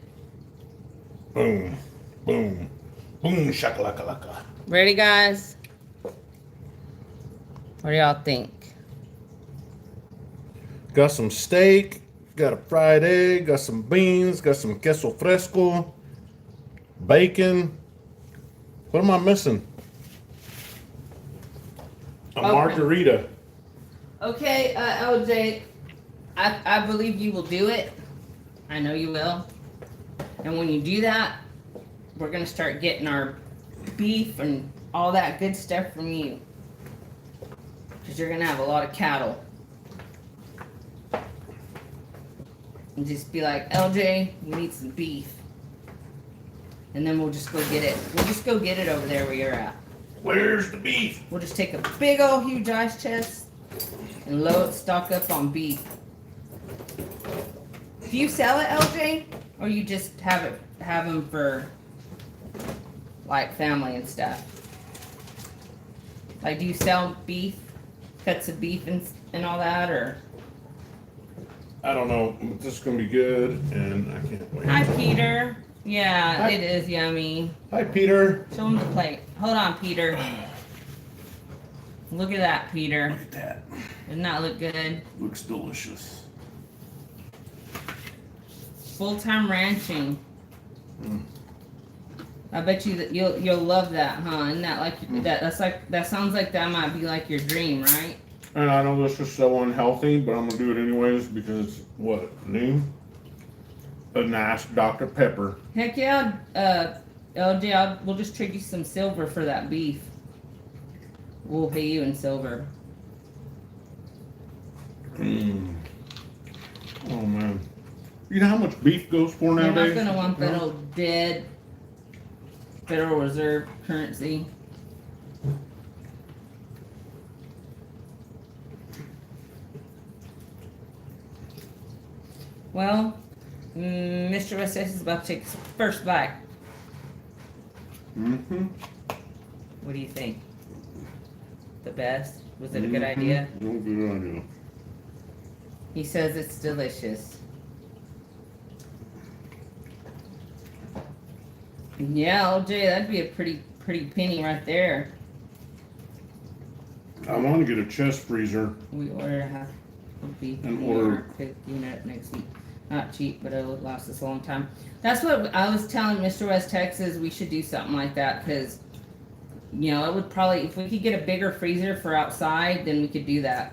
Speaker 2: Boom, boom, boom, shakalaka.
Speaker 1: Ready, guys? What do y'all think?
Speaker 2: Got some steak, got a fried egg, got some beans, got some queso fresco, bacon. What am I missing? A margarita.
Speaker 1: Okay, LJ, I believe you will do it. I know you will. And when you do that, we're going to start getting our beef and all that good stuff from you. Because you're going to have a lot of cattle. And just be like, LJ, you need some beef. And then we'll just go get it. We'll just go get it over there where you're at.
Speaker 2: Where's the beef?
Speaker 1: We'll just take a big old huge ice chest and stock up on beef. Do you sell it, LJ? Or you just have them for, like, family and stuff? Like, do you sell beef? Cuts of beef and all that, or?
Speaker 2: I don't know. This is going to be good, and I can't wait.
Speaker 1: Hi, Peter. Yeah,
Speaker 2: Hi.
Speaker 1: it is yummy.
Speaker 2: Hi, Peter.
Speaker 1: Show him the plate. Hold on, Peter. Look at that, Peter.
Speaker 2: Look at that.
Speaker 1: Doesn't that look good?
Speaker 2: Looks delicious.
Speaker 1: Full-time ranching. I bet you that you'll love that, huh? Isn't that like that sounds like that might be like your dream, right?
Speaker 2: And I know this is so unhealthy, but I'm gonna do it anyways because what? Name? A nice Dr. Pepper.
Speaker 1: Heck yeah, LJ, we'll just trade you some silver for that beef. We'll pay you in silver.
Speaker 2: Mm. Oh man. You know how much beef goes for
Speaker 1: You're
Speaker 2: nowadays?
Speaker 1: not gonna want that old dead Federal Reserve currency. Well, Mr. West is about to take his first bite.
Speaker 2: Mm-hmm.
Speaker 1: What do you think? The best? Was it a good idea?
Speaker 2: No good idea.
Speaker 1: He says it's delicious. Yeah, LJ, that'd be a pretty penny right there.
Speaker 2: I want to get a chest freezer.
Speaker 1: We order half of beef
Speaker 2: And
Speaker 1: and
Speaker 2: order-
Speaker 1: unit next week. Not cheap, but it'll last us a long time. That's what I was telling Mr. West Texas. We should do something like that because, you know, it would probably, if we could get a bigger freezer for outside, then we could do that.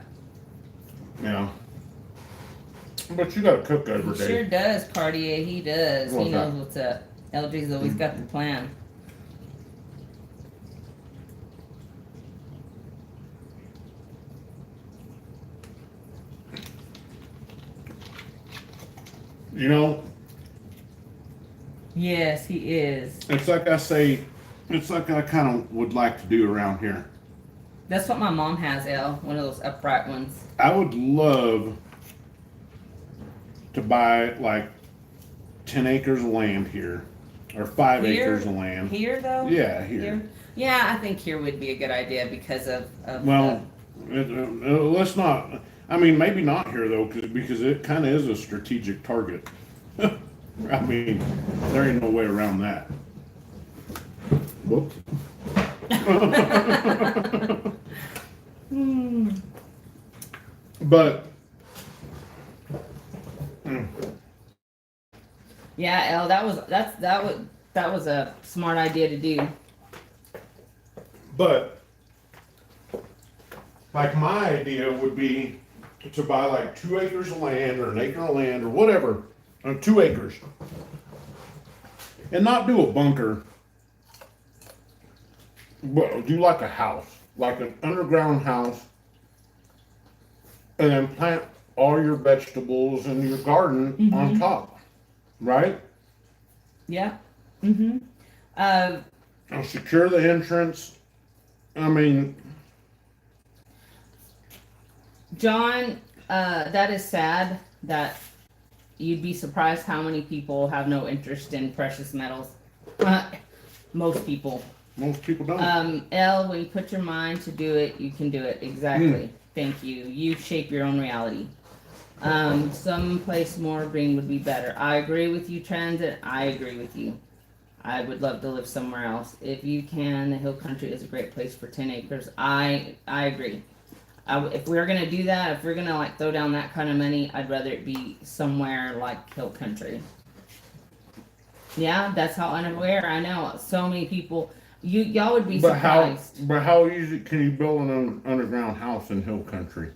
Speaker 2: Yeah. But you got to cook every
Speaker 1: He
Speaker 2: day.
Speaker 1: sure does, Cartier. He does.
Speaker 2: What's
Speaker 1: He knows
Speaker 2: that?
Speaker 1: what's up. LJ's always got the plan.
Speaker 2: You know,
Speaker 1: Yes, he is.
Speaker 2: it's like I say, it's like I kind of would like to do around here.
Speaker 1: That's what my mom has, Elle. One of those upright ones.
Speaker 2: I would love to buy like 10 acres of land here, or 5
Speaker 1: Here?
Speaker 2: acres of land.
Speaker 1: Here, though?
Speaker 2: Yeah, here.
Speaker 1: Yeah, I think here would be a good idea because of
Speaker 2: Well, let's not. I mean, maybe not here though, because it kind of is a strategic target. I mean, there ain't no way around that. Whoops. But
Speaker 1: yeah, Elle, that was a smart idea to do.
Speaker 2: But like my idea would be to buy like 2 acres of land or an acre of land or whatever, 2 acres, and not do a bunker, but do like a house, like an underground house, and then plant all your vegetables and your garden on top, right?
Speaker 1: Yeah. Mm-hmm.
Speaker 2: And secure the entrance. I mean,
Speaker 1: John, that is sad that you'd be surprised how many people have no interest in precious metals. Most people.
Speaker 2: most people don't.
Speaker 1: Elle, when you put your mind to do it, you can do it. Exactly. Thank you. You shape your own reality. Someplace more green would be better. I agree with you, Transit. I agree with you. I would love to live somewhere else. If you can, the hill country is a great place for 10 acres. I agree. If we're gonna do that, if we're gonna like throw down that kind of money, I'd rather it be somewhere like hill country. Yeah, that's how unaware. I know so many people. Y'all would be surprised.
Speaker 2: But how easy can you build an underground house in hill country?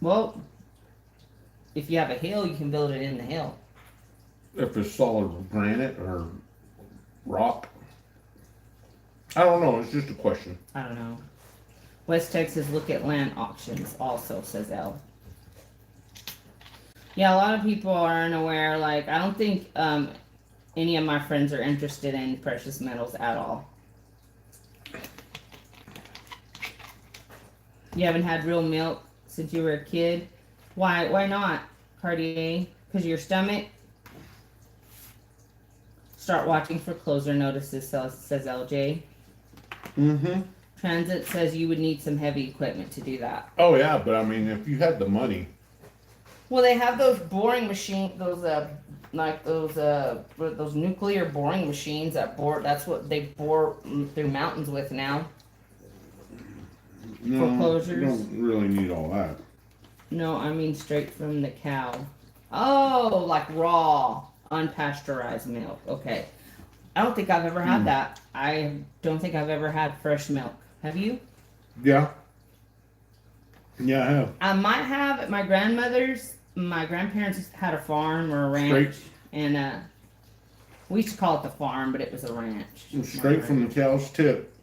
Speaker 1: Well, if you have a hill, you can build it in the hill.
Speaker 2: If it's solid granite or rock? I don't know. It's just a question.
Speaker 1: I don't know. West Texas look at land auctions also, says Elle. Yeah, a lot of people are unaware. Like, I don't think any of my friends are interested in precious metals at all. You haven't had real milk since you were a kid? Why not, Cartier? Because of your stomach? Start watching for closer notices, says LJ.
Speaker 2: Mm-hmm.
Speaker 1: Transit says you would need some heavy equipment to do that.
Speaker 2: Oh yeah, but I mean, if you had the money.
Speaker 1: Well, they have those boring machines, those nuclear boring machines that bore. That's what they bore through mountains with now.
Speaker 2: No,
Speaker 1: Foreclosures?
Speaker 2: you don't really need all that.
Speaker 1: No, I mean straight from the cow. Oh, like raw, unpasteurized milk. Okay. I don't think I've ever had that. I don't think I've ever had fresh milk. Have you?
Speaker 2: Yeah. Yeah, I have.
Speaker 1: I might have at my grandmother's. My grandparents had a farm or a ranch.
Speaker 2: Straight.
Speaker 1: And we used to call it the farm, but it was a ranch.
Speaker 2: Straight from the cow's tip.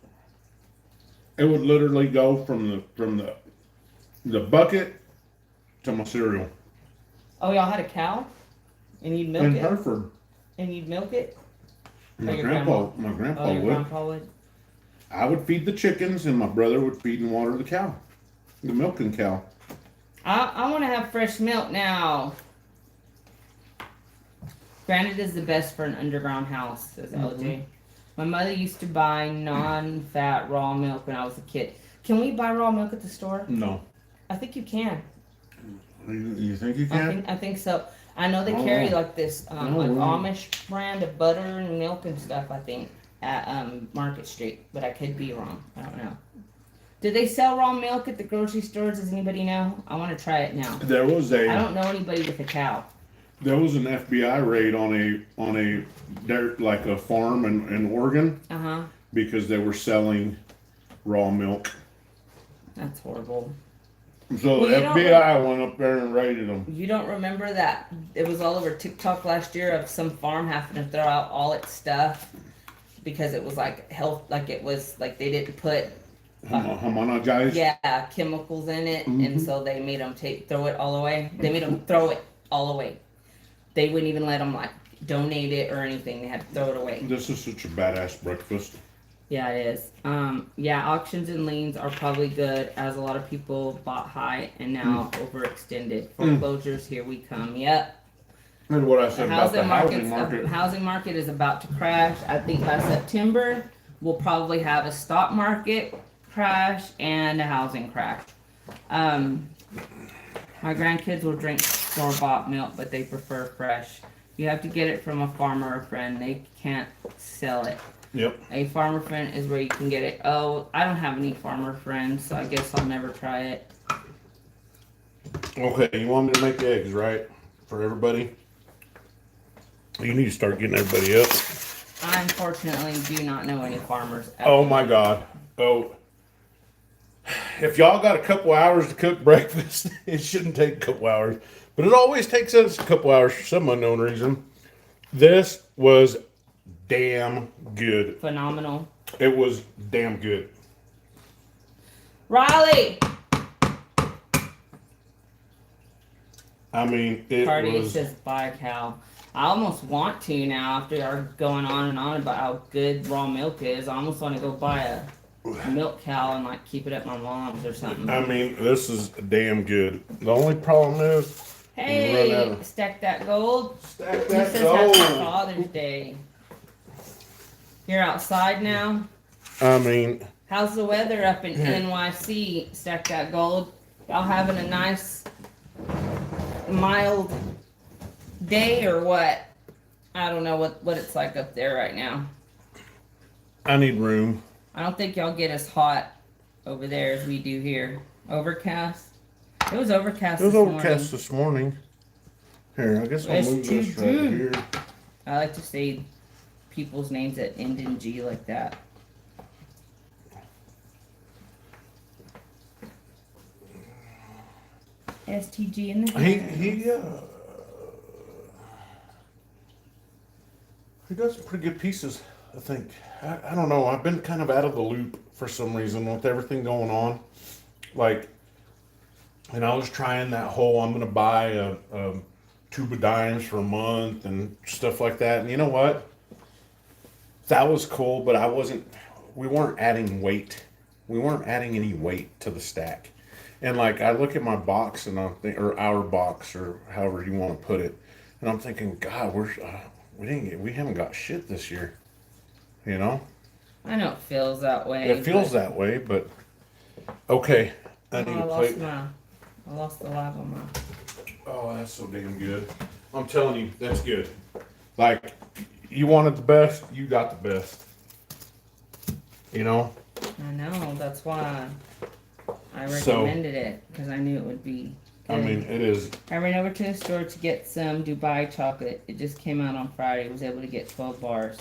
Speaker 2: It would literally go from the bucket to my cereal.
Speaker 1: Oh, y'all had a cow? And you'd milk
Speaker 2: In
Speaker 1: it?
Speaker 2: Hereford.
Speaker 1: And you'd milk it?
Speaker 2: My
Speaker 1: your
Speaker 2: grandpa
Speaker 1: Oh, your
Speaker 2: would.
Speaker 1: grandpa would?
Speaker 2: I would feed the chickens and my brother would feed and water the cow. The milking cow.
Speaker 1: I want to have fresh milk now. Granite is the best for an underground house, says LJ. My mother used to buy non-fat raw milk when I was a kid. Can we buy raw milk at the store?
Speaker 2: No.
Speaker 1: I think you can.
Speaker 2: You think you can?
Speaker 1: I think so. I know they carry like this like Amish brand of butter and milk and stuff. I think at Market Street, but I could be wrong. I don't know. Do they sell raw milk at the grocery stores? Does anybody know? I want to try it now.
Speaker 2: There was
Speaker 1: I don't know anybody with a cow.
Speaker 2: There was an FBI raid on a dirt like a farm in Oregon because they were selling raw milk.
Speaker 1: That's horrible.
Speaker 2: So the FBI went up there and raided them.
Speaker 1: You don't remember that? It was all over TikTok last year of some farm having to throw out all its stuff because it was like health, like it was like they didn't put
Speaker 2: homogenized.
Speaker 1: Yeah, chemicals in it, and so they made them throw it all away. They made them throw it all away. They wouldn't even let them like donate it or anything. They had to throw it away.
Speaker 2: This is such a badass breakfast.
Speaker 1: Yeah, it is. Yeah, auctions and liens are probably good as a lot of people bought high and now overextended. Foreclosures, here we come. Yep.
Speaker 2: And what I said about the housing market.
Speaker 1: The housing market is about to crash. I think by September, we'll probably have a stock market crash and a housing crash. My grandkids will drink store-bought milk, but they prefer fresh. You have to get it from a farmer or friend. They can't sell it.
Speaker 2: Yep.
Speaker 1: A farmer friend is where you can get it. Oh, I don't have any farmer friends, so I guess I'll never try it.
Speaker 2: Okay, you want me to make eggs, right? For everybody? You need to start getting everybody up.
Speaker 1: I unfortunately do not know any farmers.
Speaker 2: Oh my God. Oh. If y'all got a couple hours to cook breakfast, it shouldn't take a couple hours. But it always takes us a couple hours for some unknown reason. This was damn good.
Speaker 1: Phenomenal.
Speaker 2: It was damn good.
Speaker 1: Riley!
Speaker 2: I mean, it
Speaker 1: Party
Speaker 2: was...
Speaker 1: says bye, cow. I almost want to now after our going on and on about how good raw milk is. I almost want to go buy a milk cow and like keep it at my mom's or something.
Speaker 2: I mean, this is damn good. The only problem is...
Speaker 1: Hey, stack that gold.
Speaker 2: Stack that gold.
Speaker 1: Happy Father's Day. You're outside now?
Speaker 2: I mean...
Speaker 1: How's the weather up in NYC? Stack that gold. Y'all having a nice, mild day or what? I don't know what it's like up there right now.
Speaker 2: I need room.
Speaker 1: I don't think y'all get as hot over there as we do here. Overcast? It was overcast
Speaker 2: this morning. Here, I guess I'll move this right here.
Speaker 1: I like to say people's names that end in G like that. STG in the
Speaker 2: he got some pretty good pieces, I think. I don't know. I've been kind of out of the loop for some reason with everything going on. Like, and I was trying that whole I'm going to buy a tube of dimes for a month and stuff like that. And you know what? That was cool, but we weren't adding weight. We weren't adding any weight to the stack. And like, I look at my box and I'm thinking, or our box, or however you want to put it, and I'm thinking, God, we haven't got shit this year, you know?
Speaker 1: I know it feels that way.
Speaker 2: It feels that way, but okay. I
Speaker 1: lost the live on my.
Speaker 2: Oh, that's so damn good. I'm telling you, that's good. Like, you wanted the best, you got the best. You know?
Speaker 1: I know, that's why I recommended it, because I knew it would be good.
Speaker 2: I mean, it is.
Speaker 1: I ran over to the store to get some Dubai chocolate. It just came out on Friday. I was able to get 12 bars.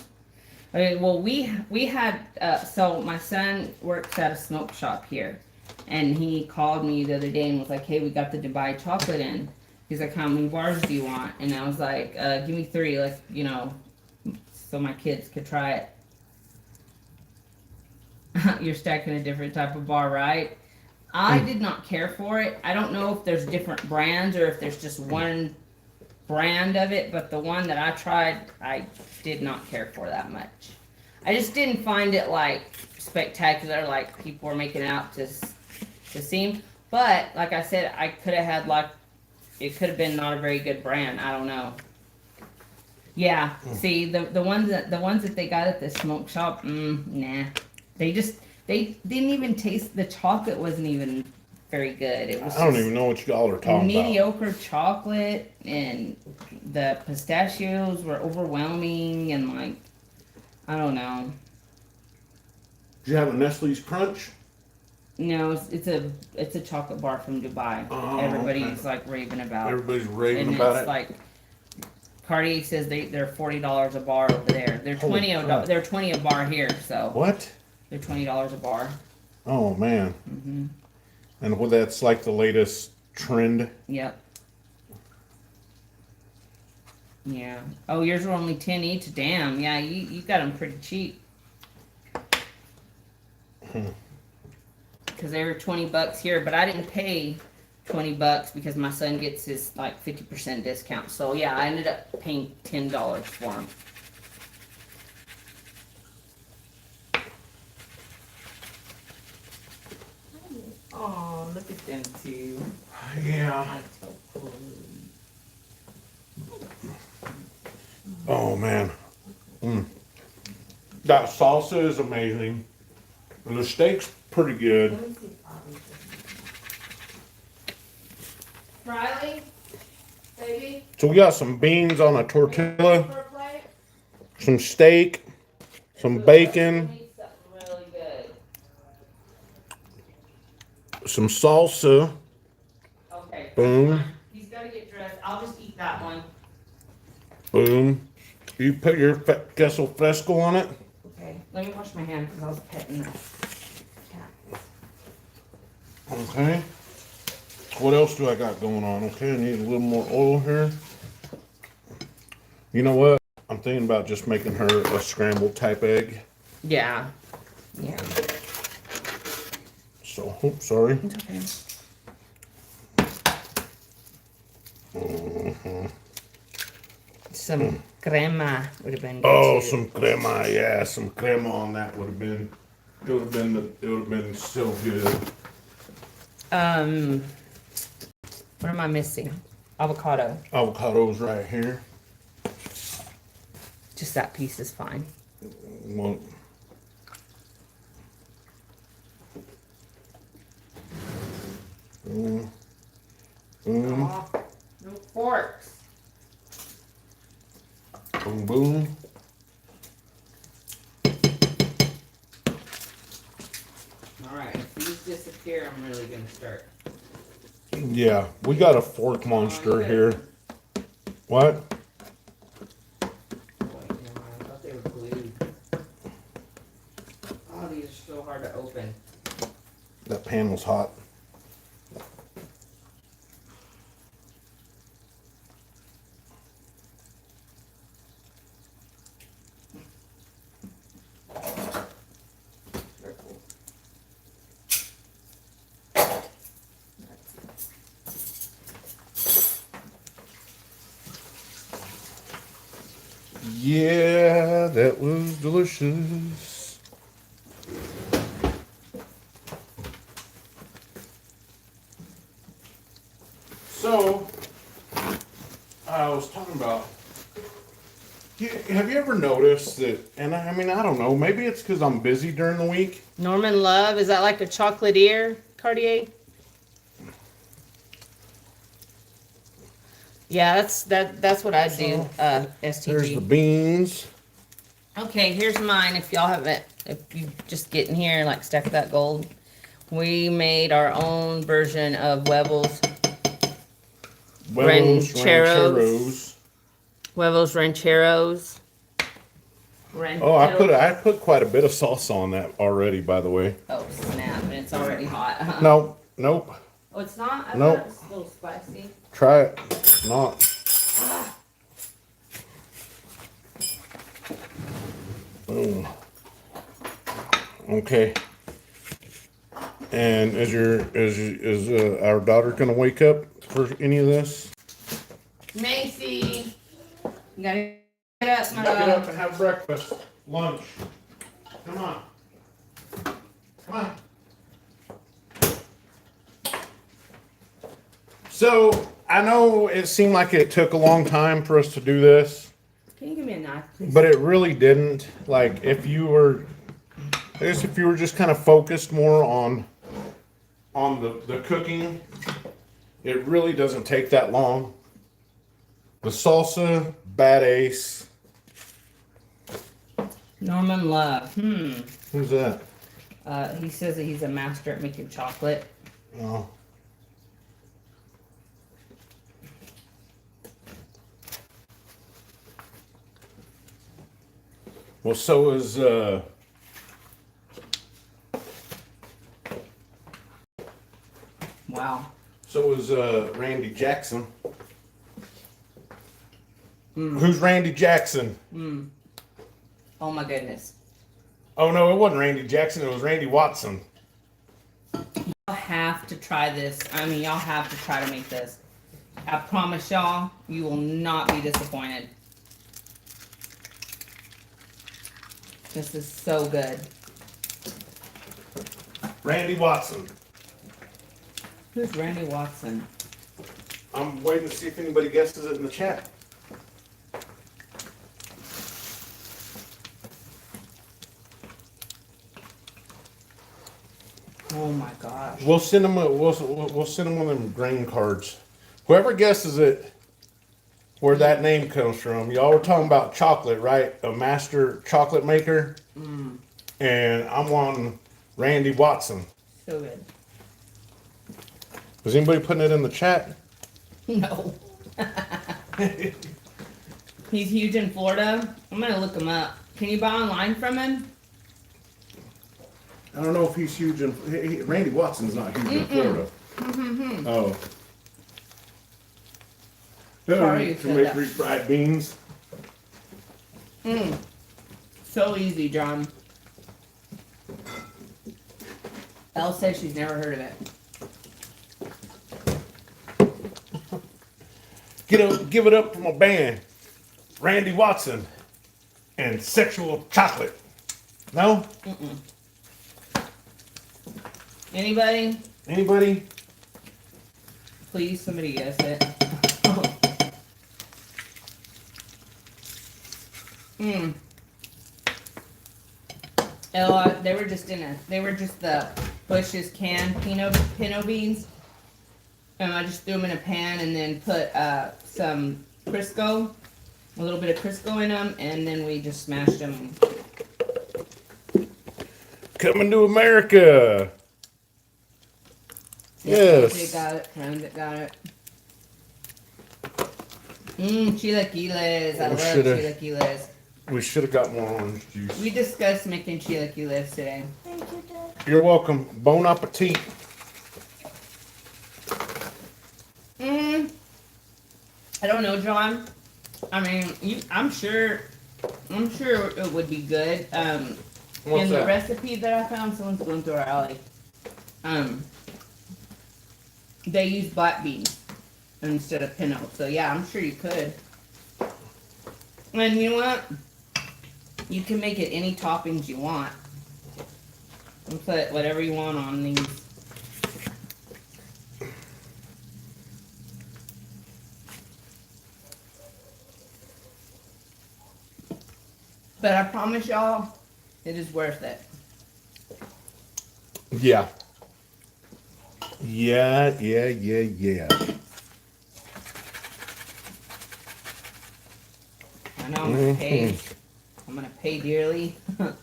Speaker 1: Okay, well, we had, so my son works at a smoke shop here. And he called me the other day and was like, hey, we got the Dubai chocolate in. He's like, how many bars do you want? And I was like, give me 3, like, you know, so my kids could try it. You're stacking a different type of bar, right? I did not care for it. I don't know if there's different brands or if there's just one brand of it, but the one that I tried, I did not care for that much. I just didn't find it like spectacular, like people were making it out to seem. But like I said, I could have had like, it could have been not a very good brand. I don't know. Yeah, see the ones that they got at the smoke shop, nah. They didn't even taste, the chocolate wasn't even very good. It was
Speaker 2: I don't
Speaker 1: just
Speaker 2: even know what y'all are talking about.
Speaker 1: mediocre chocolate, and the pistachios were overwhelming, and like, I don't know.
Speaker 2: Did you have a Nestle's Crunch?
Speaker 1: No, it's a chocolate bar from Dubai.
Speaker 2: Oh,
Speaker 1: Everybody's
Speaker 2: okay.
Speaker 1: like raving about.
Speaker 2: Everybody's raving
Speaker 1: And
Speaker 2: about
Speaker 1: it's
Speaker 2: it.
Speaker 1: like Cartier says they're $40 a bar over there. They're
Speaker 2: Holy crap.
Speaker 1: they're 20 a bar here, so
Speaker 2: What?
Speaker 1: they're $20 a bar.
Speaker 2: Oh man.
Speaker 1: Mhm.
Speaker 2: And well, that's like the latest trend.
Speaker 1: Yep. Yeah. Oh, yours were only 10 each. Damn. Yeah, you got them pretty cheap. Because they were $20 here, but I didn't pay $20 because my son gets his like 50% discount. So yeah, I ended up paying $10 for them. Oh, look at them two.
Speaker 2: Yeah. Oh man. That salsa is amazing. And the steak's pretty good.
Speaker 1: Riley, baby,
Speaker 2: So we got some beans on a tortilla,
Speaker 1: for a plate?
Speaker 2: some steak, some bacon,
Speaker 1: Need something really good.
Speaker 2: some salsa.
Speaker 1: Okay.
Speaker 2: Boom.
Speaker 1: He's got to get dressed. I'll just eat that one.
Speaker 2: Boom. You put your queso fresco on it.
Speaker 1: Okay. Let me wash my hand because I was petting that cat.
Speaker 2: Okay. What else do I got going on? Okay, I need a little more oil here. You know what? I'm thinking about just making her a scrambled type egg.
Speaker 1: Yeah. Yeah.
Speaker 2: So, oops, sorry.
Speaker 1: It's okay. Some crema would have been good
Speaker 2: Oh,
Speaker 1: too.
Speaker 2: some crema, yeah, some crema on that would have been. It would have been so good.
Speaker 1: What am I missing? Avocado.
Speaker 2: Avocados right here.
Speaker 1: Just that piece is fine.
Speaker 2: Well,
Speaker 1: Aw, no forks.
Speaker 2: boom, boom.
Speaker 1: All right, if these disappear, I'm really gonna start.
Speaker 2: Yeah, we got a fork monster here. What?
Speaker 1: Wait, never mind. I thought they were glued. Oh, these are so hard to open.
Speaker 2: That pan was hot. Yeah, that was delicious. So, I was talking about. Have you ever noticed that? And I mean, I don't know. Maybe it's because I'm busy during the week.
Speaker 1: Norman Love, is that like a chocolatier, Cartier? Yeah, that's what I do. STG.
Speaker 2: There's the beans.
Speaker 1: Okay, here's mine. If y'all haven't, if you just get in here and like stack that gold, we made our own version of Huevos
Speaker 2: Huevos
Speaker 1: Rancheros. Huevos Rancheros.
Speaker 2: Oh, I put quite a bit of salsa on that already, by the way.
Speaker 1: Oh snap! And it's already hot.
Speaker 2: No, nope.
Speaker 1: Oh, it's not. I
Speaker 2: Nope.
Speaker 1: thought it was a little spicy.
Speaker 2: Try it. It's not. Boom. Okay. And is our daughter gonna wake up for any of this?
Speaker 1: Macy, you gotta get up, my
Speaker 2: Get
Speaker 1: love.
Speaker 2: up and have breakfast, lunch. Come on. Come on. So I know it seemed like it took a long time for us to do this,
Speaker 1: Can you give me a knife, please?
Speaker 2: but it really didn't. Like if you were just kind of focused more on on the cooking. It really doesn't take that long. The salsa, bad ace.
Speaker 1: Norman Love.
Speaker 2: Who's that?
Speaker 1: He says that he's a master at making chocolate.
Speaker 2: Oh. Well, so is
Speaker 1: Wow.
Speaker 2: so is Randy Jackson. Who's Randy Jackson?
Speaker 1: Oh my goodness.
Speaker 2: Oh no, it wasn't Randy Jackson. It was Randy Watson.
Speaker 1: Y'all have to try this. I mean, y'all have to try to make this. I promise y'all, you will not be disappointed. This is so good.
Speaker 2: Randy Watson.
Speaker 1: Who's Randy Watson?
Speaker 2: I'm waiting to see if anybody guesses it in the chat.
Speaker 1: Oh my gosh.
Speaker 2: We'll send them. We'll send them one of them grain cards. Whoever guesses it, where that name comes from. Y'all were talking about chocolate, right? A master chocolate maker. And I'm on Randy Watson.
Speaker 1: So good.
Speaker 2: Was anybody putting it in the chat?
Speaker 1: No. He's huge in Florida. I'm gonna look him up. Can you buy online from him?
Speaker 2: I don't know if he's huge in. Randy Watson's not huge in Florida. Oh.
Speaker 1: Sorry you
Speaker 2: To
Speaker 1: said
Speaker 2: make
Speaker 1: that.
Speaker 2: refried beans.
Speaker 1: So easy, John. Elle says she's never heard of it.
Speaker 2: Give it up for my band, Randy Watson, and Sexual Chocolate. No?
Speaker 1: Anybody?
Speaker 2: Anybody?
Speaker 1: Please, somebody guess it. Ella, they were just the Bush's canned pinot beans. And I just threw them in a pan and then put some Crisco, a little bit of Crisco in them, and then we just smashed them.
Speaker 2: Coming to America. Yes.
Speaker 1: They got it. Transit got it. Chilaquiles. I love chilaquiles.
Speaker 2: We should have got more orange juice.
Speaker 1: We discussed making chilaquiles today.
Speaker 3: Thank you, Dad.
Speaker 2: You're welcome. Bon appetit.
Speaker 1: I don't know, John. I mean, I'm sure it would be good.
Speaker 2: What's
Speaker 1: In the
Speaker 2: that?
Speaker 1: recipe that I found, someone's going through our alley. They use black beans instead of pinot. So yeah, I'm sure you could. And you know what? You can make it any toppings you want. And put whatever you want on these. But I promise y'all, it is worth it.
Speaker 2: Yeah. Yeah.
Speaker 1: I know I'm gonna pay. I'm gonna pay dearly.
Speaker 2: Do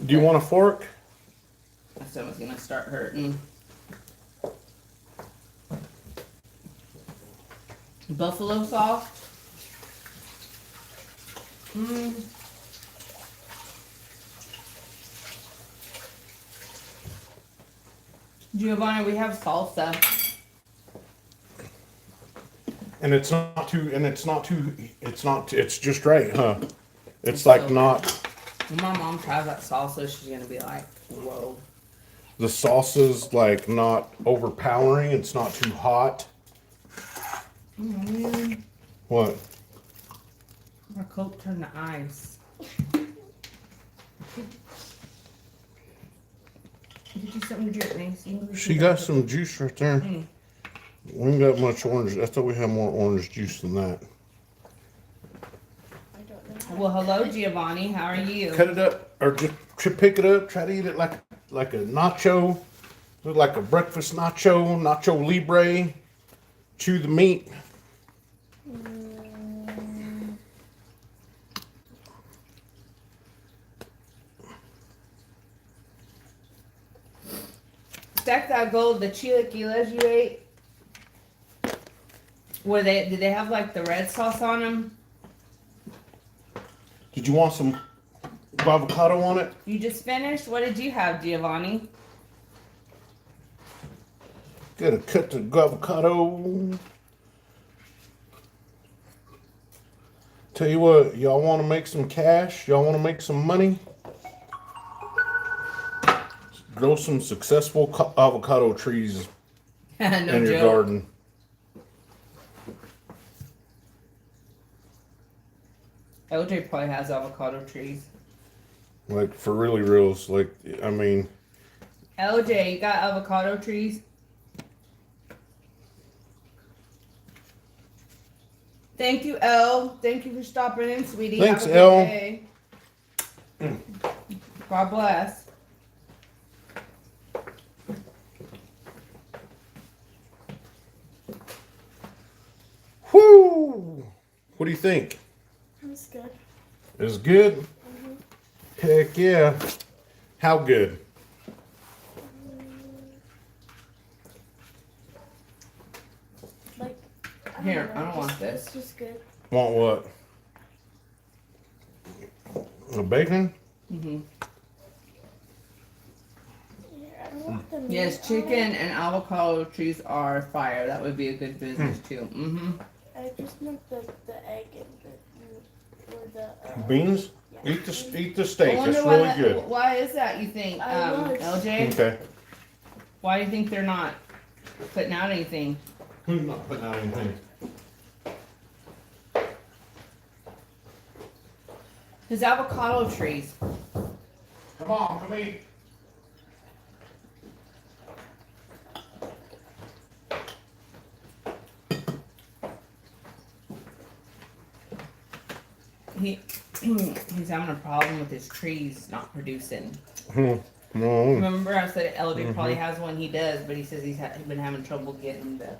Speaker 2: you want a fork?
Speaker 1: My stomach's gonna start hurting. Buffalo sauce. Giovanni, we have salsa.
Speaker 2: And it's just right, huh? It's
Speaker 1: It's
Speaker 2: like
Speaker 1: so
Speaker 2: not,
Speaker 1: When my mom tries that salsa, she's gonna be like, whoa.
Speaker 2: the salsa's like not overpowering. It's not too hot. What?
Speaker 1: Our Coke turned to ice. Get you something to drink, Macy.
Speaker 2: She got some juice right there. We ain't got much orange. I thought we had more orange juice than that.
Speaker 3: I don't know.
Speaker 1: Well, hello, Giovanni. How are you?
Speaker 2: Cut it up, or just pick it up. Try to eat it like a nacho, Look like a breakfast nacho, nacho libre. Chew the meat.
Speaker 1: Stack that gold, the chilaquiles you ate. Did they have like the red sauce on them?
Speaker 2: Did you want some avocado on it?
Speaker 1: You just finished? What did you have, Giovanni?
Speaker 2: Gotta cut the avocado. Tell you what, y'all want to make some cash? Y'all want to make some money? Grow some successful avocado trees
Speaker 1: No
Speaker 2: in your
Speaker 1: joke.
Speaker 2: garden.
Speaker 1: LJ probably has avocado trees.
Speaker 2: Like, for really reals. Like, I mean,
Speaker 1: LJ, you got avocado trees? Thank you, L. Thank you for stopping in, sweetie.
Speaker 2: Thanks,
Speaker 1: Have a good
Speaker 2: L.
Speaker 1: day. God bless.
Speaker 2: whoo! What do you think?
Speaker 3: That's good.
Speaker 2: It's good? Heck yeah. How good?
Speaker 3: Like,
Speaker 1: Here, I don't want this.
Speaker 3: It's just good.
Speaker 2: Want what? A bacon?
Speaker 1: Mm-hmm.
Speaker 3: Yeah, I don't want the meat
Speaker 1: Yes,
Speaker 3: on
Speaker 1: chicken
Speaker 3: it.
Speaker 1: and avocado trees are fire. That would be a good business too. Mm-hmm.
Speaker 3: I just want the egg and the or the
Speaker 2: Beans?
Speaker 3: yeah.
Speaker 2: Eat the steak.
Speaker 1: I wonder
Speaker 2: It's
Speaker 1: why
Speaker 2: really
Speaker 1: that,
Speaker 2: good.
Speaker 1: why is that, you think,
Speaker 3: I was.
Speaker 1: LJ?
Speaker 2: Okay.
Speaker 1: Why do you think they're not putting out anything?
Speaker 2: Who's not putting out anything?
Speaker 1: His avocado trees.
Speaker 2: Come on, come eat.
Speaker 1: He's having a problem with his trees not producing.
Speaker 2: No.
Speaker 1: Remember I said LJ probably has one, he does, but he says he's been having trouble getting them to.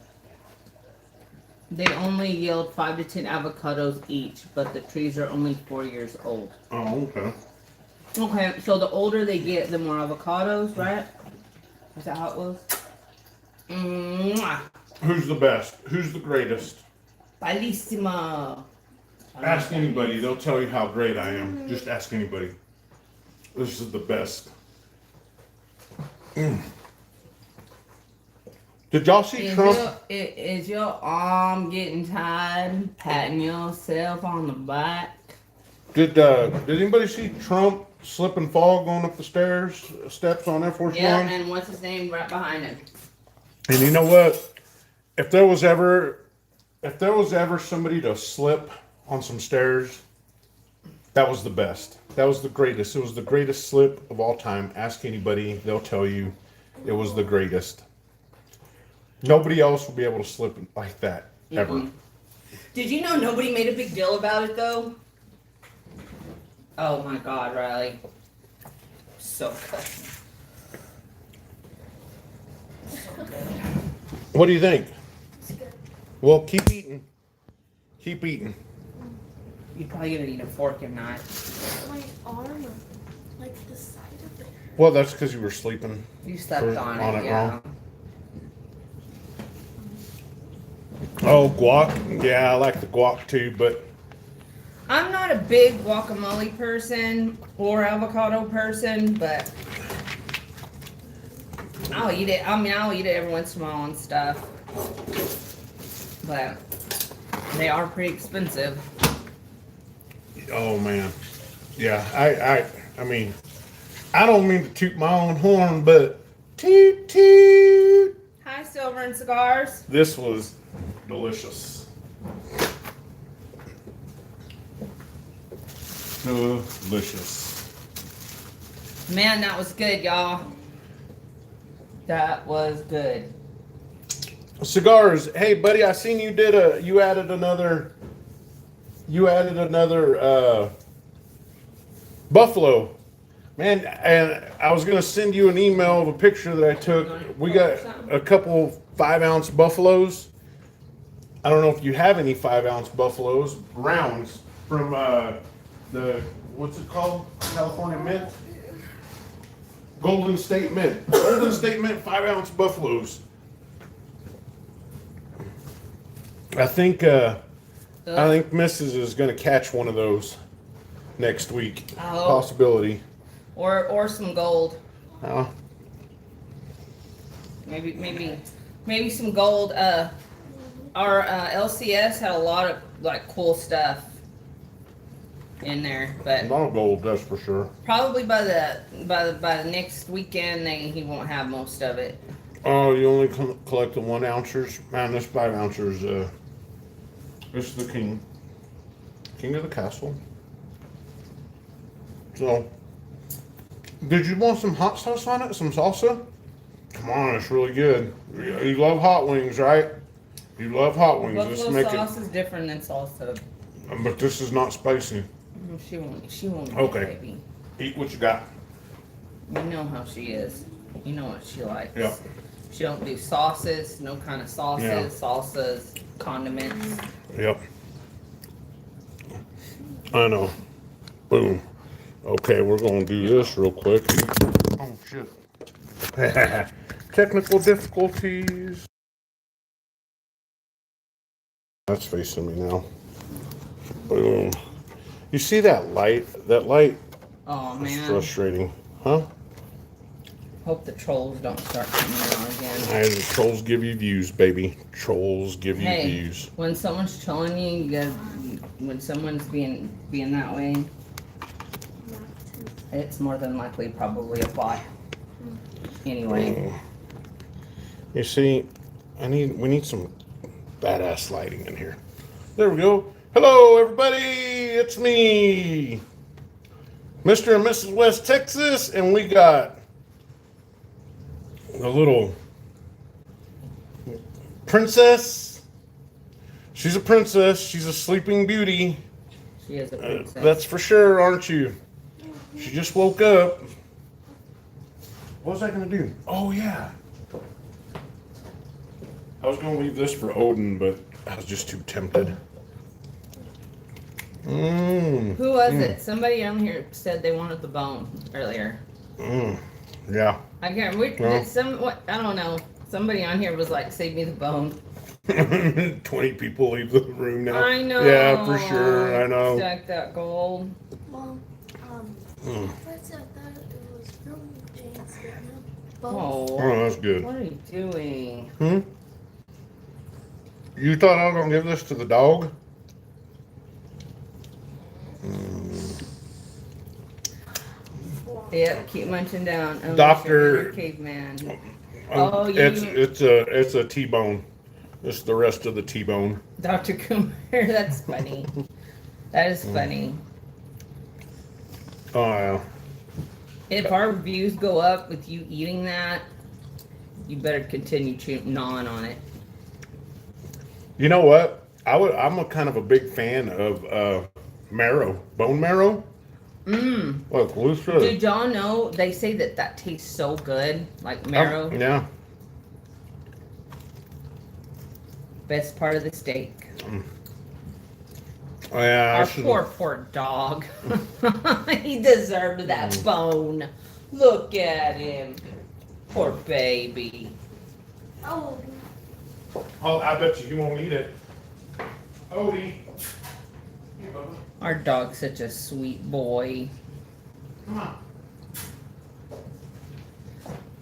Speaker 1: They only yield 5 to 10 avocados each, but the trees are only 4 years old.
Speaker 2: Oh, okay.
Speaker 1: Okay, so the older they get, the more avocados, right? Is that how it was? Mwah.
Speaker 2: Who's the best? Who's the greatest?
Speaker 1: Bellissimo.
Speaker 2: Ask anybody. They'll tell you how great I am. Just ask anybody. This is the best. Did y'all see Trump?
Speaker 1: Is your arm getting tired patting yourself on the back?
Speaker 2: Did anybody see Trump slip and fall going up the steps on Air Force
Speaker 1: Yeah,
Speaker 2: One?
Speaker 1: and what's his name right behind him?
Speaker 2: And you know what? If there was ever somebody to slip on some stairs, that was the best. That was the greatest. It was the greatest slip of all time. Ask anybody, they'll tell you it was the greatest. Nobody else will be able to slip like that ever.
Speaker 1: Mm-mm. Did you know nobody made a big deal about it though? Oh my God, Riley. So good.
Speaker 2: What do you think?
Speaker 3: It's good.
Speaker 2: Well, keep eating. Keep eating.
Speaker 1: You're probably gonna need a fork and knife.
Speaker 3: My arm, like the side of it.
Speaker 2: Well, that's because you were sleeping.
Speaker 1: You stepped on
Speaker 2: On
Speaker 1: it,
Speaker 2: it
Speaker 1: yeah.
Speaker 2: wrong. Oh, guac. Yeah, I like the guac too, but
Speaker 1: I'm not a big guacamole person or avocado person, but I'll eat it. I mean, I'll eat it every once in a while and stuff. But they are pretty expensive.
Speaker 2: oh man, yeah. I mean, I don't mean to toot my own horn, but toot toot.
Speaker 1: Hi, Silver and Cigars.
Speaker 2: This was delicious. Delicious.
Speaker 1: Man, that was good, y'all. That was good.
Speaker 2: Cigars. Hey, buddy, I seen you added another buffalo. Man, and I was gonna send you an email of a picture that I took. We got a couple 5-ounce buffaloes. I don't know if you have any 5-ounce buffaloes, rounds from the what's it called? California Mint? Golden State Mint. Golden State Mint 5-ounce buffaloes. I think Mrs. is gonna catch one of those next week.
Speaker 1: Oh.
Speaker 2: Possibility.
Speaker 1: Or some gold.
Speaker 2: Oh.
Speaker 1: Maybe some gold. Our LCS had a lot of like cool stuff in there, but
Speaker 2: Not gold, that's for sure.
Speaker 1: probably by the next weekend he won't have most of it.
Speaker 2: Oh, you only collect the 1-ounces? Man, this 5-ounces, this is the king of the castle. So, did you want some hot sauce on it? Some salsa? Come on, it's really good. You love hot wings, right? You love hot wings.
Speaker 1: Buffalo sauce is different than salsa.
Speaker 2: But this is not spicy.
Speaker 1: She won't.
Speaker 2: Okay.
Speaker 1: Baby.
Speaker 2: Eat what you got.
Speaker 1: You know how she is. You know what she likes.
Speaker 2: Yeah.
Speaker 1: She don't do sauces, no kind of sauces,
Speaker 2: Yeah.
Speaker 1: salsas, condiments.
Speaker 2: Yep. I know. Boom. Okay, we're gonna do this real quick. Oh shit. Technical difficulties. That's facing me now. Boom. You see that light? That light
Speaker 1: Oh
Speaker 2: is
Speaker 1: man.
Speaker 2: frustrating. Huh?
Speaker 1: Hope the trolls don't start coming on again.
Speaker 2: Hey, the trolls give you views, baby. Trolls give you
Speaker 1: Hey,
Speaker 2: views.
Speaker 1: when someone's trolling you, when someone's being that way, it's more than likely probably a bot. Anyway,
Speaker 2: You see, we need some badass lighting in here. There we go. Hello, everybody. It's me, Mr. and Mrs. West Texas, and we got a little princess. She's a princess. She's a sleeping beauty.
Speaker 1: she is a princess.
Speaker 2: That's for sure, aren't you? She just woke up. What was I gonna do? Oh yeah. I was gonna leave this for Odin, but I was just too tempted. Mmm.
Speaker 1: Who was it? Somebody on here said they wanted the bone earlier.
Speaker 2: Mmm. Yeah.
Speaker 1: I can't. I don't know. Somebody on here was like, "Save me the bone."
Speaker 2: 20 people leave the room now.
Speaker 1: I know.
Speaker 2: Yeah, for sure. I know.
Speaker 1: Stack that gold.
Speaker 3: Mom, first I thought it was from James, but no.
Speaker 1: Oh,
Speaker 2: Oh, that's good.
Speaker 1: what are you doing?
Speaker 2: You thought I was gonna give this to the dog?
Speaker 1: Yep, keep munching down. Oh,
Speaker 2: Doctor-
Speaker 1: you're a caveman. Oh,
Speaker 2: It's a T-bone. It's the rest of the T-bone.
Speaker 1: Dr. Coomer, that's funny. That is funny.
Speaker 2: Oh yeah.
Speaker 1: If our views go up with you eating that, you better continue gnawing on it.
Speaker 2: You know what? I'm a kind of a big fan of marrow, bone marrow. Look, loose root.
Speaker 1: Did y'all know they say that tastes so good, like marrow?
Speaker 2: Yeah.
Speaker 1: Best part of the steak.
Speaker 2: Oh, yeah.
Speaker 1: Our poor dog. He deserved that bone. Look at him. Poor baby.
Speaker 3: Oh,
Speaker 2: Oh, I bet you he won't eat it. Odie.
Speaker 1: Our dog's such a sweet boy.
Speaker 2: Come on.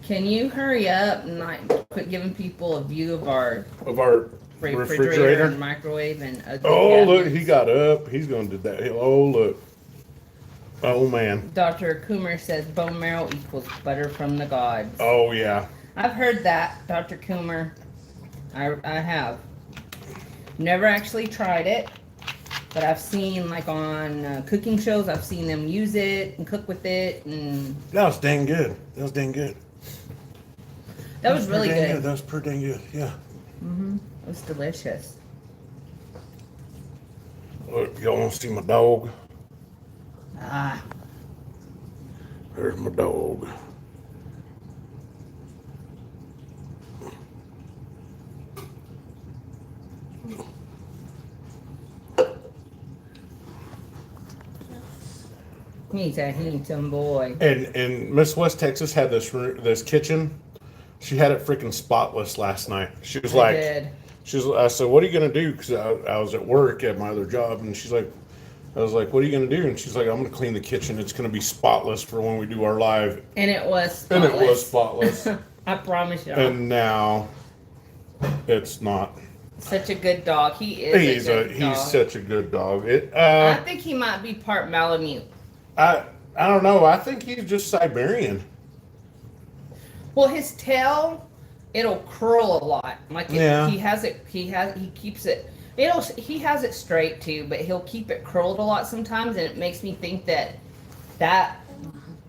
Speaker 1: Can you hurry up and like quit giving people a view of our
Speaker 2: Of our
Speaker 1: refrigerator and microwave and
Speaker 2: Oh, look, he got up. He's going to do that. Oh, look. Oh, man.
Speaker 1: Dr. Coomer says bone marrow equals butter from the gods.
Speaker 2: Oh, yeah.
Speaker 1: I've heard that, Dr. Coomer. I have. Never actually tried it, but I've seen like on cooking shows, I've seen them use it and cook with it, and
Speaker 2: That was dang good. That was dang good.
Speaker 1: that was really
Speaker 2: pretty dang
Speaker 1: good.
Speaker 2: That was pretty dang good. Yeah.
Speaker 1: It was delicious.
Speaker 2: Look, y'all want to see my dog?
Speaker 1: Ah,
Speaker 2: There's my dog.
Speaker 1: He's a handsome boy.
Speaker 2: And Miss West Texas had this kitchen. She had it freaking spotless last night. She was like, I said, what are you gonna do? Because I was at work at my other job, and she's like, I was like, what are you gonna do? And she's like, I'm gonna clean the kitchen. It's gonna be spotless for when we do our live.
Speaker 1: And it was spotless.
Speaker 2: And it was spotless.
Speaker 1: I promise you.
Speaker 2: And now it's not.
Speaker 1: Such a good dog. He is.
Speaker 2: He's such a good dog.
Speaker 1: I think he might be part Malamute.
Speaker 2: I don't know. I think he's just Siberian.
Speaker 1: Well, his tail, it'll curl a lot. Like
Speaker 2: Yeah.
Speaker 1: he keeps it. He has it straight too, but he'll keep it curled a lot sometimes, and it makes me think that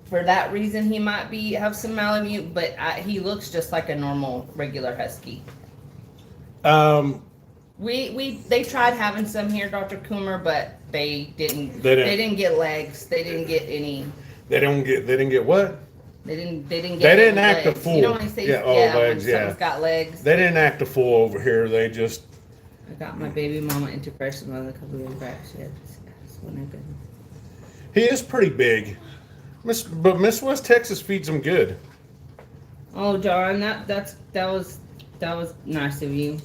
Speaker 1: for that reason he might have some Malamute. But he looks just like a normal regular husky. They tried having some here, Dr. Coomer, but they didn't get legs. They didn't get any.
Speaker 2: They didn't get what?
Speaker 1: They didn't get.
Speaker 2: They didn't
Speaker 1: any
Speaker 2: act a
Speaker 1: legs.
Speaker 2: fool.
Speaker 1: You know when they say
Speaker 2: legs.
Speaker 1: when someone's got legs.
Speaker 2: They didn't act a fool over here. They just.
Speaker 1: I got my baby mama into fresh mother a couple of days back.
Speaker 2: He is pretty big, but Miss West Texas feeds him good.
Speaker 1: Oh, darn! That was nice of you.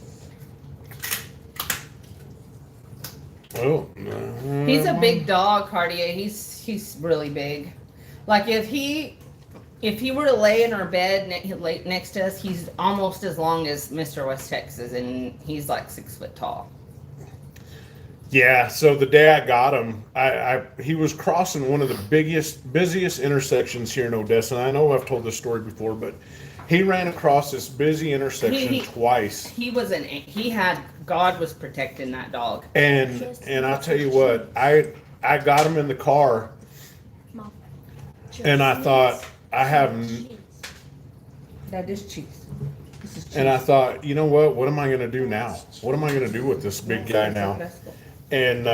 Speaker 2: Oh,
Speaker 1: He's a big dog, Cartier. He's really big. Like if he were to lay in our bed next to us, he's almost as long as Mr. West Texas, and he's like 6 foot tall.
Speaker 2: Yeah. So the day I got him, he was crossing one of the busiest intersections here in Odessa. And I know I've told this story before, but he ran across this busy intersection twice. God was protecting that dog. And I'll tell you what, I got him in the car, and I thought
Speaker 1: That is cheese. This is cheese.
Speaker 2: And I thought, you know what? What am I going to do now? What am I going to do with this big guy now? And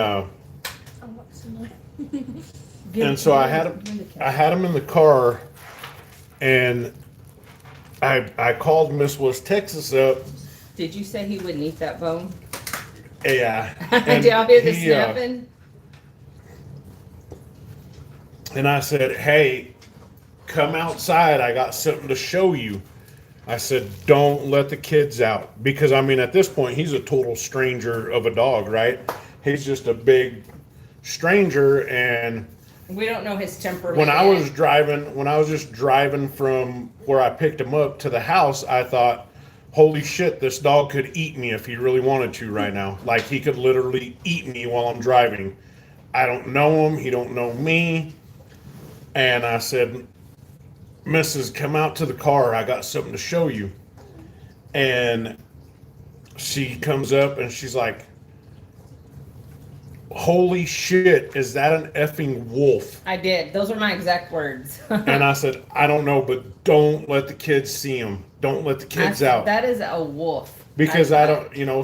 Speaker 2: so I had him in the car, and I called Miss West Texas up.
Speaker 1: Did you say he wouldn't eat that bone?
Speaker 2: Yeah.
Speaker 1: Did y'all hear the snapping?
Speaker 2: And I said, hey, come outside. I got something to show you. I said, don't let the kids out. Because, I mean, at this point, he's a total stranger of a dog, right? He's just a big stranger, and
Speaker 1: we don't know his temperament.
Speaker 2: when I was just driving from where I picked him up to the house, I thought, holy shit, this dog could eat me if he really wanted to right now. Like, he could literally eat me while I'm driving. I don't know him. He don't know me. And I said, Mrs., come out to the car. I got something to show you. And she comes up and she's like, holy shit, is that an effing wolf?
Speaker 1: I did. Those are my exact words.
Speaker 2: And I said, I don't know, but don't let the kids see him. Don't let the kids out.
Speaker 1: That is a wolf.
Speaker 2: Because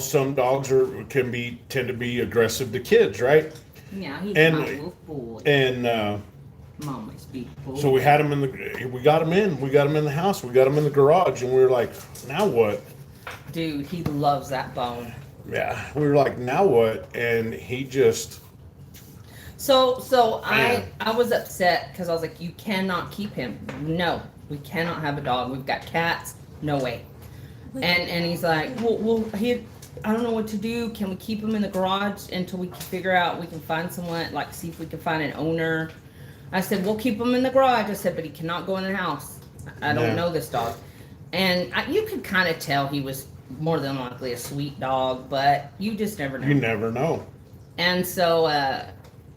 Speaker 2: some dogs tend to be aggressive to kids, right?
Speaker 1: Yeah, he's my wolf boy.
Speaker 2: And
Speaker 1: Mama's big boy.
Speaker 2: so we got him in the house, we got him in the garage, and we were like, now what?
Speaker 1: Dude, he loves that bone.
Speaker 2: Yeah, we were like, now what? And he just.
Speaker 1: So I was upset because I was like, you cannot keep him. No, we cannot have a dog. We've got cats. No way. And he's like, well, I don't know what to do. Can we keep him in the garage until we can figure out, we can find someone, like see if we can find an owner. I said, we'll keep him in the garage. I said, but he cannot go in the house. I don't know this dog. And you could kind of tell he was more than likely a sweet dog, but you just never know.
Speaker 2: You never know.
Speaker 1: And so,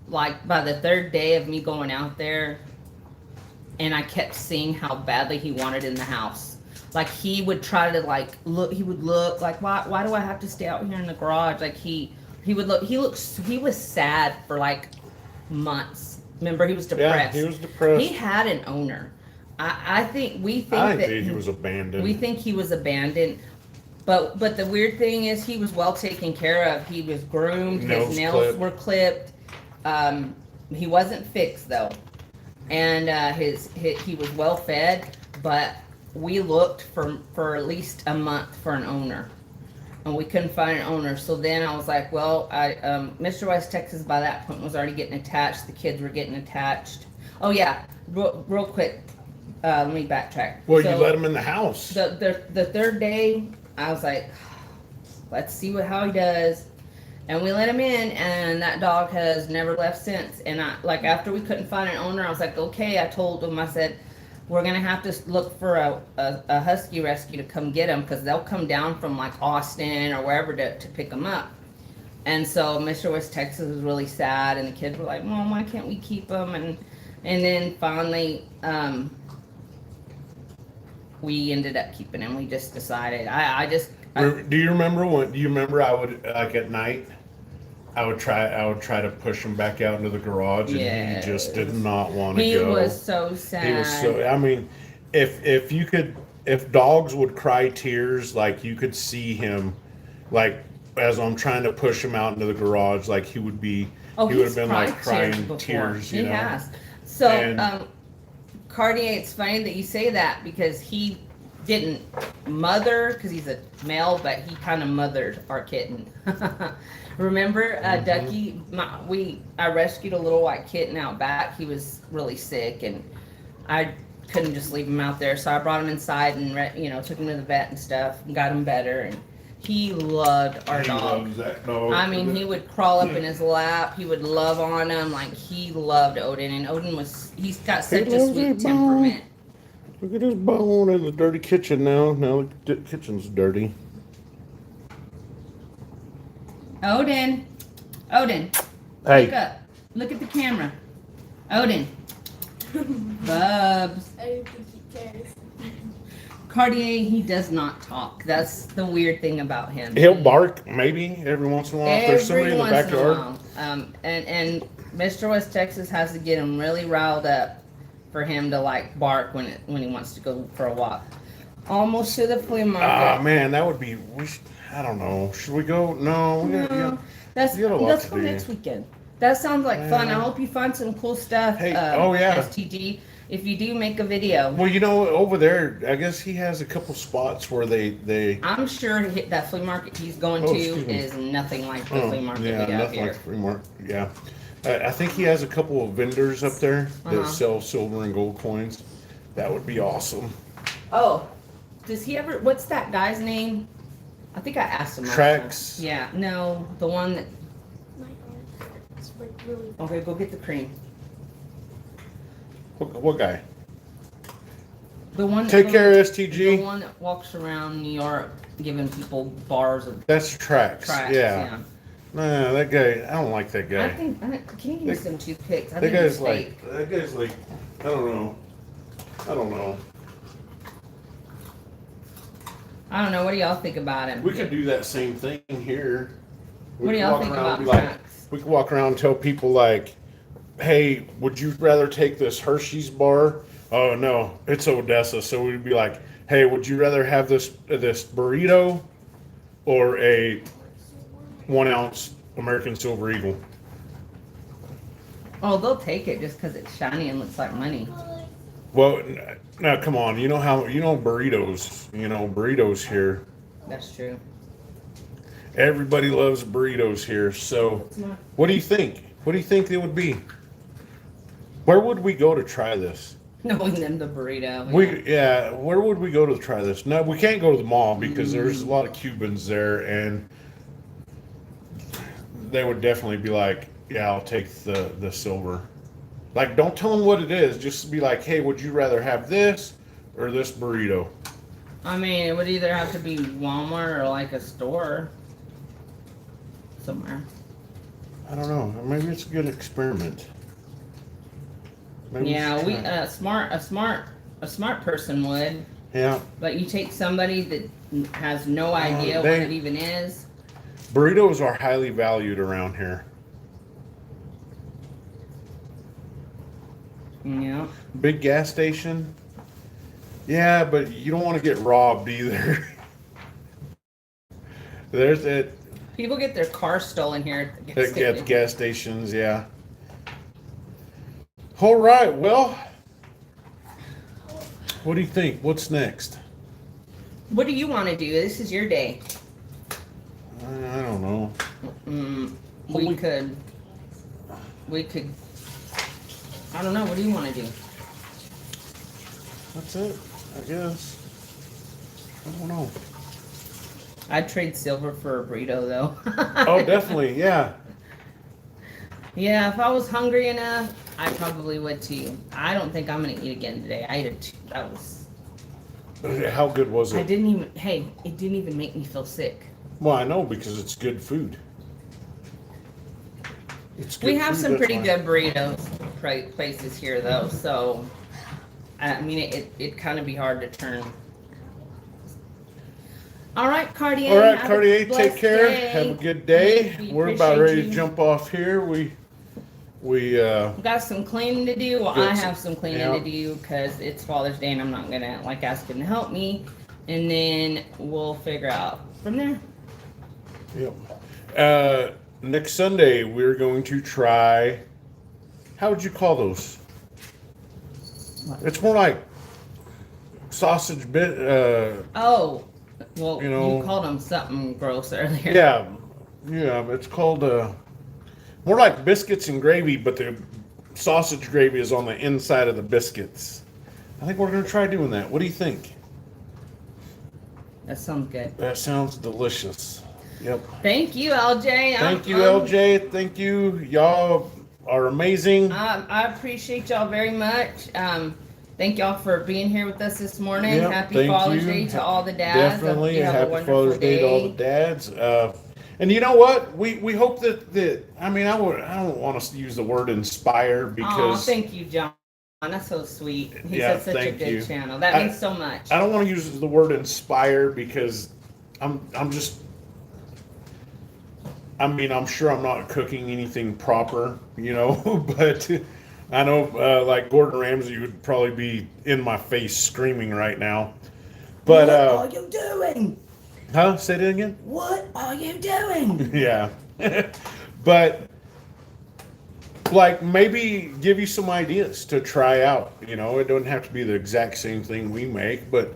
Speaker 1: like, by the third day of me going out there, and I kept seeing how badly he wanted in the house. Like, he would try to, like, look, he would look, like, why do I have to stay out here in the garage? Like, he would look, he was sad for, like, months. Remember, he was depressed.
Speaker 2: Yeah, he was depressed.
Speaker 1: He had an owner. I think
Speaker 2: he was abandoned.
Speaker 1: We think he was abandoned. But the weird thing is he was well taken care of. He was groomed. His nails were clipped. He wasn't fixed, though. and he was well fed, but we looked for at least a month for an owner, and we couldn't find an owner. So then I was like, well, Mr. West Texas by that point was already getting attached. The kids were getting attached. Oh yeah, real quick, let me backtrack.
Speaker 2: Well,
Speaker 1: So
Speaker 2: you let him in the house.
Speaker 1: the third day, I was like, let's see how he does. And we let him in, and that dog has never left since. And after we couldn't find an owner, I was like, okay. I told him, I said, we're gonna have to look for a husky rescue to come get him, because they'll come down from like Austin or wherever to pick him up. And so Mr. West Texas was really sad, and the kids were like, Mom, why can't we keep him? And then finally, we ended up keeping him. We just decided.
Speaker 2: Do you remember I would, like, at night, I would try to push him back out into the garage, and he just did not want to go.
Speaker 1: He was so sad.
Speaker 2: He was so. I mean, if dogs would cry tears, like, you could see him, like, as I'm trying to push him out into the garage, like, he would have been like crying tears.
Speaker 1: He has. So, Cartier, it's funny that you say that, because he didn't mother, because he's a male, but he kind of mothered our kitten. Remember, Ducky? I rescued a little white kitten out back. He was really sick, and I couldn't just leave him out there, so I brought him inside and took him to the vet and stuff, and got him better. And he loved our dog.
Speaker 2: Loves that dog.
Speaker 1: I mean, he would crawl up in his lap. He would love on him. Like, he loved Odin, and Odin he's got such a sweet temperament.
Speaker 2: Look at his bone in the dirty kitchen now. Now the kitchen's dirty.
Speaker 1: Odin,
Speaker 2: Hey.
Speaker 1: look up. Look at the camera. Odin. Bubs.
Speaker 3: I didn't think he cares.
Speaker 1: Cartier, he does not talk. That's the weird thing about him.
Speaker 2: He'll bark maybe every once in a while if there's somebody in the backyard.
Speaker 1: And Mr. West Texas has to get him really riled up for him to like bark when he wants to go for a walk. Almost to the flea market.
Speaker 2: Ah, man, that would be. I don't know. Should we go? No.
Speaker 1: Let's go next weekend. That sounds like fun. I hope you find some cool stuff.
Speaker 2: Hey, yeah.
Speaker 1: STG. If you do, make a video.
Speaker 2: Well, over there, I guess he has a couple spots where they.
Speaker 1: I'm sure that flea market he's going to is nothing like the flea market we have
Speaker 2: nothing
Speaker 1: here.
Speaker 2: like the flea market. Yeah, I think he has a couple of vendors up there that sell silver and gold coins. That would be awesome.
Speaker 1: Oh, does he ever? What's that guy's name? I think I asked him.
Speaker 2: Tracks.
Speaker 1: Yeah, no, the one that.
Speaker 3: My arm is like really bad.
Speaker 1: Okay, go get the cream.
Speaker 2: What guy?
Speaker 1: The one.
Speaker 2: Take care,
Speaker 1: The
Speaker 2: STG.
Speaker 1: one that walks around New York giving people bars of
Speaker 2: That's Tracks.
Speaker 1: tracks.
Speaker 2: Yeah. No, that guy. I don't like that guy.
Speaker 1: Can you give me some toothpicks? I
Speaker 2: That
Speaker 1: think
Speaker 2: guy's
Speaker 1: it's
Speaker 2: like.
Speaker 1: fake.
Speaker 2: That guy's like. I don't know.
Speaker 1: I don't know. What do y'all think about him?
Speaker 2: We could do that same thing here.
Speaker 1: What do y'all think about tracks?
Speaker 2: We could walk around and tell people like, hey, would you rather take this Hershey's bar? Oh no, it's Odessa. So we'd be like, hey, would you rather have this burrito or a 1 ounce American Silver Eagle?
Speaker 1: Oh, they'll take it just because it's shiny and looks like money.
Speaker 2: Well, now come on, burritos. Burritos here.
Speaker 1: That's true.
Speaker 2: Everybody loves burritos here. So, what do you think? What do you think they would be? Where would we go to try this?
Speaker 1: Knowing them the burrito.
Speaker 2: Where would we go to try this? No, we can't go to the mall because there's a lot of Cubans there, and they would definitely be like, "Yeah, I'll take the silver." Like, don't tell them what it is. Just be like, "Hey, would you rather have this or this burrito?"
Speaker 1: I mean, it would either have to be Walmart or like a store somewhere.
Speaker 2: I don't know. Maybe it's a good experiment. Maybe
Speaker 1: a smart person would.
Speaker 2: Yeah.
Speaker 1: But you take somebody that has no idea what it even is.
Speaker 2: Burritos are highly valued around here.
Speaker 1: Yeah.
Speaker 2: Big gas station. Yeah, but you don't want to get robbed either. There's it.
Speaker 1: People get their cars stolen here
Speaker 2: At gas stations, yeah. All right. Well, what do you think? What's next?
Speaker 1: What do you want to do? This is your day.
Speaker 2: I don't know.
Speaker 1: We could. I don't know. What do you want to do?
Speaker 2: That's it, I guess. I don't know.
Speaker 1: I'd trade silver for a burrito, though.
Speaker 2: Oh, definitely. Yeah.
Speaker 1: Yeah, if I was hungry enough, I probably would too. I don't think I'm gonna eat again today. I ate that was.
Speaker 2: How good was
Speaker 1: I
Speaker 2: it?
Speaker 1: didn't even. Hey, it didn't even make me feel sick.
Speaker 2: Well, I know because it's good food. It's good
Speaker 1: We have
Speaker 2: food,
Speaker 1: some
Speaker 2: that's
Speaker 1: pretty
Speaker 2: why.
Speaker 1: good burritos places here, though. So, I mean, it kind of be hard to turn. All right, Cartier.
Speaker 2: All right,
Speaker 1: have a
Speaker 2: Cartier, take
Speaker 1: blessed
Speaker 2: care.
Speaker 1: day.
Speaker 2: Have a good day.
Speaker 1: We
Speaker 2: We're about
Speaker 1: appreciate
Speaker 2: ready to
Speaker 1: you.
Speaker 2: jump off here. We
Speaker 1: Got some cleaning to do. Well,
Speaker 2: Got
Speaker 1: I
Speaker 2: some-
Speaker 1: have some cleaning
Speaker 2: yeah.
Speaker 1: to do because it's Father's Day and I'm not gonna ask him to help me, and then we'll figure out from there.
Speaker 2: Yep. Next Sunday we're going to try. How would you call those?
Speaker 1: What?
Speaker 2: It's more like sausage bit.
Speaker 1: Oh, well,
Speaker 2: You know-
Speaker 1: you called them something gross earlier.
Speaker 2: Yeah, it's called more like biscuits and gravy, but the sausage gravy is on the inside of the biscuits. I think we're gonna try doing that. What do you think?
Speaker 1: That sounds good.
Speaker 2: That sounds delicious. Yep.
Speaker 1: Thank you, LJ.
Speaker 2: Thank you, LJ. Thank you. Y'all are amazing.
Speaker 1: I appreciate y'all very much. Thank y'all for being here with us this morning.
Speaker 2: Yep,
Speaker 1: Happy
Speaker 2: thank
Speaker 1: Father's
Speaker 2: you.
Speaker 1: Day to all the dads.
Speaker 2: Definitely.
Speaker 1: You have a
Speaker 2: Happy
Speaker 1: wonderful
Speaker 2: Father's Day to all the dads. And you know what? We hope that I mean I don't want to use the word inspire
Speaker 1: Oh,
Speaker 2: because
Speaker 1: thank you, John. That's so sweet. He
Speaker 2: Yeah,
Speaker 1: said such a
Speaker 2: thank
Speaker 1: good
Speaker 2: you.
Speaker 1: channel. That means so much.
Speaker 2: I don't want to use the word inspire because I'm just I mean I'm sure I'm not cooking anything proper, but I know like Gordon Ramsay would probably be in my face screaming right now. But
Speaker 1: what are you doing?
Speaker 2: huh? Say that again?
Speaker 1: What are you doing?
Speaker 2: Yeah. But like maybe give you some ideas to try out. It doesn't have to be the exact same thing we make, but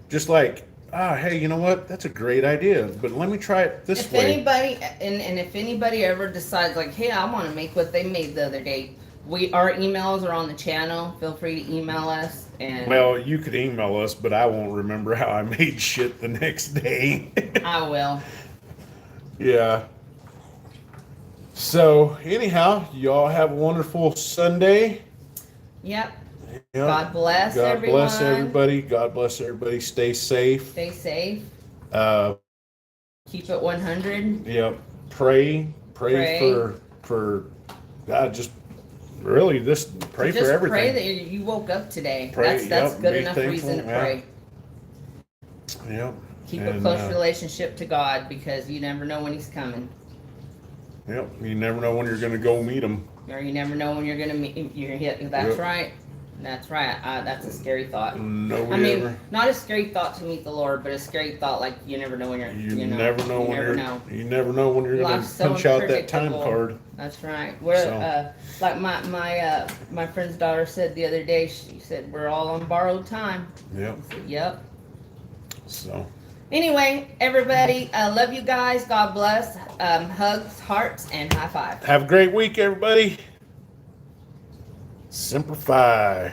Speaker 2: just like, hey, you know what? That's a great idea, but let me try it this
Speaker 1: If
Speaker 2: way.
Speaker 1: anybody and if anybody ever decides like, hey, I want to make what they made the other day, our emails are on the channel. Feel free to email us. And
Speaker 2: Well, you could email us, but I won't remember how I made shit the next day.
Speaker 1: I will.
Speaker 2: Yeah. So anyhow, y'all have a wonderful Sunday.
Speaker 1: Yep.
Speaker 2: Yep.
Speaker 1: God bless
Speaker 2: God
Speaker 1: everyone.
Speaker 2: bless everybody. God bless everybody. Stay safe.
Speaker 1: Stay safe.
Speaker 2: Uh,
Speaker 1: Keep it 100.
Speaker 2: Yep. Pray for God. Just really, pray
Speaker 1: Just
Speaker 2: for everything.
Speaker 1: pray that you woke up today.
Speaker 2: Pray,
Speaker 1: That's
Speaker 2: yep,
Speaker 1: good
Speaker 2: be
Speaker 1: enough
Speaker 2: thankful,
Speaker 1: reason to
Speaker 2: yeah.
Speaker 1: pray.
Speaker 2: Yep.
Speaker 1: Keep a close relationship to God because you never know when He's coming,
Speaker 2: Yep. You never know when you're going to go meet him.
Speaker 1: or you never know when you're gonna meet. That's
Speaker 2: Yep.
Speaker 1: right. That's right. That's a scary thought.
Speaker 2: Nobody
Speaker 1: I mean,
Speaker 2: ever.
Speaker 1: not a scary thought to meet the Lord, but a scary thought like you never know when you're.
Speaker 2: You never know when
Speaker 1: never
Speaker 2: you're.
Speaker 1: know.
Speaker 2: You never know when you're going
Speaker 1: Life's
Speaker 2: to
Speaker 1: so
Speaker 2: punch out that time
Speaker 1: unpredictable.
Speaker 2: card.
Speaker 1: That's right. We're
Speaker 2: So.
Speaker 1: like my friend's daughter said the other day. She said we're all on borrowed time.
Speaker 2: Yep.
Speaker 1: I said, yep.
Speaker 2: So.
Speaker 1: Anyway, everybody, love you guys. God bless. Hugs, hearts, and high five.
Speaker 2: Have a great week, everybody. Simplify.